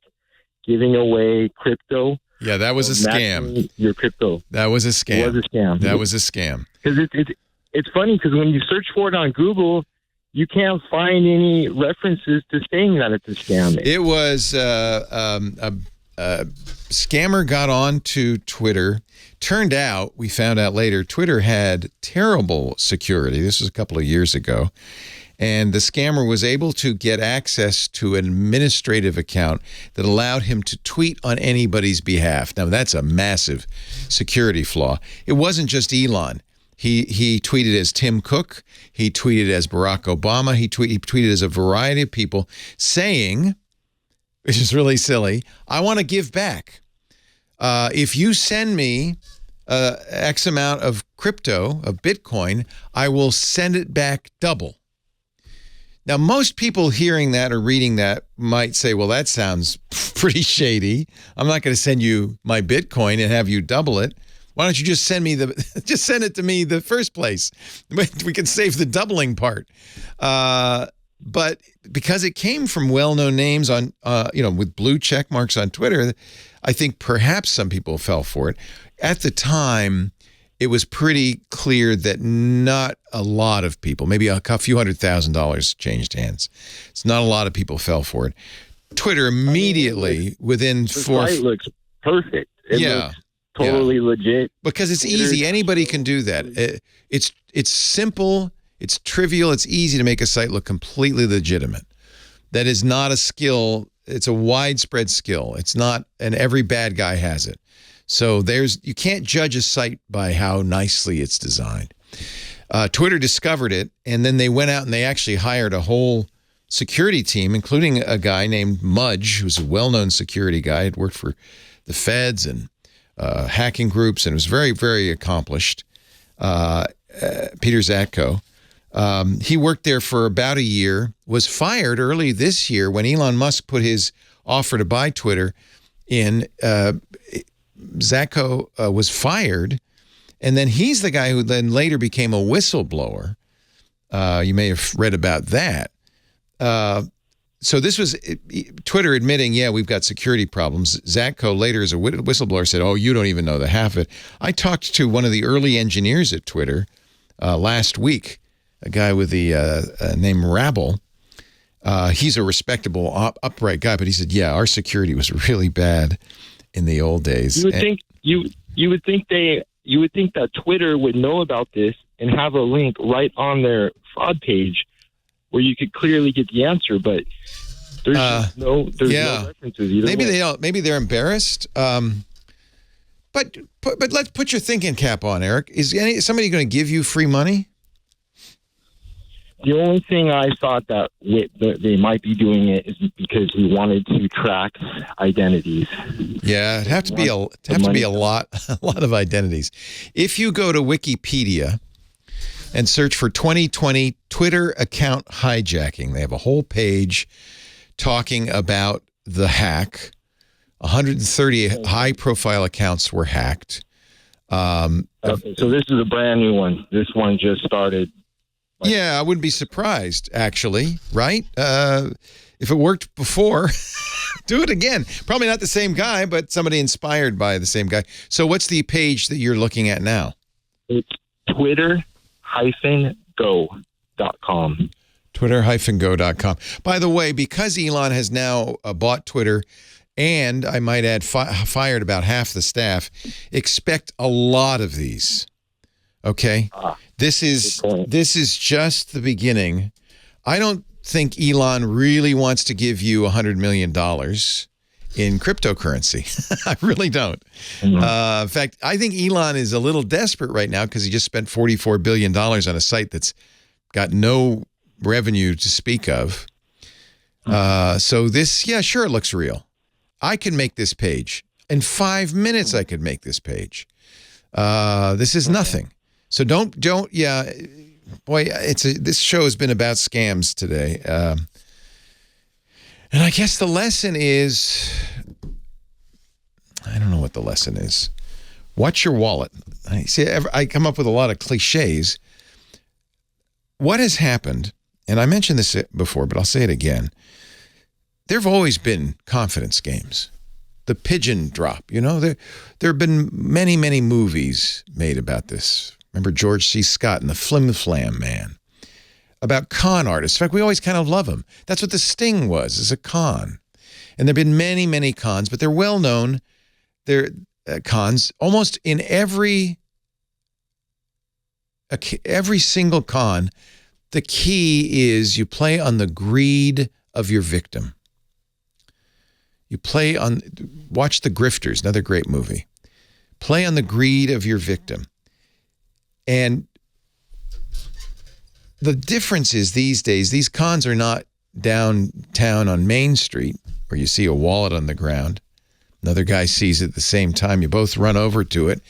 giving away crypto. Yeah, that was a scam. Your crypto. That was a scam. It was a scam. That was a scam. Because it's funny because when you search for it on Google, you can't find any references to saying that it's a scam. It was a scammer got on to Twitter. Turned out, we found out later, Twitter had terrible security. This was a couple of years ago. And the scammer was able to get access to an administrative account that allowed him to tweet on anybody's behalf. Now, that's a massive security flaw. It wasn't just Elon. He tweeted as Tim Cook. He tweeted as Barack Obama. He tweeted as a variety of people saying, which is really silly, I want to give back. If you send me X amount of crypto, of Bitcoin, I will send it back double. Now, most people hearing that or reading that might say, well, that sounds pretty shady. I'm not going to send you my Bitcoin and have you double it. Why don't you just send it to me the first place? We can save the doubling part. But because it came from well-known names on, with blue check marks on Twitter, I think perhaps some people fell for it. At the time, it was pretty clear that not a lot of people, maybe a few $100,000 changed hands. It's not a lot of people fell for it. Twitter immediately, within the site looks perfect. It looks totally legit. Because it's easy. Anybody can do that. It's simple. It's trivial. It's easy to make a site look completely legitimate. That is not a skill. It's a widespread skill. It's not, and every bad guy has it. So you can't judge a site by how nicely it's designed. Twitter discovered it, and then they went out and they actually hired a whole security team, including a guy named Mudge, who's a well-known security guy. Had worked for the feds and hacking groups, and was very, very accomplished. Peter Zatko. He worked there for about a year, was fired early this year when Elon Musk put his offer to buy Twitter in. Zatko was fired, and then he's the guy who then later became a whistleblower. You may have read about that. So this was Twitter admitting, yeah, we've got security problems. Zatko later as a whistleblower said, oh, you don't even know the half of it. I talked to one of the early engineers at Twitter last week, a guy with the name Rabble. He's a respectable, upright guy, but he said, yeah, our security was really bad in the old days. You would think that Twitter would know about this and have a link right on their fraud page where you could clearly get the answer, but there's just no references either Maybe way. they don't. Maybe they're embarrassed. But let's put your thinking cap on, Eric. Is somebody going to give you free money? The only thing I thought that they might be doing it is because we wanted to track identities. Yeah, it'd have to be a lot of identities. If you go to Wikipedia and search for 2020 Twitter account hijacking, they have a whole page talking about the hack. 130 high-profile accounts were hacked. Okay, so this is a brand new one. This one just started. Yeah, I wouldn't be surprised, actually, right? If it worked before, do it again. Probably not the same guy, but somebody inspired by the same guy. So what's the page that you're looking at now? It's Twitter-go.com. Twitter-go.com. By the way, because Elon has now bought Twitter, and I might add fired about half the staff, expect a lot of these. Okay? This is just the beginning. I don't think Elon really wants to give you $100 million in cryptocurrency. I really don't. In fact, I think Elon is a little desperate right now because he just spent $44 billion on a site that's got no revenue to speak of. So this, yeah, sure, it looks real. I can make this page. In 5 minutes, I could make this page. This is nothing. So don't, yeah, boy, this show has been about scams today. And I guess the lesson is, I don't know what the lesson is. Watch your wallet. I come up with a lot of cliches. What has happened, and I mentioned this before, but I'll say it again. There have always been confidence games. The pigeon drop, there have been many, many movies made about this. Remember George C. Scott and the Flim Flam Man, about con artists. In fact, we always kind of love them. That's what the Sting was, is a con. And there have been many, many cons, but they're well known. They're cons almost in every single con. The key is you play on the greed of your victim. Watch The Grifters, another great movie. Play on the greed of your victim. And the difference is these days, these cons are not downtown on Main Street where you see a wallet on the ground. Another guy sees it at the same time. You both run over to it.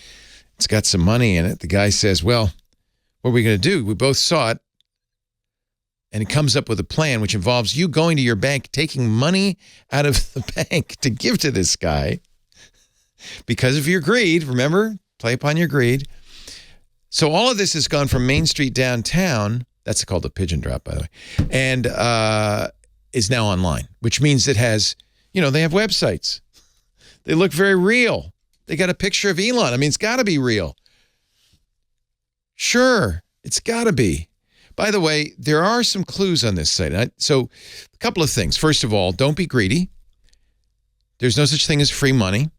It's got some money in it. The guy says, well, what are we going to do? We both saw it. And it comes up with a plan which involves you going to your bank, taking money out of the bank to give to this guy because of your greed. Remember, play upon your greed. So all of this has gone from Main Street downtown. That's called a pigeon drop, by the way. And is now online, which means it has, they have websites. They look very real. They got a picture of Elon. I mean, it's got to be real. Sure, it's got to be. By the way, there are some clues on this site. So a couple of things. First of all, don't be greedy. There's no such thing as free money.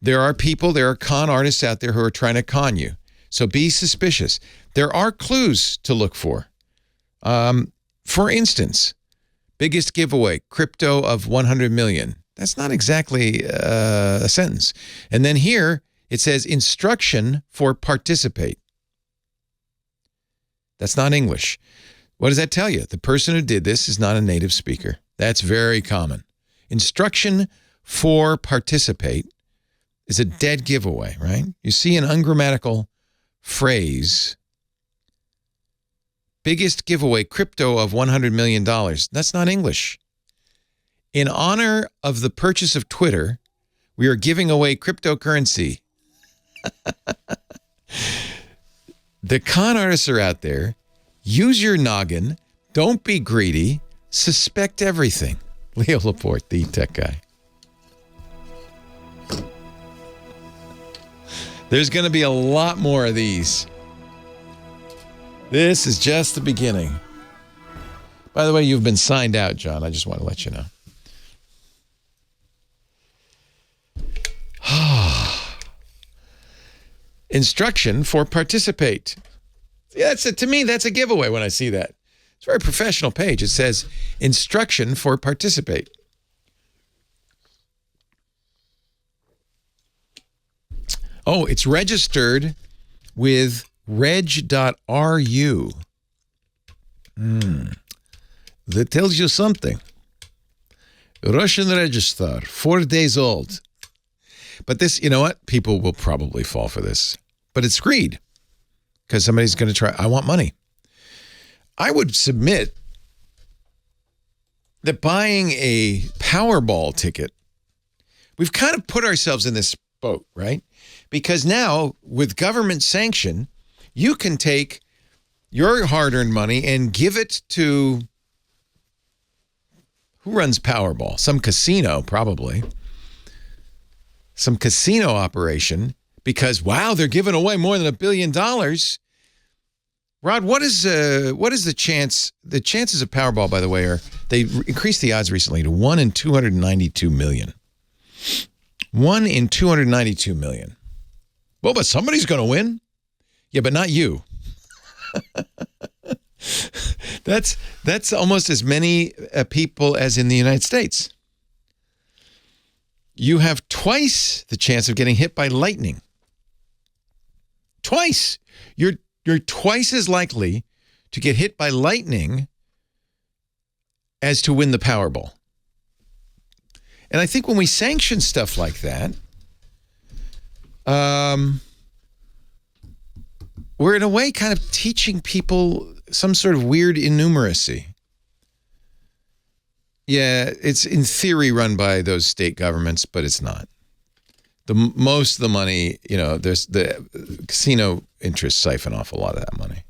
There are con artists out there who are trying to con you. So be suspicious. There are clues to look for. For instance, biggest giveaway, crypto of 100 million. That's not exactly a sentence. And then here it says instruction for participate. That's not English. What does that tell you? The person who did this is not a native speaker. That's very common. Instruction for participate is a dead giveaway, right? You see an ungrammatical phrase, biggest giveaway, crypto of $100 million. That's not English. In honor of the purchase of Twitter, we are giving away cryptocurrency. The con artists are out there. Use your noggin. Don't be greedy. Suspect everything. Leo Laporte, the tech guy. There's going to be a lot more of these. This is just the beginning. By the way, you've been signed out, John. I just want to let you know. Instruction for participate. Yeah, to me, that's a giveaway when I see that. It's a very professional page. It says instruction for participate. Oh, it's registered with reg.ru. That tells you something. Russian register, 4 days old. But this, you know what? People will probably fall for this. But it's greed. Because somebody's going to try, I want money. I would submit that buying a Powerball ticket, we've kind of put ourselves in this boat, right? Because now, with government sanction, you can take your hard-earned money and give it to, who runs Powerball? Some casino, probably. Some casino operation, because, wow, they're giving away more than $1 billion. Rod, what is the chance? The chances of Powerball, by the way, are they increased the odds recently to 1 in 292 million. 1 in 292 million. Well, but somebody's going to win. Yeah, but not you. That's almost as many people as in the United States. You have twice the chance of getting hit by lightning. Twice. You're twice as likely to get hit by lightning as to win the Powerball. And I think when we sanction stuff like that, we're in a way kind of teaching people some sort of weird innumeracy. Yeah, it's in theory run by those state governments, but it's not. Most of the money, there's the casino interests siphon off a lot of that money.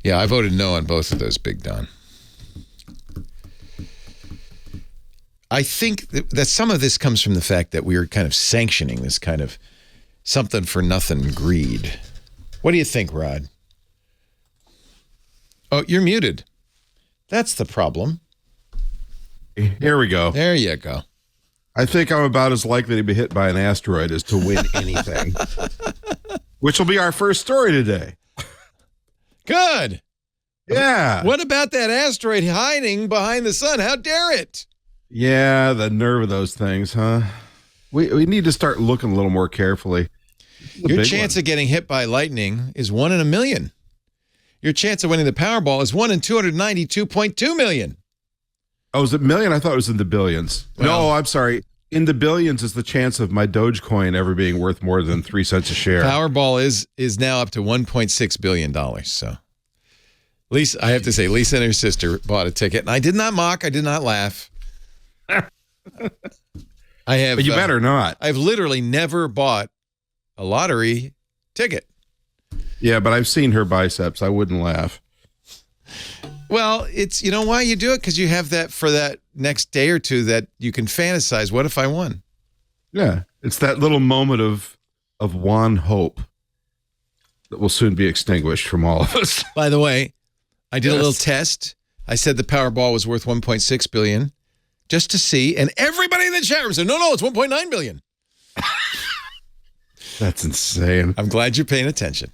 Yeah, I voted no on both of those, Big Don. I think that some of this comes from the fact that we are kind of sanctioning this kind of something for nothing greed. What do you think, Rod? Oh, you're muted. That's the problem. Here we go. There you go. I think I'm about as likely to be hit by an asteroid as to win anything, which will be our first story today. Good. Yeah. What about that asteroid hiding behind the sun? How dare it? Yeah, the nerve of those things, huh? We need to start looking a little more carefully. Your chance of getting hit by lightning is 1 in a million. Your chance of winning the Powerball is 1 in 292.2 million. Oh, is it million? I thought it was in the billions. Well, no, I'm sorry. In the billions is the chance of my Dogecoin ever being worth more than 3 cents a share. Powerball is now up to $1.6 billion. So, Lisa, I have to say, Lisa and her sister bought a ticket, and I did not mock. I did not laugh. I have. But you better not. I've literally never bought a lottery ticket. Yeah, but I've seen her biceps. I wouldn't laugh. Well, it's, why you do it? Because you have that for that next day or two that you can fantasize, what if I won? Yeah, it's that little moment of wan hope that will soon be extinguished from all of us. By the way, I did a little test. I said the Powerball was worth $1.6 billion just to see, and everybody in the chat room said, no, it's $1.9 billion. That's insane. I'm glad you're paying attention.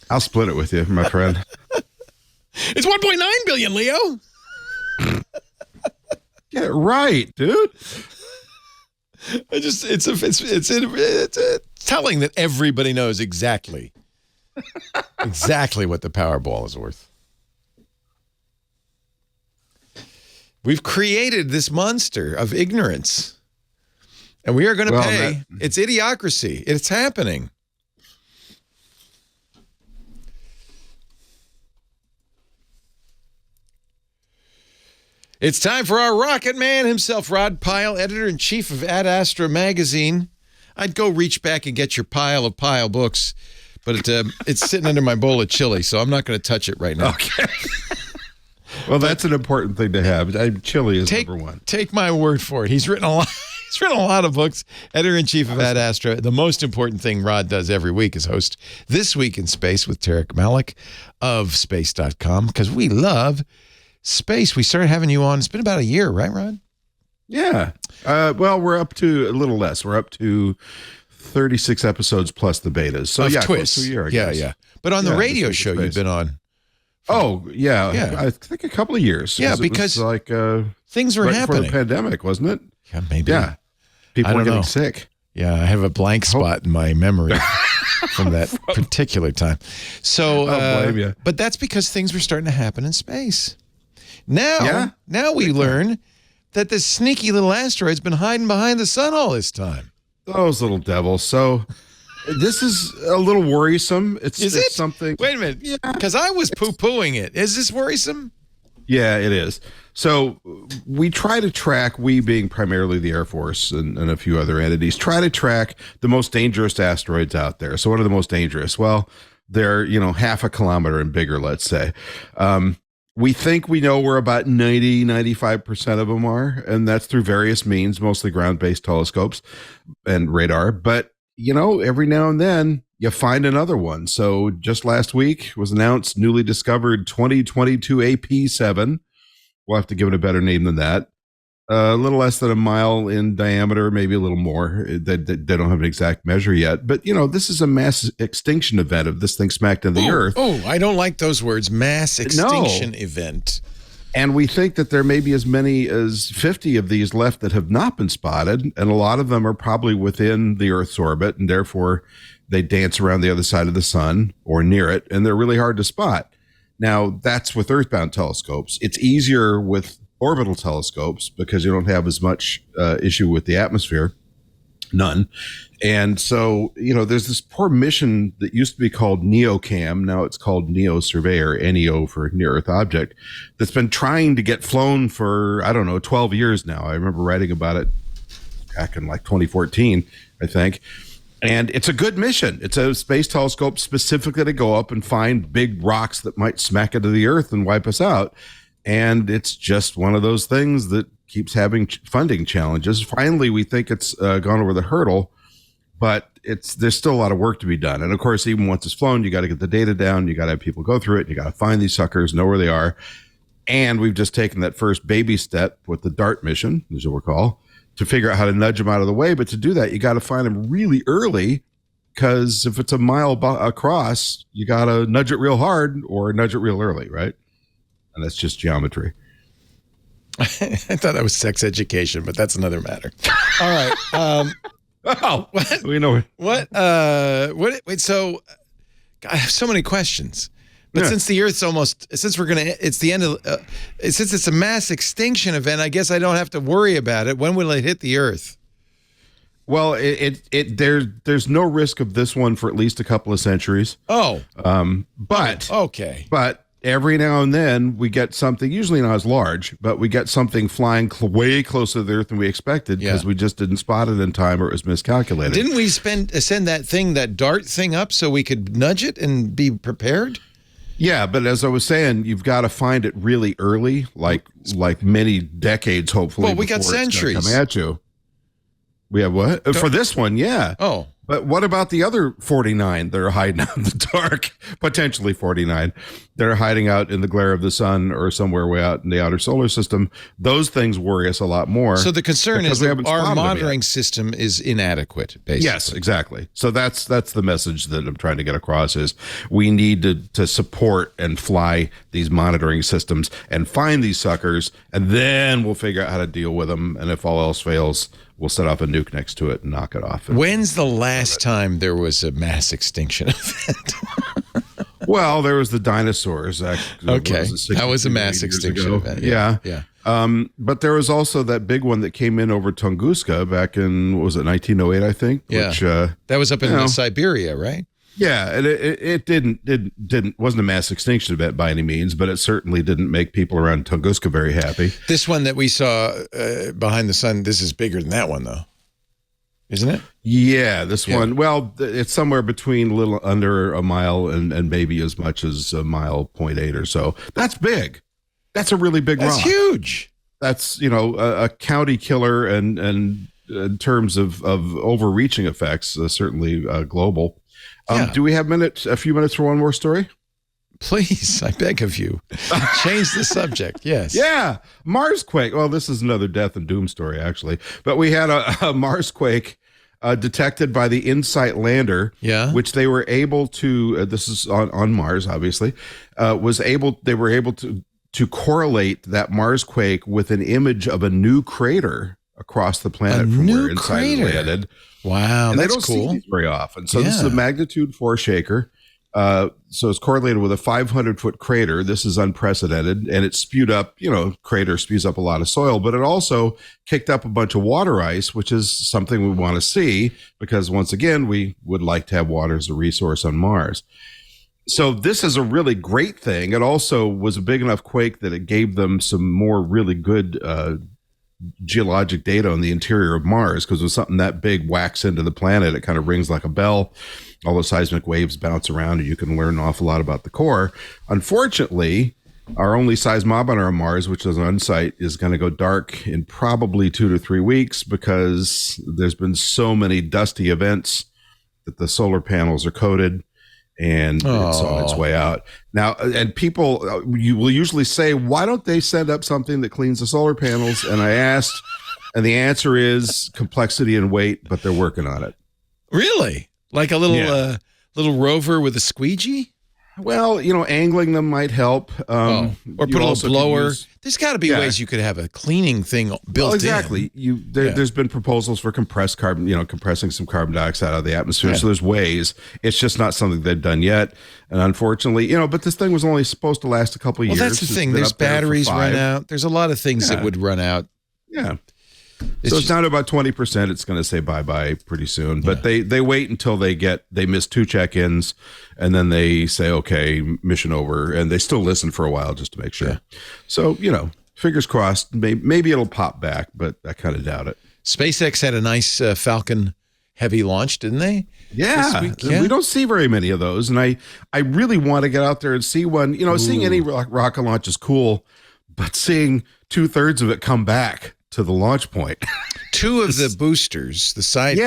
I'll split it with you, my friend. It's $1.9 billion, Leo. Get it right, dude. It's telling that everybody knows exactly what the Powerball is worth. We've created this monster of ignorance, and we are going to pay. It's idiocracy. It's happening. It's time for our rocket man himself, Rod Pyle, editor-in-chief of Ad Astra magazine. I'd go reach back and get your pile of Pyle books, but it's sitting under my bowl of chili, so I'm not going to touch it right now. Okay. Well, that's an important thing to have. Chili is number one. Take my word for it. He's written a lot. He's written a lot of books. Editor-in-chief of Ad Astra. The most important thing Rod does every week is host This Week in Space with Tarek Malik of Space.com, because we love space. We started having you on. It's been about a year, right, Rod? Yeah. Well, we're up to a little less. We're up to 36 episodes plus the betas. So of yeah, Twist. close to a year, I yeah, guess. yeah. But on the radio show you've been on Oh, yeah. Yeah. I think a couple of years. Yeah, it because was like things were right happening. before the pandemic, wasn't it? Yeah, maybe. Yeah. People I were don't getting know. sick. Yeah, I have a blank spot in my memory from that particular time. So, I don't blame you. But that's because things were starting to happen in space. Now we learn that this sneaky little asteroid's been hiding behind the sun all this time. Those little devils. So this is a little worrisome. It's something. Wait a minute. Because I was poo-pooing it. Is this worrisome? Yeah, it is. So we try to track, we being primarily the Air Force and a few other entities, try to track the most dangerous asteroids out there. So what are the most dangerous? Well, they're, half a kilometer and bigger, let's say. We think we know where about 95% of them are, and that's through various means, mostly ground-based telescopes and radar. But, every now and then you find another one. So just last week was announced newly discovered 2022 AP7. We'll have to give it a better name than that. A little less than a mile in diameter, maybe a little more. They don't have an exact measure yet. But, this is a mass extinction event of this thing smacked into the Earth. Oh, I don't like those words, mass extinction event. And we think that there may be as many as 50 of these left that have not been spotted. And a lot of them are probably within the Earth's orbit. And therefore, they dance around the other side of the sun or near it. And they're really hard to spot. Now, that's with earthbound telescopes. It's easier with orbital telescopes because you don't have as much issue with the atmosphere. None. And so, there's this poor mission that used to be called NEOCAM. Now it's called NEO Surveyor, NEO for Near Earth Object, that's been trying to get flown for, 12 years now. I remember writing about it back in like 2014, I think. And it's a good mission. It's a space telescope specifically to go up and find big rocks that might smack into the Earth and wipe us out. And it's just one of those things that keeps having funding challenges. Finally, we think it's gone over the hurdle, but there's still a lot of work to be done. And of course, even once it's flown, you got to get the data down. You got to have people go through it. You got to find these suckers, know where they are. And we've just taken that first baby step with the DART mission, as you'll recall, to figure out how to nudge them out of the way. But to do that, you got to find them really early, because if it's a mile across, you got to nudge it real hard or nudge it real early, right? And that's just geometry. I thought that was sex education, but that's another matter. All right. What? We know. What? Wait. So, I have so many questions. But since the Earth's it's the end of, since it's a mass extinction event, I guess I don't have to worry about it. When will it hit the Earth? Well, there's no risk of this one for at least a couple of centuries. Oh. But okay. But every now and then we get something, usually not as large, but we get something flying way closer to the Earth than we expected because we just didn't spot it in time or it was miscalculated. Didn't we send that DART thing up so we could nudge it and be prepared? Yeah, but as I was saying, you've got to find it really early, like many decades, hopefully. Well, we got centuries coming at you. We have what? For this one, yeah. Oh. But what about the other 49 that are hiding out in the dark? Potentially 49 that are hiding out in the glare of the sun or somewhere way out in the outer solar system. Those things worry us a lot more. So the concern is that our monitoring system is inadequate, basically. Yes, exactly. So that's the message that I'm trying to get across is we need to support and fly these monitoring systems and find these suckers, and then we'll figure out how to deal with them. And if all else fails, we'll set off a nuke next to it and knock it off. When's the last time there was a mass extinction event? Well, there was the dinosaurs. Actually, okay, that was a mass extinction event. Yeah. But there was also that big one that came in over Tunguska back in, what was it, 1908, I think? Yeah. Which, that was up in Siberia, right? Yeah, and it wasn't a mass extinction event by any means, but it certainly didn't make people around Tunguska very happy. This one that we saw behind the sun, this is bigger than that one, though, isn't it? Yeah, this one. Well, it's somewhere between a little under a mile and maybe as much as a mile 0.8 or so. That's big. That's a really big rock. That's huge. That's, a county killer, and in terms of overreaching effects, certainly global. Do we have a few minutes for one more story? Please, I beg of you. Change the subject, yes. Yeah, Marsquake. Well, this is another death and doom story, actually. But we had a Marsquake detected by the InSight lander, which they were able to, this is on Mars, obviously, they were able to correlate that Mars quake with an image of a new crater across the planet from where InSight landed. Wow, and that's they don't cool. see these very often. So this is a magnitude 4 shaker. So it's correlated with a 500-foot crater. This is unprecedented, and it spewed up, crater spews up a lot of soil, but it also kicked up a bunch of water ice, which is something we want to see because, once again, we would like to have water as a resource on Mars. So this is a really great thing. It also was a big enough quake that it gave them some more really good geologic data on the interior of Mars, because when something that big whacks into the planet, it kind of rings like a bell. All the seismic waves bounce around, and you can learn an awful lot about the core. Unfortunately, our only seismometer on Mars, which is on site, is going to go dark in probably 2 to 3 weeks because there's been so many dusty events that the solar panels are coated, and it's on its way out. Now, and people, you will usually say, why don't they send up something that cleans the solar panels? And I asked, and the answer is complexity and weight, but they're working on it. Really? Like a little little rover with a squeegee? Well, angling them might help. Or put a little blower. There's got to be ways you could have a cleaning thing built exactly. in. There's been proposals for compressed carbon, compressing some carbon dioxide out of the atmosphere. So there's ways. It's just not something they've done yet. And unfortunately, but this thing was only supposed to last a couple of years. Well, that's the thing. There's batteries run out. There's a lot of things that would run out. Yeah. So it's down to about 20%. It's going to say bye-bye pretty soon. But they wait until they miss 2 check-ins, and then they say, okay, mission over. And they still listen for a while just to make sure. Yeah. So, fingers crossed. Maybe it'll pop back, but I kind of doubt it. SpaceX had a nice Falcon Heavy launch, didn't they? Yeah. We don't see very many of those. And I really want to get out there and see one. Seeing any rocket launch is cool, but seeing 2/3 of it come back to the launch point. 2 of the boosters, the side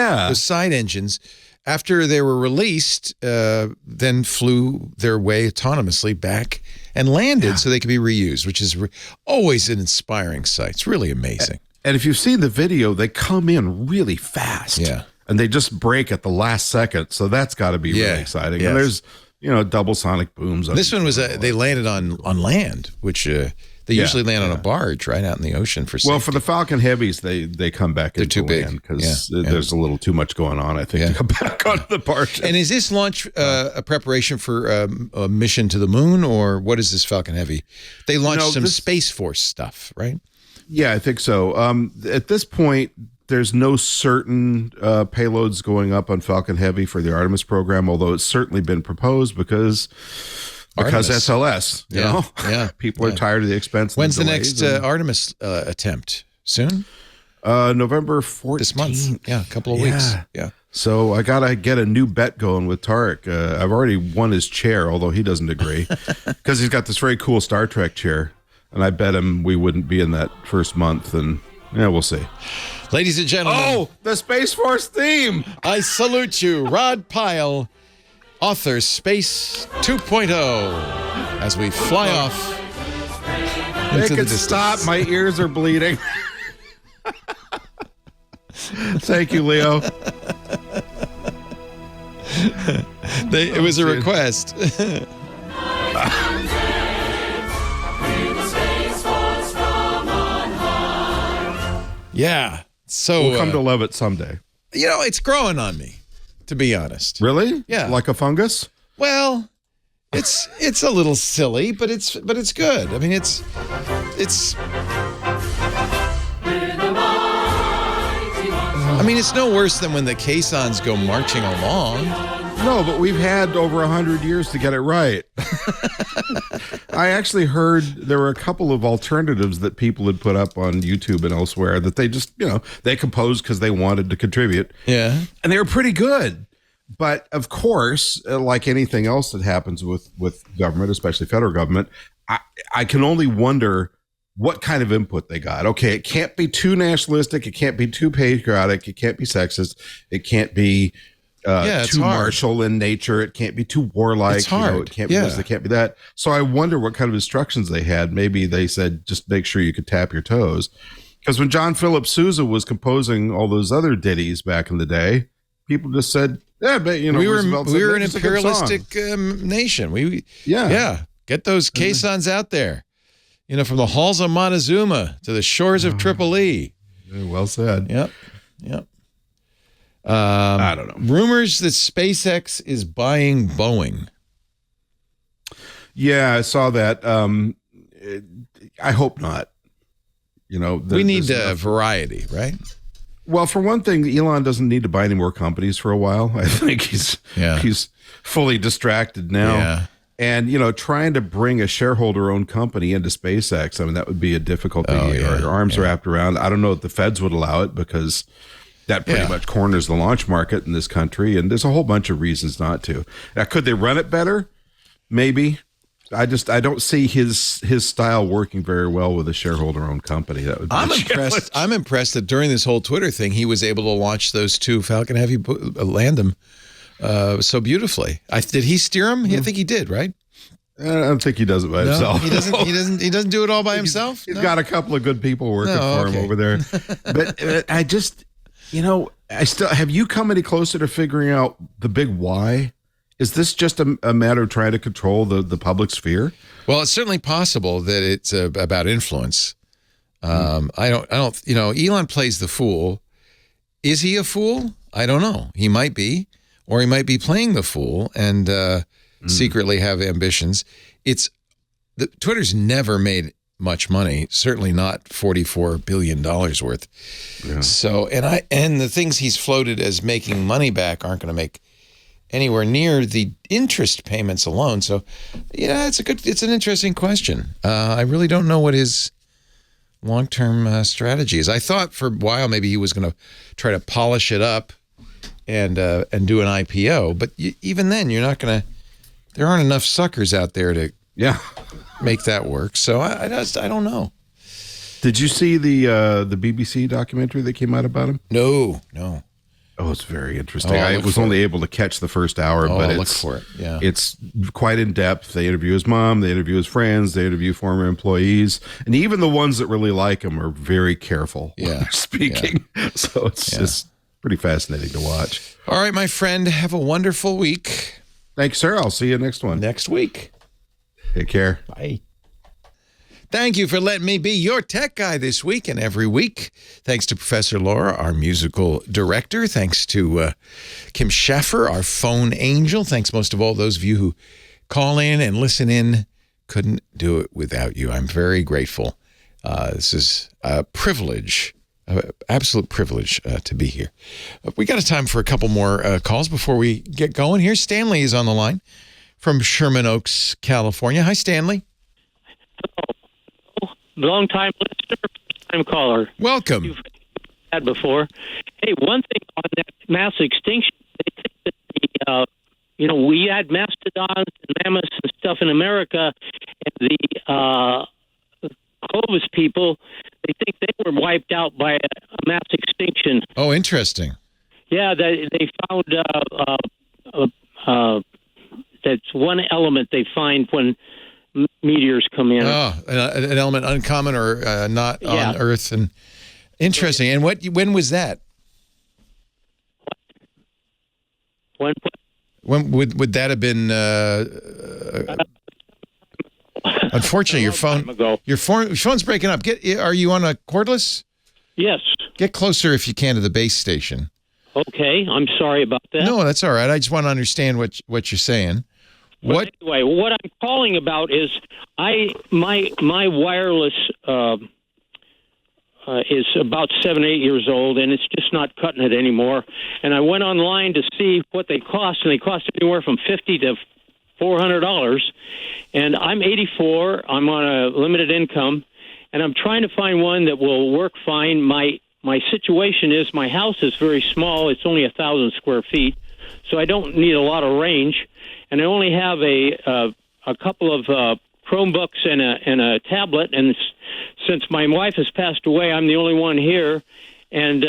engines, after they were released, then flew their way autonomously back and landed so they could be reused, which is always an inspiring sight. It's really amazing. And if you've seen the video, they come in really fast. Yeah. And they just break at the last second. So that's got to be really exciting. Yes. And there's, double sonic booms. This one was, they landed on land, which... They usually land on a barge right out in the ocean for safety. Well, for the Falcon Heavies, they come back into too big because there's a little too much going on, I think, to come back on the barge. And is this launch a preparation for a mission to the moon, or what is this Falcon Heavy? They launched some Space Force stuff, right? Yeah, I think so. At this point, there's no certain payloads going up on Falcon Heavy for the Artemis program, although it's certainly been proposed because SLS, you know, people are tired of the expense. When's the next Artemis attempt? Soon? November 14th. This month. Yeah, a couple of weeks. Yeah. So I got to get a new bet going with Tarek. I've already won his chair, although he doesn't agree, because he's got this very cool Star Trek chair. And I bet him we wouldn't be in that first month. And we'll see. Ladies and gentlemen. Oh, the Space Force theme. I salute you, Rod Pyle, author Space 2.0, as we fly off Make into the it distance. stop. My ears are bleeding. Thank you, Leo. It was a request. Yeah. So we'll come to love it someday. You know, it's growing on me, to be honest. Really? Yeah. Like a fungus? Well, it's a little silly, but it's good. I mean, it's no worse than when the caissons go marching along. No, but we've had over 100 years to get it right. I actually heard there were a couple of alternatives that people had put up on YouTube and elsewhere that they just, they composed because they wanted to contribute. Yeah. And they were pretty good. But of course, like anything else that happens with government, especially federal government, I can only wonder what kind of input they got. Okay, it can't be too nationalistic. It can't be too patriotic. It can't be sexist. It can't be too martial in nature. It can't be too warlike. It's hard. It can't be this. It can't be that. So I wonder what kind of instructions they had. Maybe they said, just make sure you could tap your toes. Because when John Philip Sousa was composing all those other ditties back in the day, people just said, "Yeah, but we were an imperialistic nation. Get those caissons out there, from the halls of Montezuma to the shores of Tripoli." Well said. Yep. I don't know. Rumors that SpaceX is buying Boeing. Yeah, I saw that. I hope not. We need variety, right? Well, for one thing, Elon doesn't need to buy any more companies for a while. I think he's fully distracted now. Yeah. And, trying to bring a shareholder-owned company into SpaceX, I mean, that would be a difficult thing to get your arms wrapped around. I don't know if the feds would allow it because that pretty much corners the launch market in this country, and there's a whole bunch of reasons not to. Now, could they run it better? Maybe. I don't see his style working very well with a shareholder-owned company. That would be I'm impressed that during this whole Twitter thing, he was able to launch those two Falcon Heavy, land them so beautifully. Did he steer them? I think he did, right? I don't think he does it by himself. He doesn't do it all by himself. He's got a couple of good people working for him over there. But I just, I still have you come any closer to figuring out the big why? Is this just a matter of trying to control the public sphere? Well, it's certainly possible that it's about influence. I don't. Elon plays the fool. Is he a fool? I don't know. He might be, or he might be playing the fool and secretly have ambitions. Twitter's never made much money. Certainly not $44 billion worth. Yeah. So, and the things he's floated as making money back aren't going to make anywhere near the interest payments alone. So, it's an interesting question. I really don't know what his long-term strategy is. I thought for a while maybe he was going to try to polish it up and do an IPO, but even then you're not going to. There aren't enough suckers out there to make that work. So I don't know. Did you see the BBC documentary that came out about him? No. Oh, it's very interesting. I was only able to catch the first hour, but look for it. Yeah, it's quite in depth. They interview his mom, they interview his friends, they interview former employees, and even the ones that really like him are very careful when they're speaking. Yeah. So it's just pretty fascinating to watch. All right, my friend, have a wonderful week. Thanks, sir. I'll see you next week. Take care. Bye. Thank you for letting me be your tech guy this week and every week. Thanks to Professor Laura, our musical director. Thanks to Kim Schaffer, our phone angel. Thanks most of all those of you who call in and listen in. Couldn't do it without you. I'm very grateful. This is a privilege, absolute privilege to be here. We got a time for a couple more calls before we get going. Here's Stanley is on the line from Sherman Oaks, California. Hi, Stanley. Long-time listener, first-time caller. Welcome. You've had before. Hey, one thing on that mass extinction, they think that we had mastodons and mammoths and stuff in America, and the Clovis people, they think they were wiped out by a mass extinction. Oh, interesting. Yeah, they found that's one element they find when meteors come in. Oh, an element uncommon or not on Earth, and interesting. And when was that? When would that have been? Unfortunately, your phone's breaking up. Are you on a cordless? Yes. Get closer if you can to the base station. Okay, I'm sorry about that. No, that's all right. I just want to understand what you're saying. Anyway, what I'm calling about is my wireless is about 7-8 years old, and it's just not cutting it anymore. And I went online to see what they cost, and they cost anywhere from $50 to $400. And I'm 84. I'm on a limited income, and I'm trying to find one that will work fine. My situation is my house is very small. It's only 1,000 square feet, so I don't need a lot of range. And I only have a couple of Chromebooks and a tablet. And since my wife has passed away, I'm the only one here. And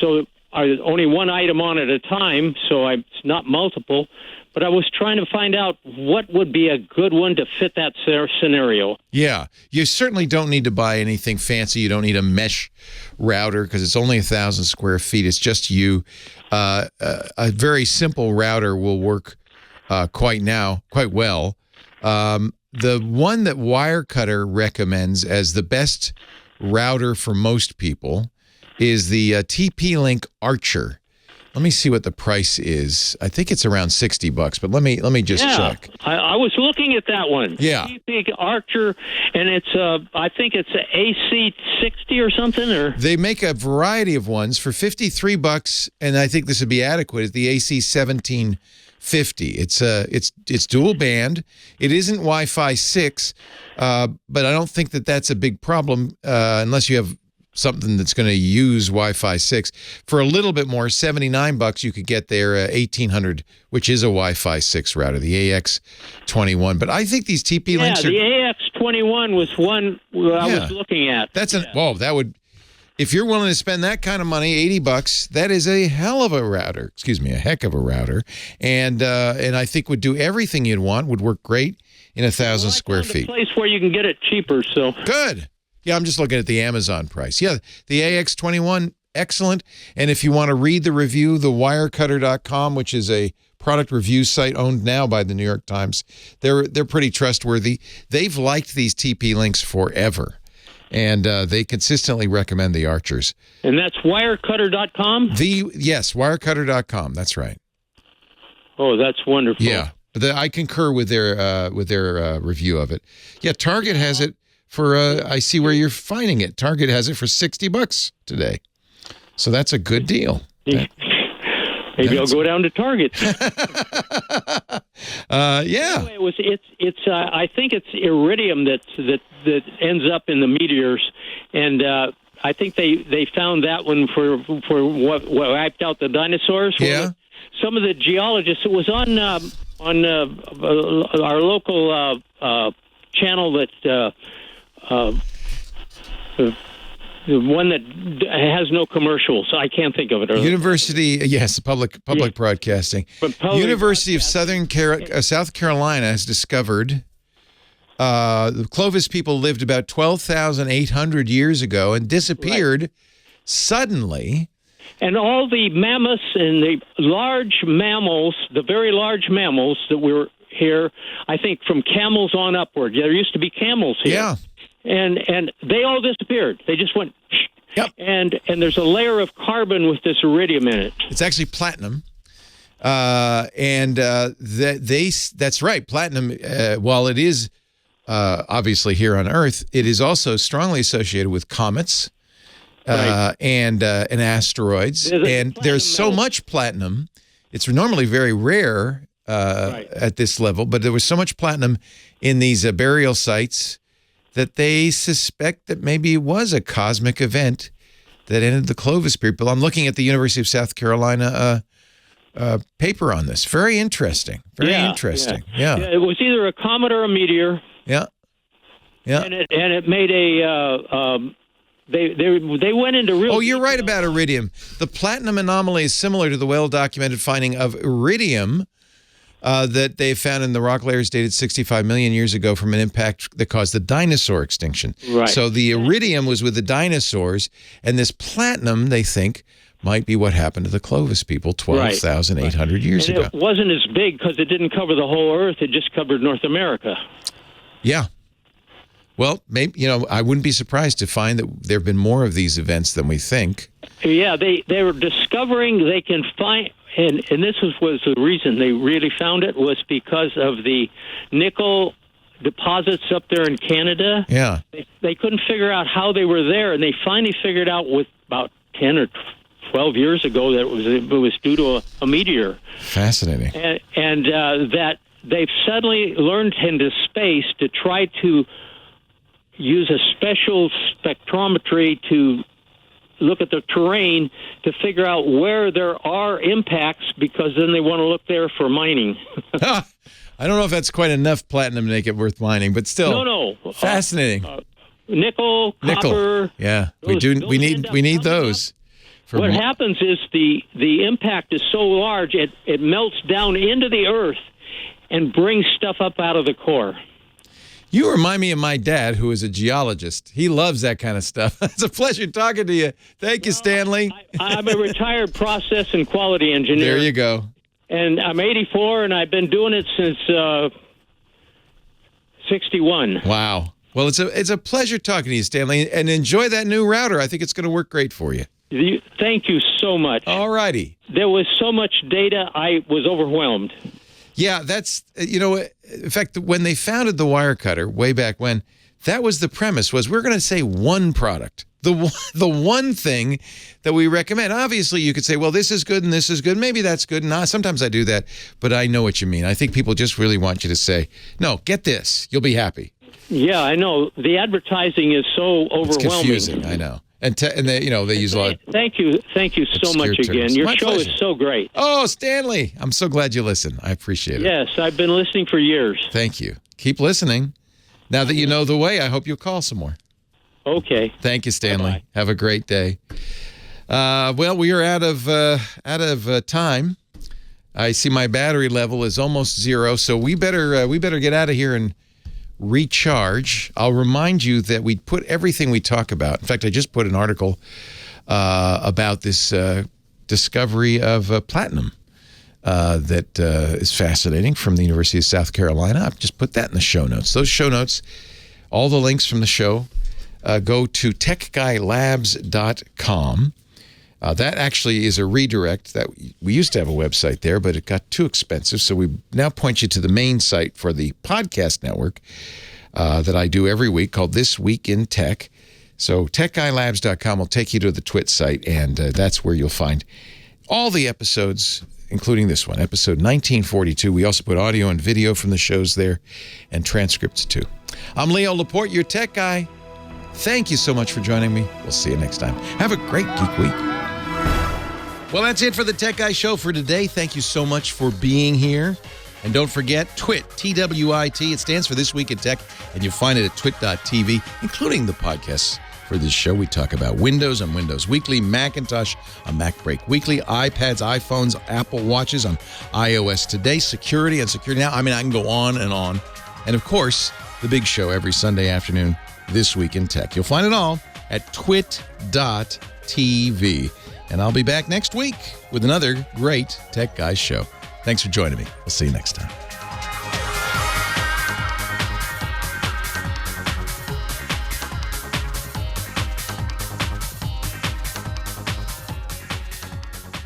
so only one item on at a time, so it's not multiple. But I was trying to find out what would be a good one to fit that scenario. Yeah, you certainly don't need to buy anything fancy. You don't need a mesh router because it's only 1,000 square feet. It's just you. A very simple router will work quite well. The one that Wirecutter recommends as the best router for most people is the TP-Link Archer. Let me see what the price is. I think it's around $60, but let me just check. I was looking at that one. Yeah. TP Archer, and it's I think it's a AC60 or something. Or they make a variety of ones for $53, and I think this would be adequate. It's the AC1750. It's dual band. It isn't Wi-Fi 6, but I don't think that's a big problem unless you have something that's going to use Wi-Fi 6. For a little bit more, $79, you could get their 1800, which is a Wi-Fi 6 router, the AX21. But I think these TP links are... the AX21 was one I was looking at. That would... If you're willing to spend that kind of money, $80, that is a hell of a router. Excuse me, a heck of a router. And I think would do everything you'd want, would work great in 1,000 square feet. A place where you can get it cheaper, so... Good. Yeah, I'm just looking at the Amazon price. Yeah, the AX21, excellent. And if you want to read the review, the wirecutter.com, which is a product review site owned now by the New York Times, they're pretty trustworthy. They've liked these TP links forever, and they consistently recommend the Archers. And that's wirecutter.com? Yes, wirecutter.com. That's right. Oh, that's wonderful. Yeah, I concur with their review of it. Yeah, Target has it. I see where you're finding it. Target has it for $60 today, so that's a good deal. Maybe I'll go down to Target. Yeah. Anyway, it's I think it's iridium that ends up in the meteors, and I think they found that one for what wiped out the dinosaurs. Yeah. Some of the geologists. It was on our local channel that. The one that has no commercials. I can't think of it. University, yes, public broadcasting. University of South Carolina has discovered the Clovis people lived about 12,800 years ago and disappeared suddenly. And all the mammoths and the large mammals, the very large mammals that were here, I think from camels on upward. There used to be camels here. Yeah. And they all disappeared. They just went. Yep. And there's a layer of carbon with this iridium in it. It's actually platinum. That's right. Platinum, while it is obviously here on Earth, it is also strongly associated with comets and asteroids. There's so much platinum. It's normally very rare at this level, but there was so much platinum in these burial sites that they suspect that maybe it was a cosmic event that ended the Clovis people. I'm looking at the University of South Carolina paper on this. Very interesting. Very interesting. Yeah. It was either a comet or a meteor. Yeah. Yeah. And it made a they went into real. Oh, you're right about iridium. The platinum anomaly is similar to the well-documented finding of iridium that they found in the rock layers dated 65 million years ago from an impact that caused the dinosaur extinction. Right. So the iridium was with the dinosaurs, and this platinum, they think, might be what happened to the Clovis people 12,800 years ago. It wasn't as big because it didn't cover the whole Earth. It just covered North America. Yeah. Well, maybe, I wouldn't be surprised to find that there have been more of these events than we think. Yeah, they were discovering they can find... And this was the reason they really found it was because of the nickel deposits up there in Canada. Yeah. They couldn't figure out how they were there, and they finally figured out with about 10 or 12 years ago that it was due to a meteor. Fascinating. And that they've suddenly learned into space to try to use a special spectrometry to look at the terrain to figure out where there are impacts, because then they want to look there for mining. I don't know if that's quite enough platinum to make it worth mining, but still. No. Fascinating. Nickel, copper. Yeah, we need those. What happens is the impact is so large, it melts down into the earth and brings stuff up out of the core. You remind me of my dad, who is a geologist. He loves that kind of stuff. It's a pleasure talking to you. Thank you, Stanley. I'm a retired process and quality engineer. There you go. And I'm 84, and I've been doing it since 61. Wow. Well, it's a pleasure talking to you, Stanley, and enjoy that new router. I think it's going to work great for you. Thank you so much. All righty. There was so much data, I was overwhelmed. Yeah, that's, in fact, when they founded the Wirecutter way back when, that was the premise, was we're going to say one product, the one thing that we recommend. Obviously, you could say, well, this is good and this is good. Maybe that's good. And sometimes I do that, but I know what you mean. I think people just really want you to say, no, get this. You'll be happy. Yeah, I know. The advertising is so overwhelming. It's confusing, I know. And they use a lot of... Thank you so much again. Your show is so great. Oh, Stanley, I'm so glad you listen. I appreciate it. Yes, I've been listening for years. Thank you. Keep listening. Now that you know the way, I hope you'll call some more. Okay. Thank you, Stanley. Bye-bye. Have a great day. Well, we are out of time. I see my battery level is almost zero, so we better get out of here and recharge. I'll remind you that we put everything we talk about. In fact, I just put an article about this discovery of platinum that is fascinating from the University of South Carolina. I've just put that in the show notes. Those show notes, all the links from the show, go to techguylabs.com. That actually is a redirect. That we used to have a website there, but it got too expensive. So we now point you to the main site for the podcast network that I do every week called This Week in Tech. So techguylabs.com will take you to the Twit site, and that's where you'll find all the episodes, including this one, episode 1942. We also put audio and video from the shows there and transcripts too. I'm Leo Laporte, your tech guy. Thank you so much for joining me. We'll see you next time. Have a great Geek Week. Well, that's it for the Tech Guy Show for today. Thank you so much for being here. And don't forget, TWIT, T-W-I-T. It stands for This Week in Tech, and you'll find it at twit.tv, including the podcasts for this show. We talk about Windows on Windows Weekly, Macintosh on Mac Break Weekly, iPads, iPhones, Apple Watches on iOS Today, security on Security Now. I mean, I can go on and on. And, of course, the big show every Sunday afternoon, This Week in Tech. You'll find it all at twit.tv. And I'll be back next week with another great Tech Guys show. Thanks for joining me. We'll see you next time.